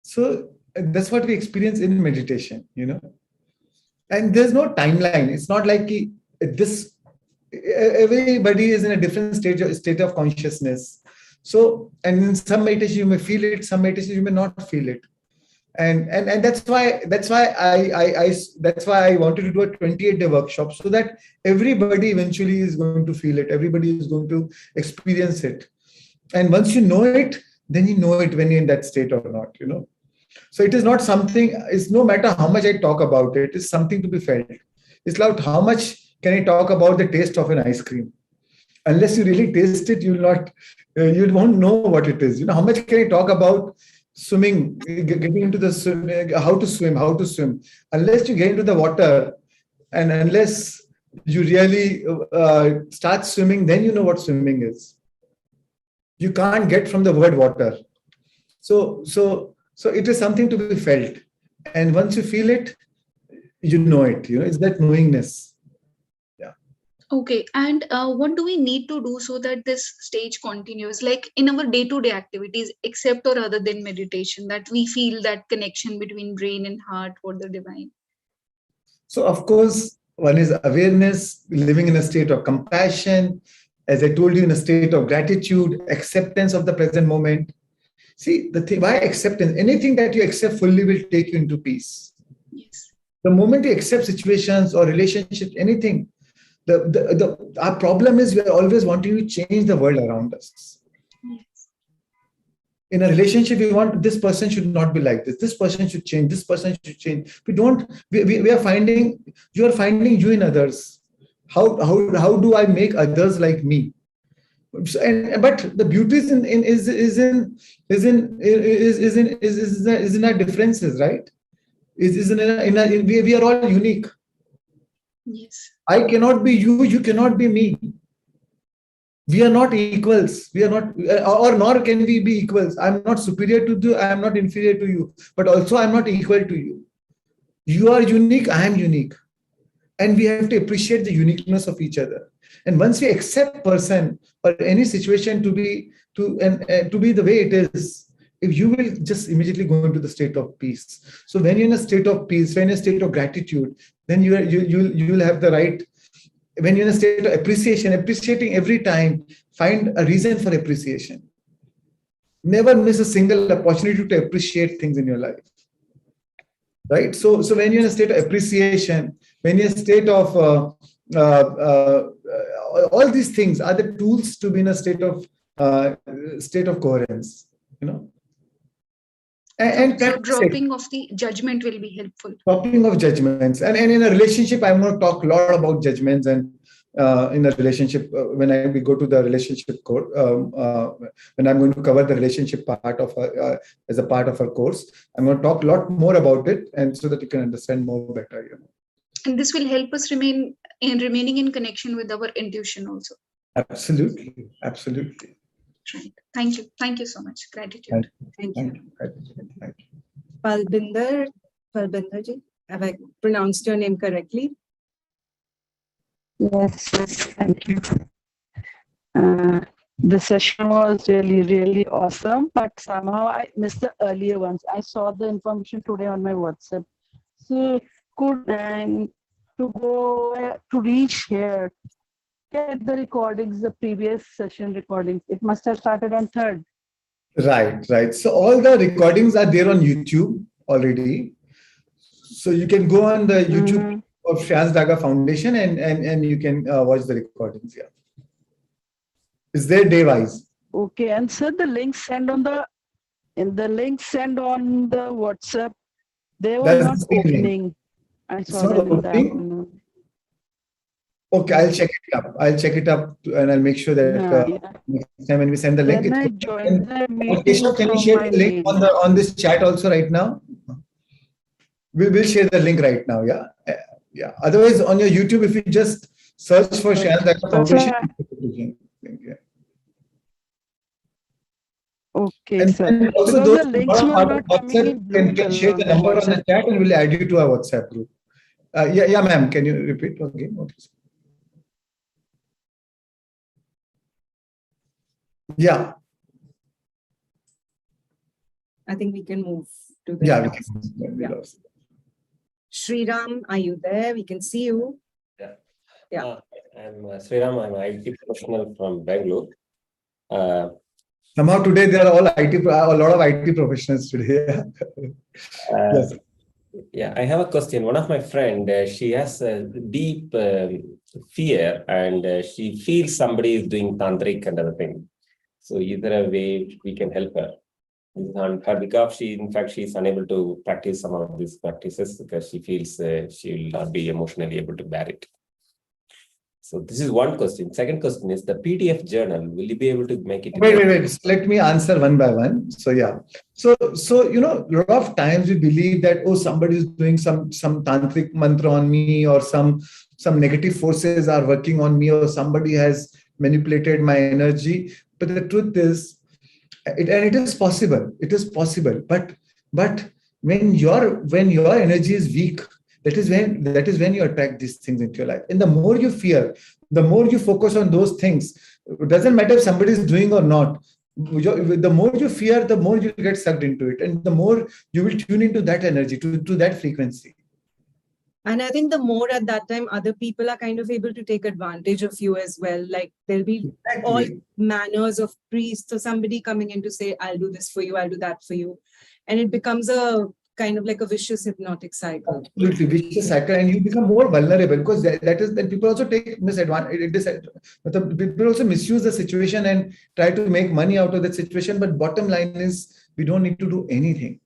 S7: So that's what we experience in meditation, And there's no timeline. It's not like everybody is in a different state of consciousness. So, and in some meditation you may feel it, some meditation you may not feel it. And that's why I wanted to do a 28-day workshop so that everybody eventually is going to feel it. Everybody is going to experience it. And once you know it, then you know it when you're in that state or not, So it is not something, it's no matter how much I talk about it, it's something to be felt. It's like how much can I talk about the taste of an ice cream? Unless you really taste it, you won't know what it is. How much can I talk about swimming, getting into the swim, how to swim. Unless you get into the water and unless you really start swimming, then you know what swimming is. You can't get from the word water. So it is something to be felt. And once you feel it, you know it. It's that knowingness. Yeah.
S15: Okay. And what do we need to do so that this stage continues? Like in our day-to-day activities, except or other than meditation, that we feel that connection between brain and heart or the divine?
S7: So, of course, one is awareness, living in a state of compassion. As I told you, in a state of gratitude, acceptance of the present moment. See, the thing, why acceptance? Anything that you accept fully will take you into peace.
S15: Yes.
S7: The moment you accept situations or relationships, anything, our problem is we are always wanting to change the world around us.
S15: Yes.
S7: In a relationship, we want this person should not be like this. This person should change. This person should change. We are finding, you are finding you in others. How do I make others like me? But the beauty is in our differences, right? We are all unique.
S15: Yes.
S7: I cannot be you, you cannot be me. We are not equals. We are not, or nor can we be equals. I'm not superior to you, I am not inferior to you, but also I'm not equal to you. You are unique, I am unique. And we have to appreciate the uniqueness of each other. And once we accept person or any situation to be the way it is, if you will just immediately go into the state of peace. So when you're in a state of peace, when you're in a state of gratitude, then you will have the right. When you're in a state of appreciating every time, find a reason for appreciation. Never miss a single opportunity to appreciate things in your life. Right? So when you're in a state of appreciation, when you're in a state of all these things are the tools to be in a state of coherence, And
S15: so dropping of the judgment will be helpful.
S7: Dropping of judgments. And in a relationship, I'm going to talk a lot about judgments. And in a relationship, when we go to the relationship course, when I'm going to cover the relationship part of as a part of our course, I'm going to talk a lot more about it, and so that you can understand more better.
S15: And this will help us remaining in connection with our intuition also.
S7: Absolutely.
S15: Right. Thank you. Thank you so much. Gratitude.
S6: Thank you. Palbinder ji, have I pronounced your name correctly?
S16: Yes, thank you. The session was really awesome, but somehow I missed the earlier ones. I saw the information today on my WhatsApp. So could to go to reach here, get the recordings, the previous session recordings. It must have started on 3rd.
S7: Right. So all the recordings are there on YouTube already. So you can go on the YouTube of Shreans Daga Foundation and you can watch the recordings. Yeah. Is there day-wise?
S16: Okay, and sir, the link sent on the WhatsApp, they were not opening. I saw that in the afternoon.
S7: Okay, I'll check it up and I'll make sure that next time when we send the link.
S16: Then I joined the meeting.
S7: Can you share the link on this chat also right now? We'll share the link right now. Yeah. Otherwise, on your YouTube, if you just search for Shreans Daga Foundation.
S16: Okay,
S7: and
S16: sir.
S7: Also,
S16: because
S7: those
S16: the links were not coming in blue
S7: can share the number on the chat and we'll add you to our WhatsApp group. Yeah, ma'am. Can you repeat again? Okay. Yeah.
S6: I think we can move to the
S7: we can.
S6: Yeah. Shriram, are you there? We can see you. Yeah.
S17: I'm Shriram. I'm an IT professional from Bangalore.
S7: Somehow today there are all a lot of IT professionals today. Yes.
S17: Yeah, I have a question. One of my friend, she has a deep fear, and she feels somebody is doing tantric and other thing. So is there a way we can help her? On her behalf, she is unable to practice some of these practices because she feels she will not be emotionally able to bear it. So this is one question. Second question is the PDF journal. Will you be able to make it?
S7: Wait. So let me answer one by one. So yeah. So a lot of times we believe that somebody is doing some tantric mantra on me, or some negative forces are working on me, or somebody has manipulated my energy. But the truth is, it is possible. It is possible. But when your energy is weak, that is when you attract these things into your life. And the more you fear, the more you focus on those things. It doesn't matter if somebody is doing or not. The more you fear, the more you get sucked into it, and the more you will tune into that energy, to that frequency.
S6: And I think the more at that time, other people are kind of able to take advantage of you as well. Like there'll be all manners of priests or somebody coming in to say, I'll do this for you, I'll do that for you. And it becomes a kind of like a vicious hypnotic cycle.
S7: Absolutely, vicious cycle, and you become more vulnerable because that is then people also take misadvantage. People also misuse the situation and try to make money out of that situation. But bottom line is, we don't need to do anything.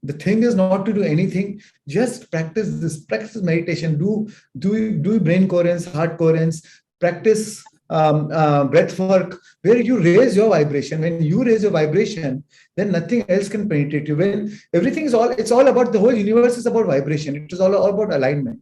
S7: The thing is not to do anything. Just practice meditation. Do brain coherence, heart coherence. Practice breathwork, where you raise your vibration. When you raise your vibration, then nothing else can penetrate you. When everything is it's all about, the whole universe is about vibration. It is all about alignment.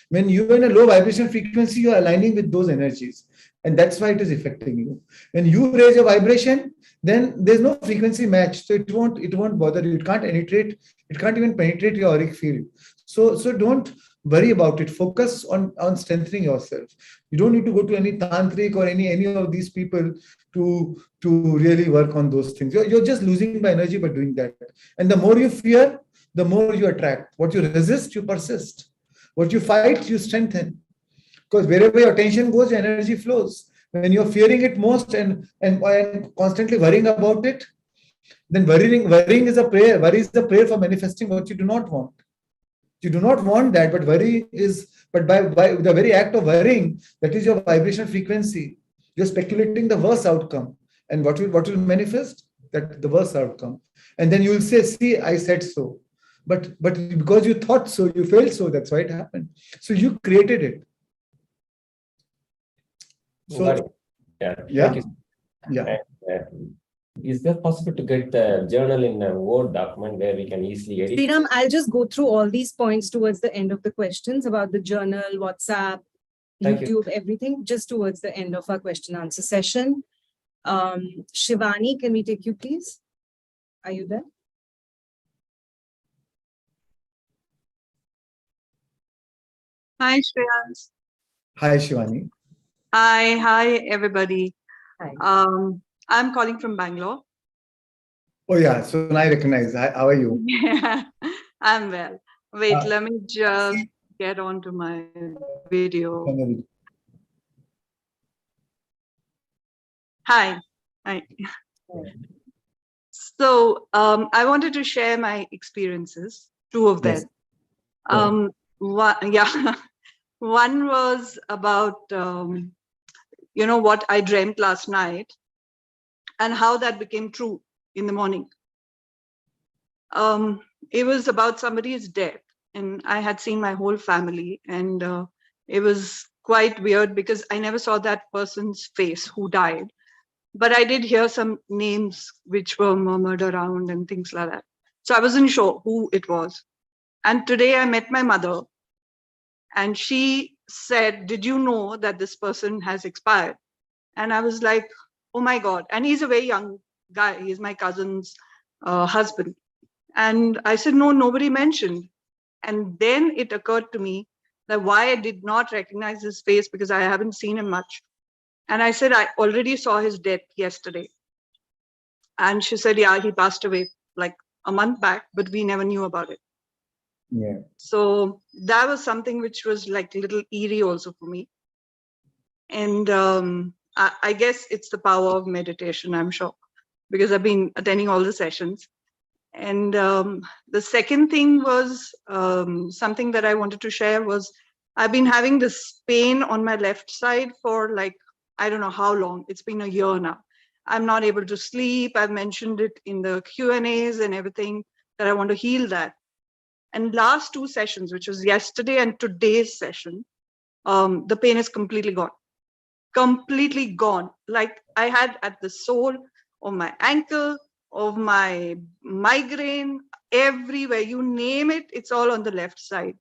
S7: When you're in a low vibration frequency, you're aligning with those energies, and that's why it is affecting you. When you raise your vibration, then there's no frequency match, so it won't bother you. It can't even penetrate your auric field. So don't worry about it. Focus on strengthening yourself. You don't need to go to any tantric or any of these people to really work on those things. You're just losing by energy by doing that. And the more you fear, the more you attract. What you resist, you persist. What you fight, you strengthen. Because wherever your attention goes, your energy flows. When you're fearing it most and constantly worrying about it, then worrying is a prayer. Worry is a prayer for manifesting what you do not want. You do not want that, but by the very act of worrying, that is your vibration frequency. You're speculating the worst outcome. And what will manifest? That the worst outcome. And then you will say, see, I said so. But because you thought so, you felt so, that's why it happened. So you created it. So,
S17: yeah. Is there possible to get the journal in a Word document where we can easily edit?
S6: Sriram, I'll just go through all these points towards the end of the questions about the journal, WhatsApp, YouTube, everything, just towards the end of our question answer session. Shivani, can we take you, please? Are you there?
S18: Hi, Shreans.
S7: Hi, Shivani.
S18: Hi, everybody.
S6: Hi.
S18: I'm calling from Bangalore.
S7: Oh, yeah. So I recognize. Hi, how are you?
S18: Yeah, I'm well. Wait, let me just get onto my video. Hi. So I wanted to share my experiences, two of them.
S7: Yes.
S18: Yeah, one was about, what I dreamt last night and how that became true in the morning. It was about somebody's death, and I had seen my whole family, and it was quite weird because I never saw that person's face who died, but I did hear some names which were murmured around and things like that. So I wasn't sure who it was. And today I met my mother, and she said, "Did you know that this person has expired?" And I was like, "Oh my God." And he's a very young guy. He's my cousin's husband. And I said, "No, nobody mentioned." And then it occurred to me that why I did not recognize his face, because I haven't seen him much. And I said, "I already saw his death yesterday." And she said, "Yeah, he passed away like a month back, but we never knew about it."
S7: Yeah.
S18: So that was something which was like a little eerie also for me. And I guess it's the power of meditation, I'm sure, because I've been attending all the sessions. And the second thing was something that I wanted to share was I've been having this pain on my left side for like, I don't know how long. It's been a year now. I'm not able to sleep. I've mentioned it in the Q&As and everything that I want to heal that. And last two sessions, which was yesterday and today's session, the pain is completely gone. Completely gone. Like I had at the sole of my ankle, of my migraine, everywhere, you name it, it's all on the left side.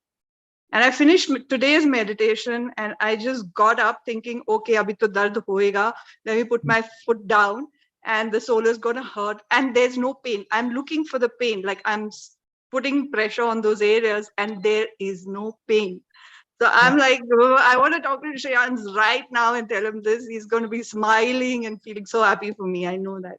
S18: And I finished today's meditation and I just got up thinking, okay, abhi to dard hoega. Let me put my foot down and the sole is gonna hurt and there's no pain. I'm looking for the pain, like I'm putting pressure on those areas and there is no pain. So I'm like, oh, I want to talk to Shreans right now and tell him this. He's going to be smiling and feeling so happy for me. I know that.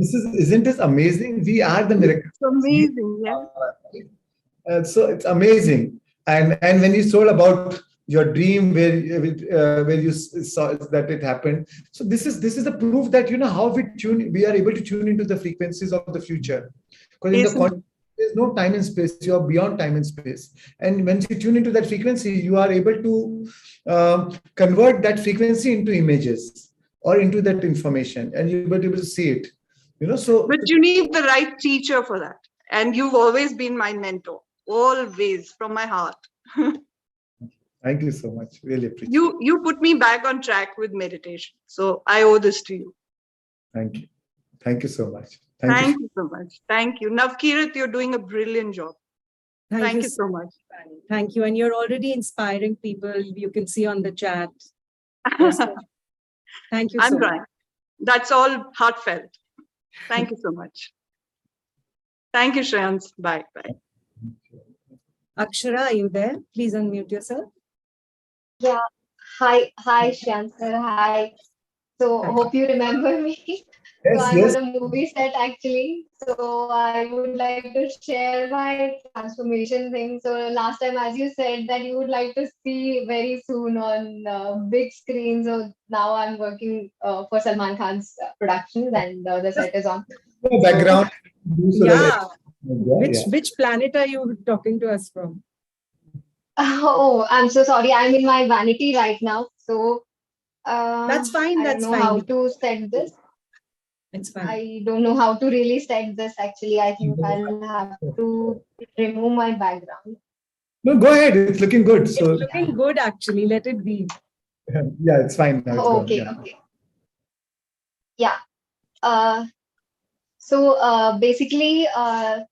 S7: Isn't this amazing? We are the miracle.
S18: It's amazing, yeah.
S7: So it's amazing. And when you told about your dream where you saw that it happened, so this is the proof that how we are able to tune into the frequencies of the future, because in the there's no time and space. You are beyond time and space, and when you tune into that frequency, you are able to convert that frequency into images or into that information, and you'll be able to see it. So
S18: but you need the right teacher for that, and you've always been my mentor, always, from my heart.
S7: Thank you so much. Really appreciate
S18: you put me back on track with meditation, so I owe this to you.
S7: Thank you so much.
S18: Thank you so much. Thank you. Navkirat, you're doing a brilliant job. Thank you so much.
S6: Thank you. And you're already inspiring people. You can see on the chat. Yes. Thank you so
S18: I'm trying. That's all heartfelt. Thank you so much. Thank you, Shreans. Bye. Bye.
S6: Akshara, are you there? Please unmute yourself.
S19: Yeah. Hi, Shreans sir. Hi. So hope you remember me. So I'm on a movie set actually. So I would like to share my transformation thing. So last time, as you said, that you would like to see very soon on big screens. So now I'm working for Salman Khan's productions, and the set is on.
S7: Background.
S6: Yeah. Which planet are you talking to us from?
S19: Oh, I'm so sorry. I'm in my vanity right now. So
S6: that's fine.
S19: I don't know how to set this.
S6: It's fine.
S19: I don't know how to really set this actually. I think I'll have to remove my background.
S7: No, go ahead. It's looking good. So
S6: it's looking good actually. Let it be.
S7: Yeah, it's fine now. It's
S19: okay.
S7: Gone.
S19: Okay. Yeah. So basically,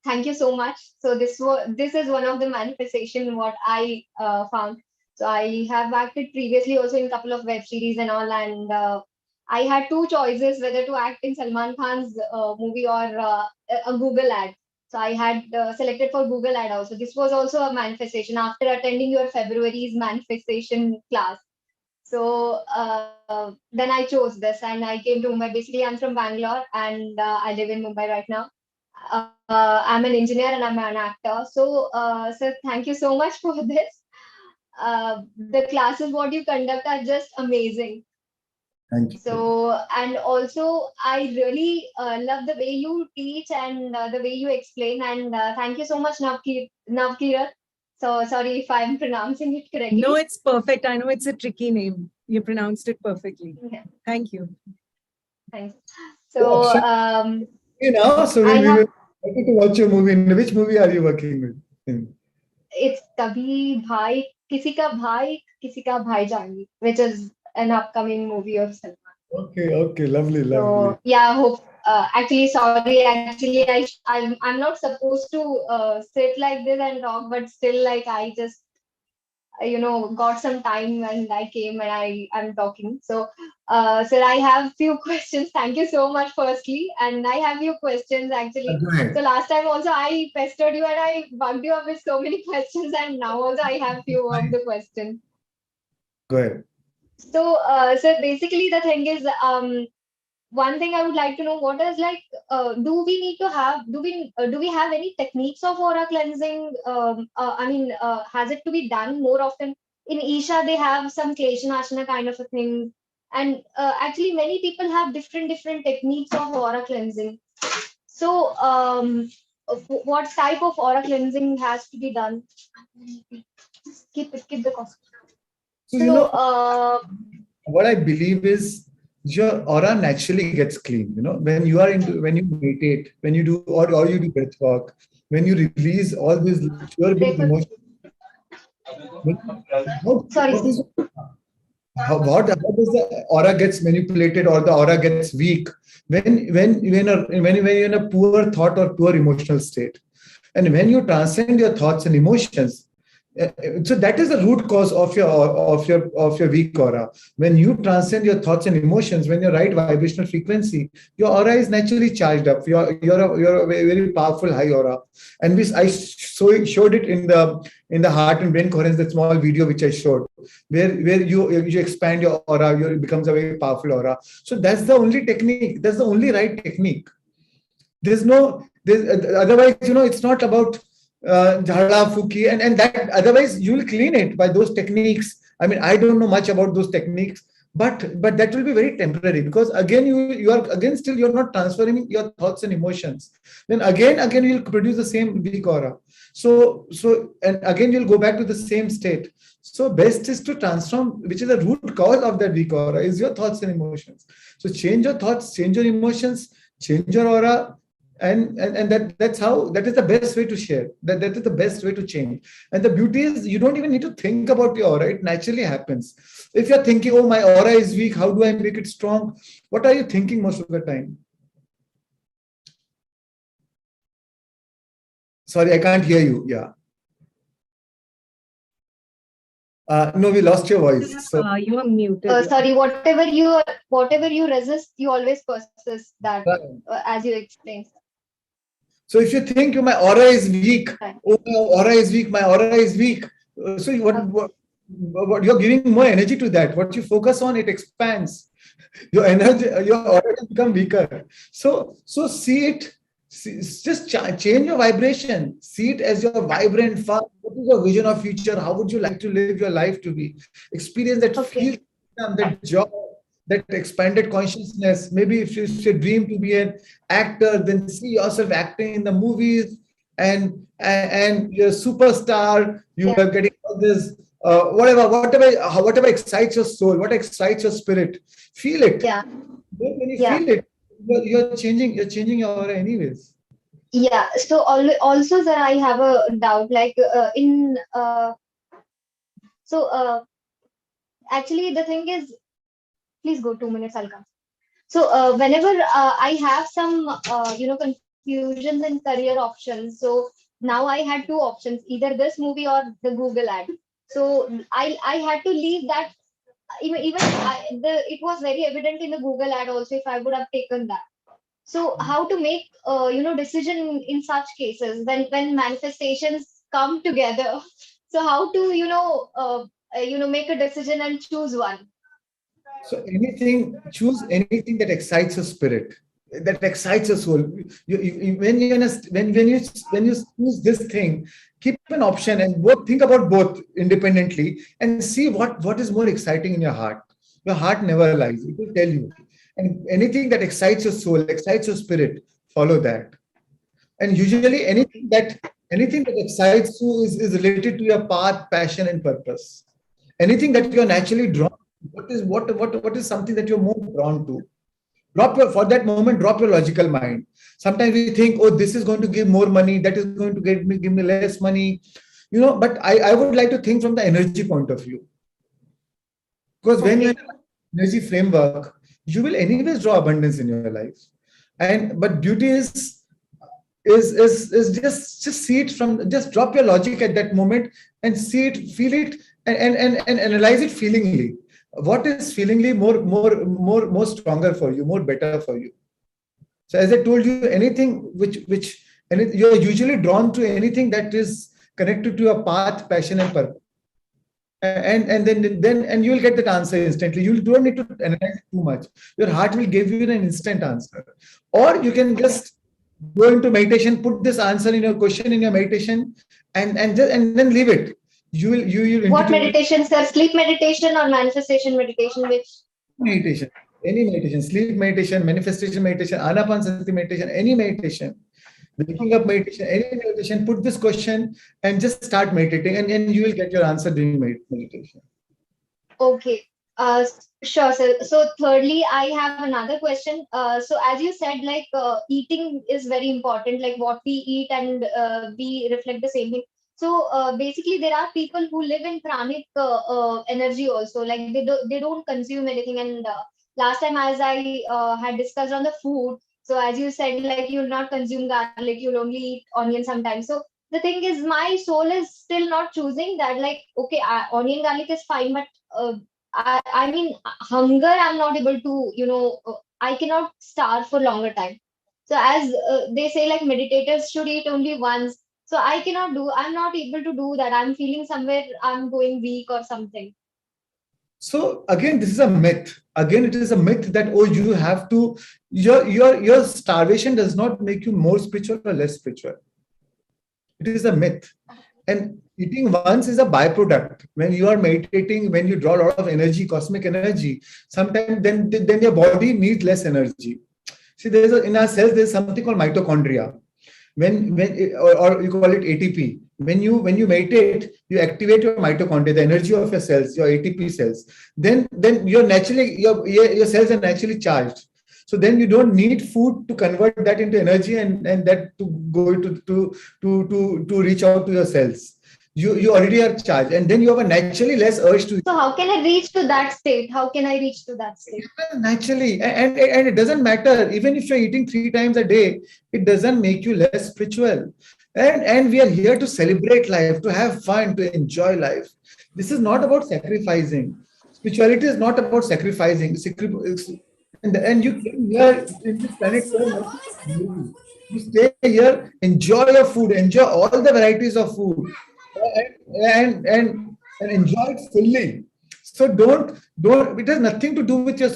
S19: thank you so much. So this is one of the manifestation what I found. So I have acted previously also in a couple of web series and all, and I had two choices whether to act in Salman Khan's movie or a Google ad. So I had selected for Google ad also. This was also a manifestation after attending your February's manifestation class. So then I chose this and I came to Mumbai. Basically, I'm from Bangalore and I live in Mumbai right now. I'm an engineer and I'm an actor. So, sir, thank you so much for this. The classes, what you conduct are just amazing.
S7: Thank you.
S19: So, and also, I really love the way you teach and the way you explain. And thank you so much, Navkirat. So, sorry if I'm pronouncing it correctly.
S6: No, it's perfect. I know it's a tricky name. You pronounced it perfectly.
S19: Yeah.
S6: Thank you.
S19: Thanks. So,
S7: you know, so we will to watch your movie. In which movie are you working with?
S19: It's Kabhi Bhai, Kisi Ka Bhai Jangi, which is an upcoming movie of Salman.
S7: Okay, lovely.
S19: So yeah, hope. I'm not supposed to sit like this and talk, but still, like I just got some time and I came and I'm talking. So, sir, I have few questions. Thank you so much, firstly, and I have few questions actually. So last time also I pestered you and I bugged you up with so many questions, and now also I have few of the questions.
S7: Go ahead.
S19: So, sir, basically the thing is, one thing I would like to know, what is like, do we have any techniques of aura cleansing? Has it to be done more often? In Isha, they have some Kleshanashana kind of a thing. And actually, many people have different techniques of aura cleansing. So, what type of aura cleansing has to be done? Skip the question.
S7: So, what I believe is your aura naturally gets clean. When you meditate, when you do or you do breathwork, when you release all these pure-based emotions. How does the aura gets manipulated or the aura gets weak when you're in a poor thought or poor emotional state, and when you transcend your thoughts and emotions. So that is the root cause of your weak aura. When you transcend your thoughts and emotions, when you're right vibrational frequency, your aura is naturally charged up. You're a very, very powerful high aura. And I showed it in the heart and brain coherence, that small video which I showed, where you expand your aura, it becomes a very powerful aura. So that's the only technique. That's the only right technique. Otherwise, it's not about jhada fuki and that. Otherwise you will clean it by those techniques. I mean, I don't know much about those techniques, but that will be very temporary, because again you're not transferring your thoughts and emotions. Then again you'll produce the same weak aura. So and again you'll go back to the same state. So best is to transform, which is the root cause of that weak aura, is your thoughts and emotions. So change your thoughts, change your emotions, change your aura. And that is the best way to share. That is the best way to change. And the beauty is, you don't even need to think about your aura. It naturally happens. If you're thinking, oh, my aura is weak, how do I make it strong? What are you thinking most of the time? Sorry, I can't hear you. Yeah. No, we lost your voice. So
S6: you are muted.
S19: Sorry, whatever you resist, you always persist that, as you explained.
S7: So if you think my aura is weak, oh, my aura is weak, my aura is weak. So what you're giving more energy to that. What you focus on, it expands. Your energy, your aura will become weaker. So see it. Just change your vibration. See it as your vibrant, fun. What is your vision of future? How would you like to live your life to be? Experience that feel, that joy, that expanded consciousness. Maybe if you dream to be an actor, then see yourself acting in the movies, and you're a superstar. You are getting all this, whatever excites your soul, what excites your spirit. Feel it.
S19: Yeah.
S7: When you feel it, you're changing your aura anyways.
S19: Yeah. So also, sir, I have a doubt. Like actually, the thing is, please go 2 minutes. I'll come. So whenever I have some confusions in career options, so now I had two options, either this movie or the Google ad. So I had to leave that it was very evident in the Google ad also if I would have taken that. So how to make decision in such cases when manifestations come together? So how to make a decision and choose one?
S7: So choose anything that excites your spirit, that excites your soul. When you choose this thing, keep an option and think about both independently and see what is more exciting in your heart. Your heart never lies; it will tell you. And anything that excites your soul, excites your spirit, follow that. And usually, anything that excites you is related to your path, passion, and purpose. Anything that you're naturally drawn to, what is something that you're more drawn to? For that moment, drop your logical mind. Sometimes we think, oh, this is going to give more money, that is going to give me less money, but I would like to think from the energy point of view. Because when you're in an energy framework, you will anyways draw abundance in your life. But beauty is just see it just drop your logic at that moment and see it, feel it, and analyze it feelingly. What is feelingly more stronger for you, more better for you? So as I told you, anything you're usually drawn to anything that is connected to your path, passion, and purpose. And then you will get that answer instantly. You don't need to analyze it too much. Your heart will give you an instant answer. Or you can just go into meditation, put this answer in your question in your meditation, and then leave it. You
S19: what meditation, sir? Sleep meditation or manifestation meditation? Which
S7: meditation? Any meditation, sleep meditation, manifestation meditation, anapanasati meditation, any meditation, waking up meditation, any meditation. Put this question and just start meditating, and you will get your answer during meditation.
S19: Okay. Sure, sir. So thirdly, I have another question. So as you said, like eating is very important, like what we eat and we reflect the same thing. So basically, there are people who live in pranic energy also, like they don't consume anything. And last time, as I had discussed on the food, so as you said, like you'll not consume garlic, you'll only eat onion sometimes. So the thing is, my soul is still not choosing that. Like, okay, onion garlic is fine, but I mean, hunger, I'm not able to, I cannot starve for longer time. So as they say, like meditators should eat only once. So I'm not able to do that. I'm feeling somewhere I'm going weak or something.
S7: So again, this is a myth. Again, it is a myth that, oh, you have to, your starvation does not make you more spiritual or less spiritual. It is a myth. And eating once is a byproduct. When you are meditating, when you draw a lot of energy, cosmic energy, sometimes then your body needs less energy. See, in our cells, there's something called mitochondria. Or you call it ATP. When you meditate, you activate your mitochondria, the energy of your cells, your ATP cells. Then your cells are naturally charged. So then you don't need food to convert that into energy and that to go to reach out to your cells. You already are charged, and then you have a naturally less urge to.
S19: So how can I reach to that state? How can I reach to that state?
S7: Naturally, and it doesn't matter. Even if you're eating 3 times a day, it doesn't make you less spiritual. And we are here to celebrate life, to have fun, to enjoy life. This is not about sacrificing. Spirituality is not about sacrificing. And you came here in this planet for you stay here, enjoy your food, enjoy all the varieties of food, and enjoy it fully. So don't. It has nothing to do with your.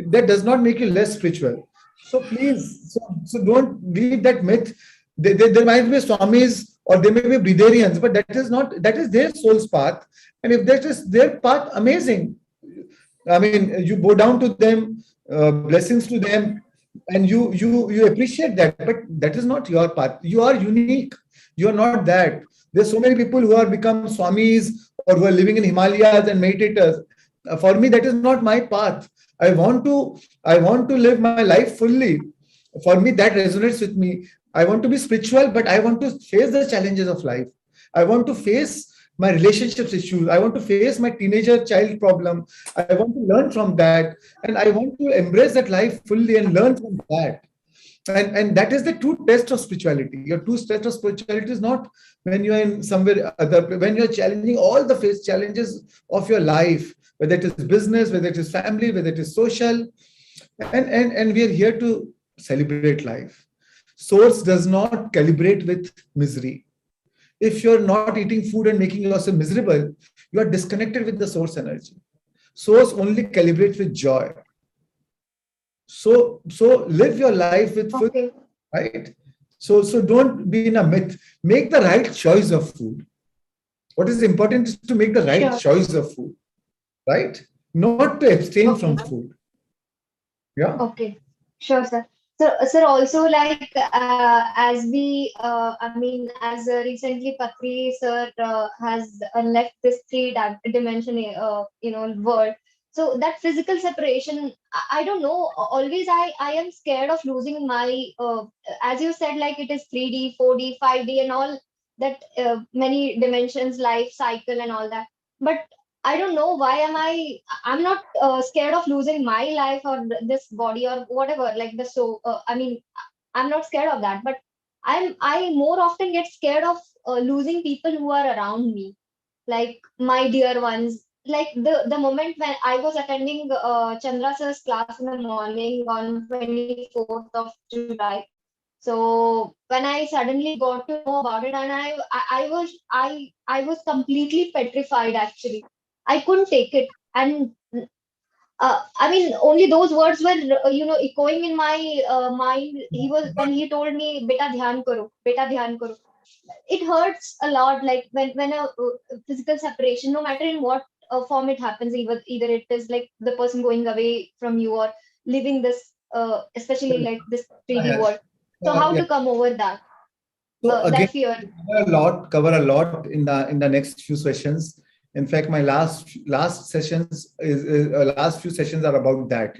S7: That does not make you less spiritual. So please, so don't believe that myth. There might be Swamis or there may be Breatharians, but that is their soul's path. And if that is their path, amazing. I mean, you bow down to them, blessings to them, and you appreciate that. But that is not your path. You are unique. You are not that. There's so many people who are become Swamis or who are living in Himalayas and meditators. For me, that is not my path. I want to live my life fully. For me, that resonates with me. I want to be spiritual, but I want to face the challenges of life. I want to face my relationships issues. I want to face my teenager child problem. I want to learn from that. And I want to embrace that life fully and learn from that. And that is the true test of spirituality. Your true test of spirituality is not when you are in somewhere other, when you are challenging all the face challenges of your life, whether it is business, whether it is family, whether it is social. And we are here to celebrate life. Source does not calibrate with misery. If you're not eating food and making yourself miserable, you are disconnected with the source energy. Source only calibrates with joy. So live your life with food, right? So don't be in a myth. Make the right choice of food. What is important is to make the right choice of food, right? Not to abstain from food. Yeah.
S19: Okay. Sure, sir. So, sir, also like as we, I mean, as recently Patri sir has left this three-dimension, world. So that physical separation, I don't know. Always, I am scared of losing my, as you said, like it is 3D, 4D, 5D, and all that many dimensions, life cycle, and all that. But I don't know why I'm not scared of losing my life or this body or whatever, like I mean, I'm not scared of that, but I more often get scared of losing people who are around me, like my dear ones. Like the moment when I was attending Chandra sir's class in the morning on 24th of July. So when I suddenly got to know about it, and I was completely petrified actually. I couldn't take it. And I mean, only those words were, echoing in my mind. When he told me, "Beta dhyan karo, beta dhyan karo." It hurts a lot. Like when a physical separation, no matter in what form it happens, either it is like the person going away from you or living this, especially like this 3D world. So how to come over that?
S7: So again,
S19: that fear.
S7: cover a lot in the next few sessions. In fact, my last sessions last few sessions are about that.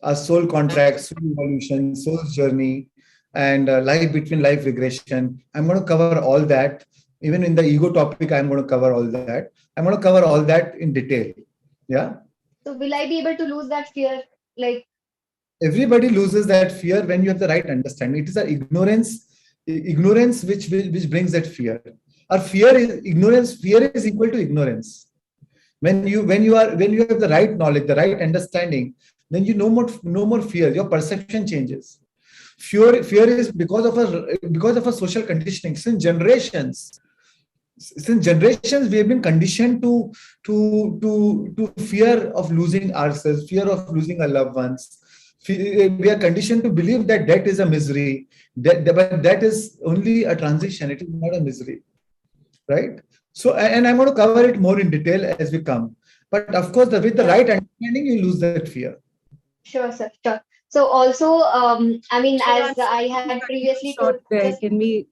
S7: A soul contract, soul evolution, soul's journey, and life between life regression. I'm going to cover all that. Even in the ego topic, I'm going to cover all that. I'm going to cover all that in detail. Yeah.
S19: So will I be able to lose that fear? Like
S7: everybody loses that fear when you have the right understanding. It is ignorance which brings that fear. Or fear is ignorance. Fear is equal to ignorance. When you have the right knowledge, the right understanding, then you no more fear. Your perception changes. Fear is because of a social conditioning. Since generations we have been conditioned to fear of losing ourselves, fear of losing our loved ones. We are conditioned to believe that death is a misery. But that is only a transition. It is not a misery, right? So, and I'm going to cover it more in detail as we come. But of course, with the right understanding, you lose that fear.
S19: Sure, sir. Sure. So also, I mean, as I had previously told,
S6: can we?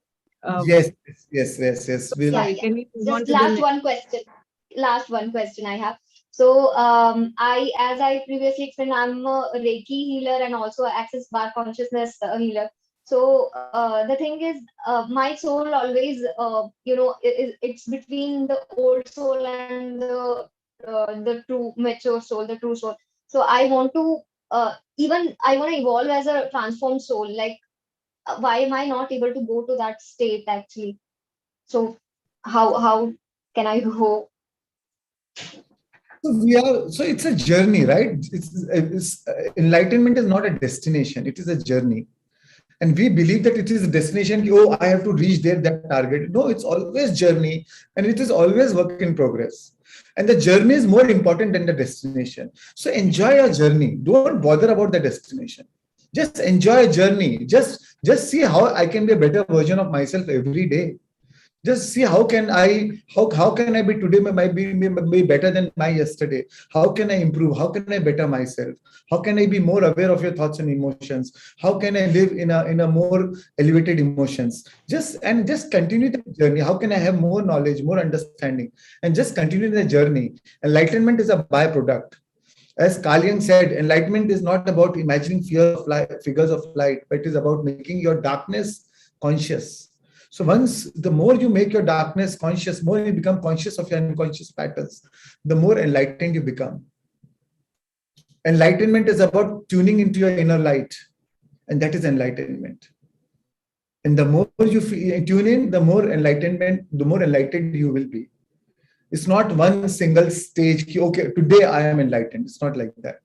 S7: Yes. We'll,
S19: Can we just last one question I have. So as I previously explained, I'm a Reiki healer and also Access Bar Consciousness healer. So the thing is, my soul always, it's between the old soul and the true mature soul, the true soul. So I want to evolve as a transformed soul. Like, why am I not able to go to that state actually? So how can I go?
S7: So it's a journey, right? Enlightenment is not a destination; it is a journey. And we believe that it is a destination. Oh, I have to reach there, that target. No, it's always journey, and it is always work in progress. And the journey is more important than the destination. So enjoy your journey. Don't bother about the destination. Just enjoy a journey. Just see how I can be a better version of myself every day. Just see how can I be today might be better than my yesterday. How can I improve? How can I better myself? How can I be more aware of your thoughts and emotions? How can I live in a more elevated emotions? Just continue the journey. How can I have more knowledge, more understanding, and just continue the journey? Enlightenment is a byproduct. As Carl Jung said, enlightenment is not about imagining figures of light, but it is about making your darkness conscious. So the more you make your darkness conscious, more you become conscious of your unconscious patterns, the more enlightened you become. Enlightenment is about tuning into your inner light. and that is enlightenment. And the more you tune in, the more enlightened you will be. It's not one single stage. Okay, today I am enlightened. It's not like that,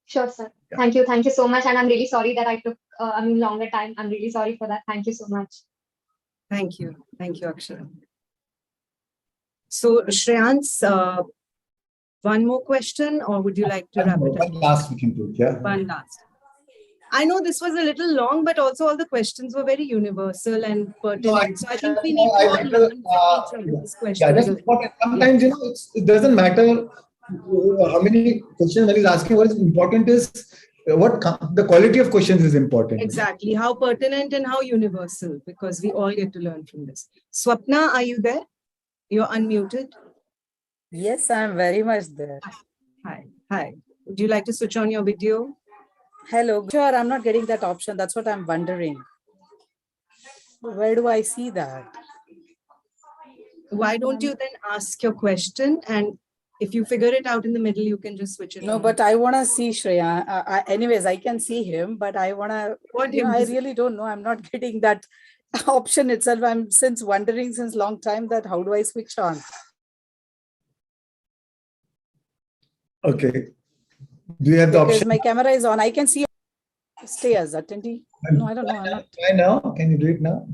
S19: Sure, sir.
S7: Yeah.
S19: Thank you. Thank you so much. And I'm really sorry that I took longer time. I'm really sorry for that. Thank you so much.
S6: Thank you. Thank you, Akshara. So, Shreans, one more question, or would you like to wrap it up?
S7: One last we can do, yeah.
S6: One last. I know this was a little long, but also all the questions were very universal and pertinent. So I think we need to all learn from each other's questions.
S7: Yeah, that's important. Sometimes, it doesn't matter how many questions one is asking. What is important is the quality of questions is important.
S6: Exactly. How pertinent and how universal, because we all get to learn from this. Swapna, are you there? You're unmuted.
S20: Yes, I'm very much there.
S6: Hi. Hi. Would you like to switch on your video?
S20: Hello. Sure, I'm not getting that option. That's what I'm wondering. Where do I see that?
S6: Why don't you then ask your question, and if you figure it out in the middle, you can just switch it
S20: No,
S6: on.
S20: but I want to see Shreya. Anyways, I can see him, but I want to, I really don't know. I'm not getting that option itself. I'm wondering since long time that how do I switch on?
S7: Okay. Do you have the
S20: Because
S7: option?
S20: my camera is on. I can see. Stay as attendee. No, I don't know. I'm not.
S7: Try now. Can you do it now?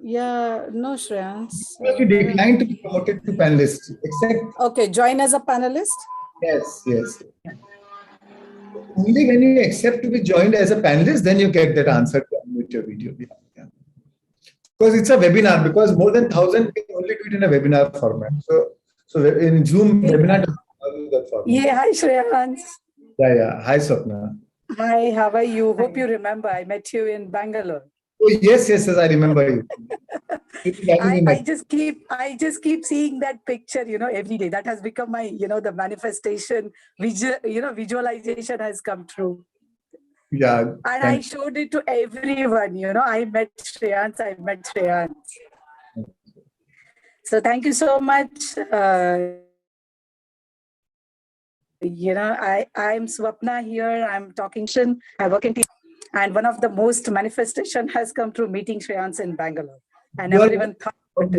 S20: Yeah, no, Shreans.
S7: You decline to be promoted to panelist, except.
S20: Okay, join as a panelist.
S7: Yes, yes. Only when you accept to be joined as a panelist, then you get that answer to unmute your video. Yeah. Because it's a webinar. Because more than 1,000 can only do it in a webinar format. So in Zoom webinar doesn't allow that format.
S20: Yeah, hi Shreans.
S7: Yeah. Hi, Swapna.
S20: Hi, how are you? Hope you remember. I met you in Bangalore.
S7: Oh, yes, I remember you.
S20: I just keep seeing that picture, every day. That has become my, the manifestation, visualization has come true.
S7: Yeah.
S20: And I showed it to everyone, I met Shreans. So thank you so much. I'm Swapna here. I'm talking. I work in team, and one of the most manifestation has come through meeting Shreans in Bangalore. And everyone thought.
S7: What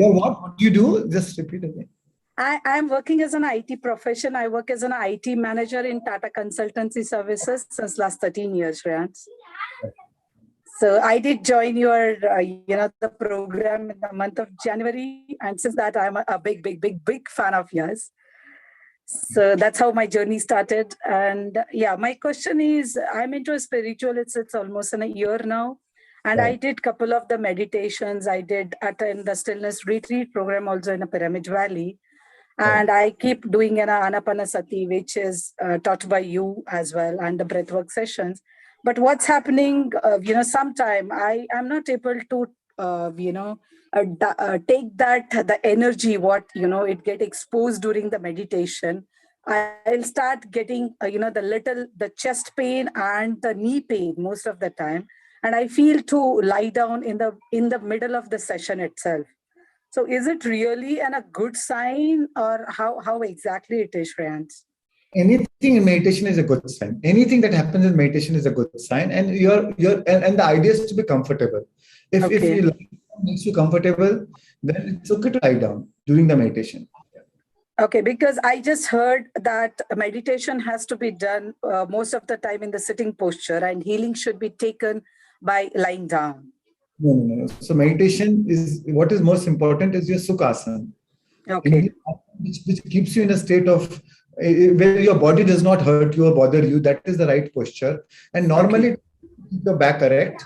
S7: do you do? Just repeat again.
S20: I'm working as an IT profession. I work as an IT manager in Tata Consultancy Services since last 13 years, Shreans. So I did join your, the program in the month of January. And since that, I'm a big fan of yours. So that's how my journey started. And yeah, my question is, I'm into a spiritual, it's almost in a year now. And right. I did a couple of the meditations. I did attend the stillness retreat program also in a Pyramid Valley. And I keep doing an Anapanasati, which is taught by you as well, and the breathwork sessions. But what's happening, sometime I'm not able to, take the energy, it get exposed during the meditation. I'll start getting, the chest pain and the knee pain most of the time. And I feel to lie down in the middle of the session itself. So is it really a good sign, or how exactly it is, Shreans?
S7: Anything in meditation is a good sign. Anything that happens in meditation is a good sign. And and the idea is to be comfortable. If you makes you comfortable, then it's okay to lie down during the meditation.
S20: Okay, because I just heard that meditation has to be done most of the time in the sitting posture, and healing should be taken by lying down.
S7: No. So meditation is what is most important is your sukhasana.
S20: Okay.
S7: Which keeps you in a state of where your body does not hurt you or bother you. That is the right posture. And normally keep your back erect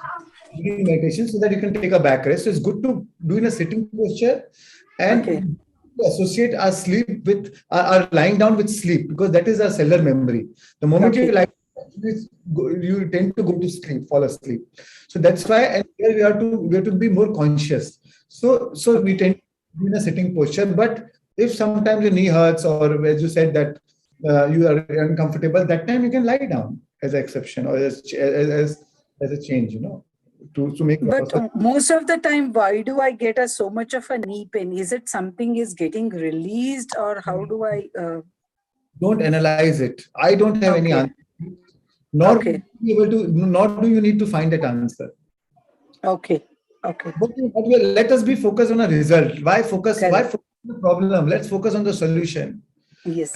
S7: during meditation so that you can take a back rest. So it's good to do in a sitting posture and associate our sleep with our lying down with sleep, because that is our cellular memory. The moment you lie, you tend to go to sleep, fall asleep. So that's why, and here we have to be more conscious. So we tend to be in a sitting posture. But if sometimes your knee hurts, or as you said that you are uncomfortable, that time you can lie down as an exception, or as a change, to make.
S20: But most of the time, why do I get so much of a knee pain? Is it something is getting released, or how do I?
S7: Don't analyze it. I don't have any answer. nor be able to, nor do you need to find that answer.
S20: Okay.
S7: But let us be focused on a result. Why focus on the problem? Let's focus on the solution.
S20: Yes.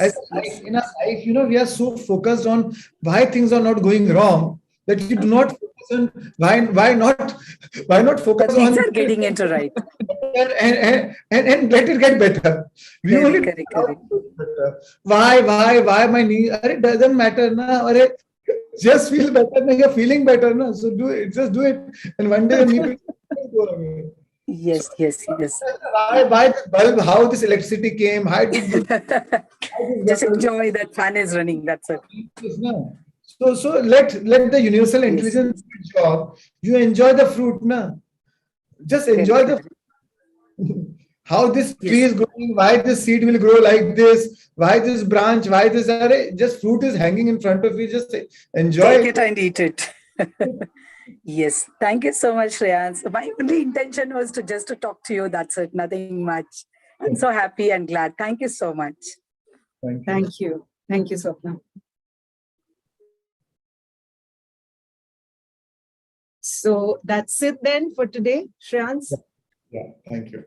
S7: In our life, we are so focused on why things are not going wrong that you do not focus on why not focus on
S20: things are getting into right
S7: and let it get better. We only
S20: correct.
S7: Why my knee? It doesn't matter na. Just feel better. Na. You're feeling better na. So do it. Just do it, and one day your knee will go away.
S20: Yes.
S7: Why this bulb? How this electricity came? How did you?
S20: Just enjoy that fan is running. That's it.
S7: So let the universal intelligence do its job. You enjoy the fruit, na. Just enjoy the how this tree is growing, why this seed will grow like this, why this branch, why this just fruit is hanging in front of you. Just enjoy
S20: Take it and eat it. Yes. Thank you so much, Shreans. My only intention was to talk to you. That's it. Nothing much. I'm so happy and glad. Thank you so much.
S6: Thank you. Thank you, Swapna. So that's it then for today, Shreans.
S7: Yeah, thank you.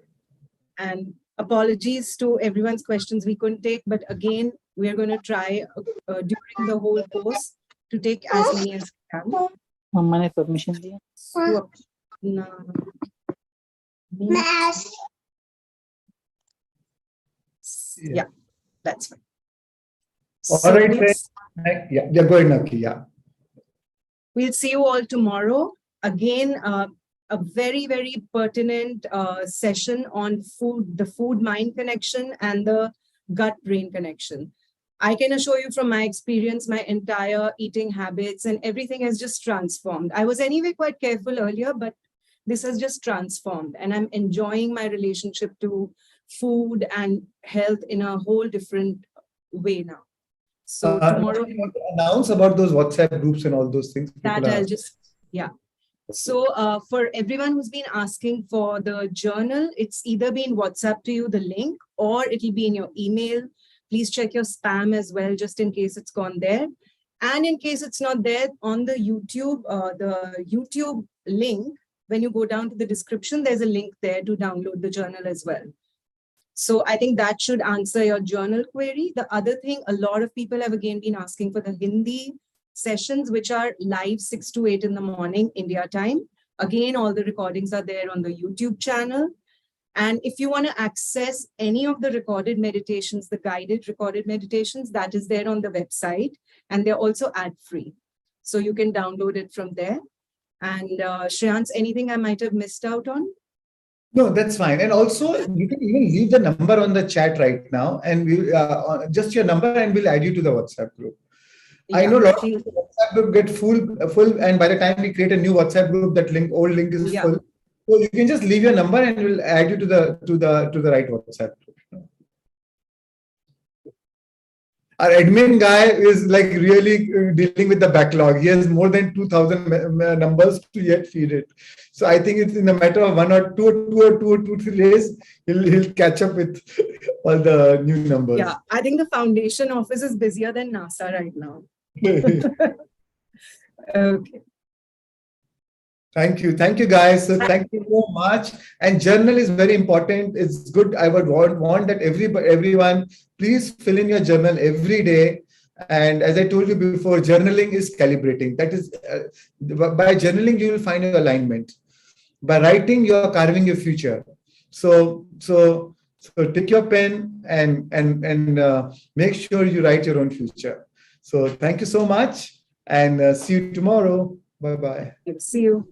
S6: And apologies to everyone's questions we couldn't take, but again, we are going to try during the whole course to take as many as we can.
S16: Mama ne permission diya?
S6: Yeah, that's fine.
S7: All right, yeah, go ahead, Naki. Yeah.
S6: We'll see you all tomorrow. Again, a very, very pertinent session on food, the food-mind connection and the gut-brain connection. I can assure you from my experience, my entire eating habits and everything has just transformed. I was anyway quite careful earlier, but this has just transformed and I'm enjoying my relationship to food and health in a whole different way now. So tomorrow,
S7: announce about those WhatsApp groups and all those things.
S6: That I'll just, yeah. So for everyone who's been asking for the journal, it's either been WhatsApp to you, the link, or it'll be in your email. Please check your spam as well, just in case it's gone there. And in case it's not there, on the YouTube link, when you go down to the description, there's a link there to download the journal as well. So I think that should answer your journal query. The other thing, a lot of people have again been asking for the Hindi sessions, which are live 6 to 8 in the morning, India time. Again, all the recordings are there on the YouTube channel. And if you want to access any of the recorded meditations, the guided recorded meditations, that is there on the website. And they're also ad-free. So you can download it from there. And Shreans, anything I might have missed out on?
S7: No, that's fine. And also, you can even leave the number on the chat right now, and we just your number, and we'll add you to the WhatsApp group. Yeah, I know a lot of WhatsApp group get full, and by the time we create a new WhatsApp group, that old link is full. So you can just leave your number, and we'll add you to the right WhatsApp group. Our admin guy is like really dealing with the backlog. He has more than 2,000 numbers to yet feed it. So I think it's in a matter of 1 or 2 3 days, he'll catch up with all the new numbers.
S6: Yeah, I think the foundation office is busier than NASA right now. Okay.
S7: Thank you guys. So thank you so much. And journal is very important. It's good. I would want that everyone please fill in your journal every day. And as I told you before, journaling is calibrating. That is, by journaling you will find your alignment. By writing, you are carving your future. So take your pen and make sure you write your own future. So thank you so much, and see you tomorrow. Bye bye.
S6: See you.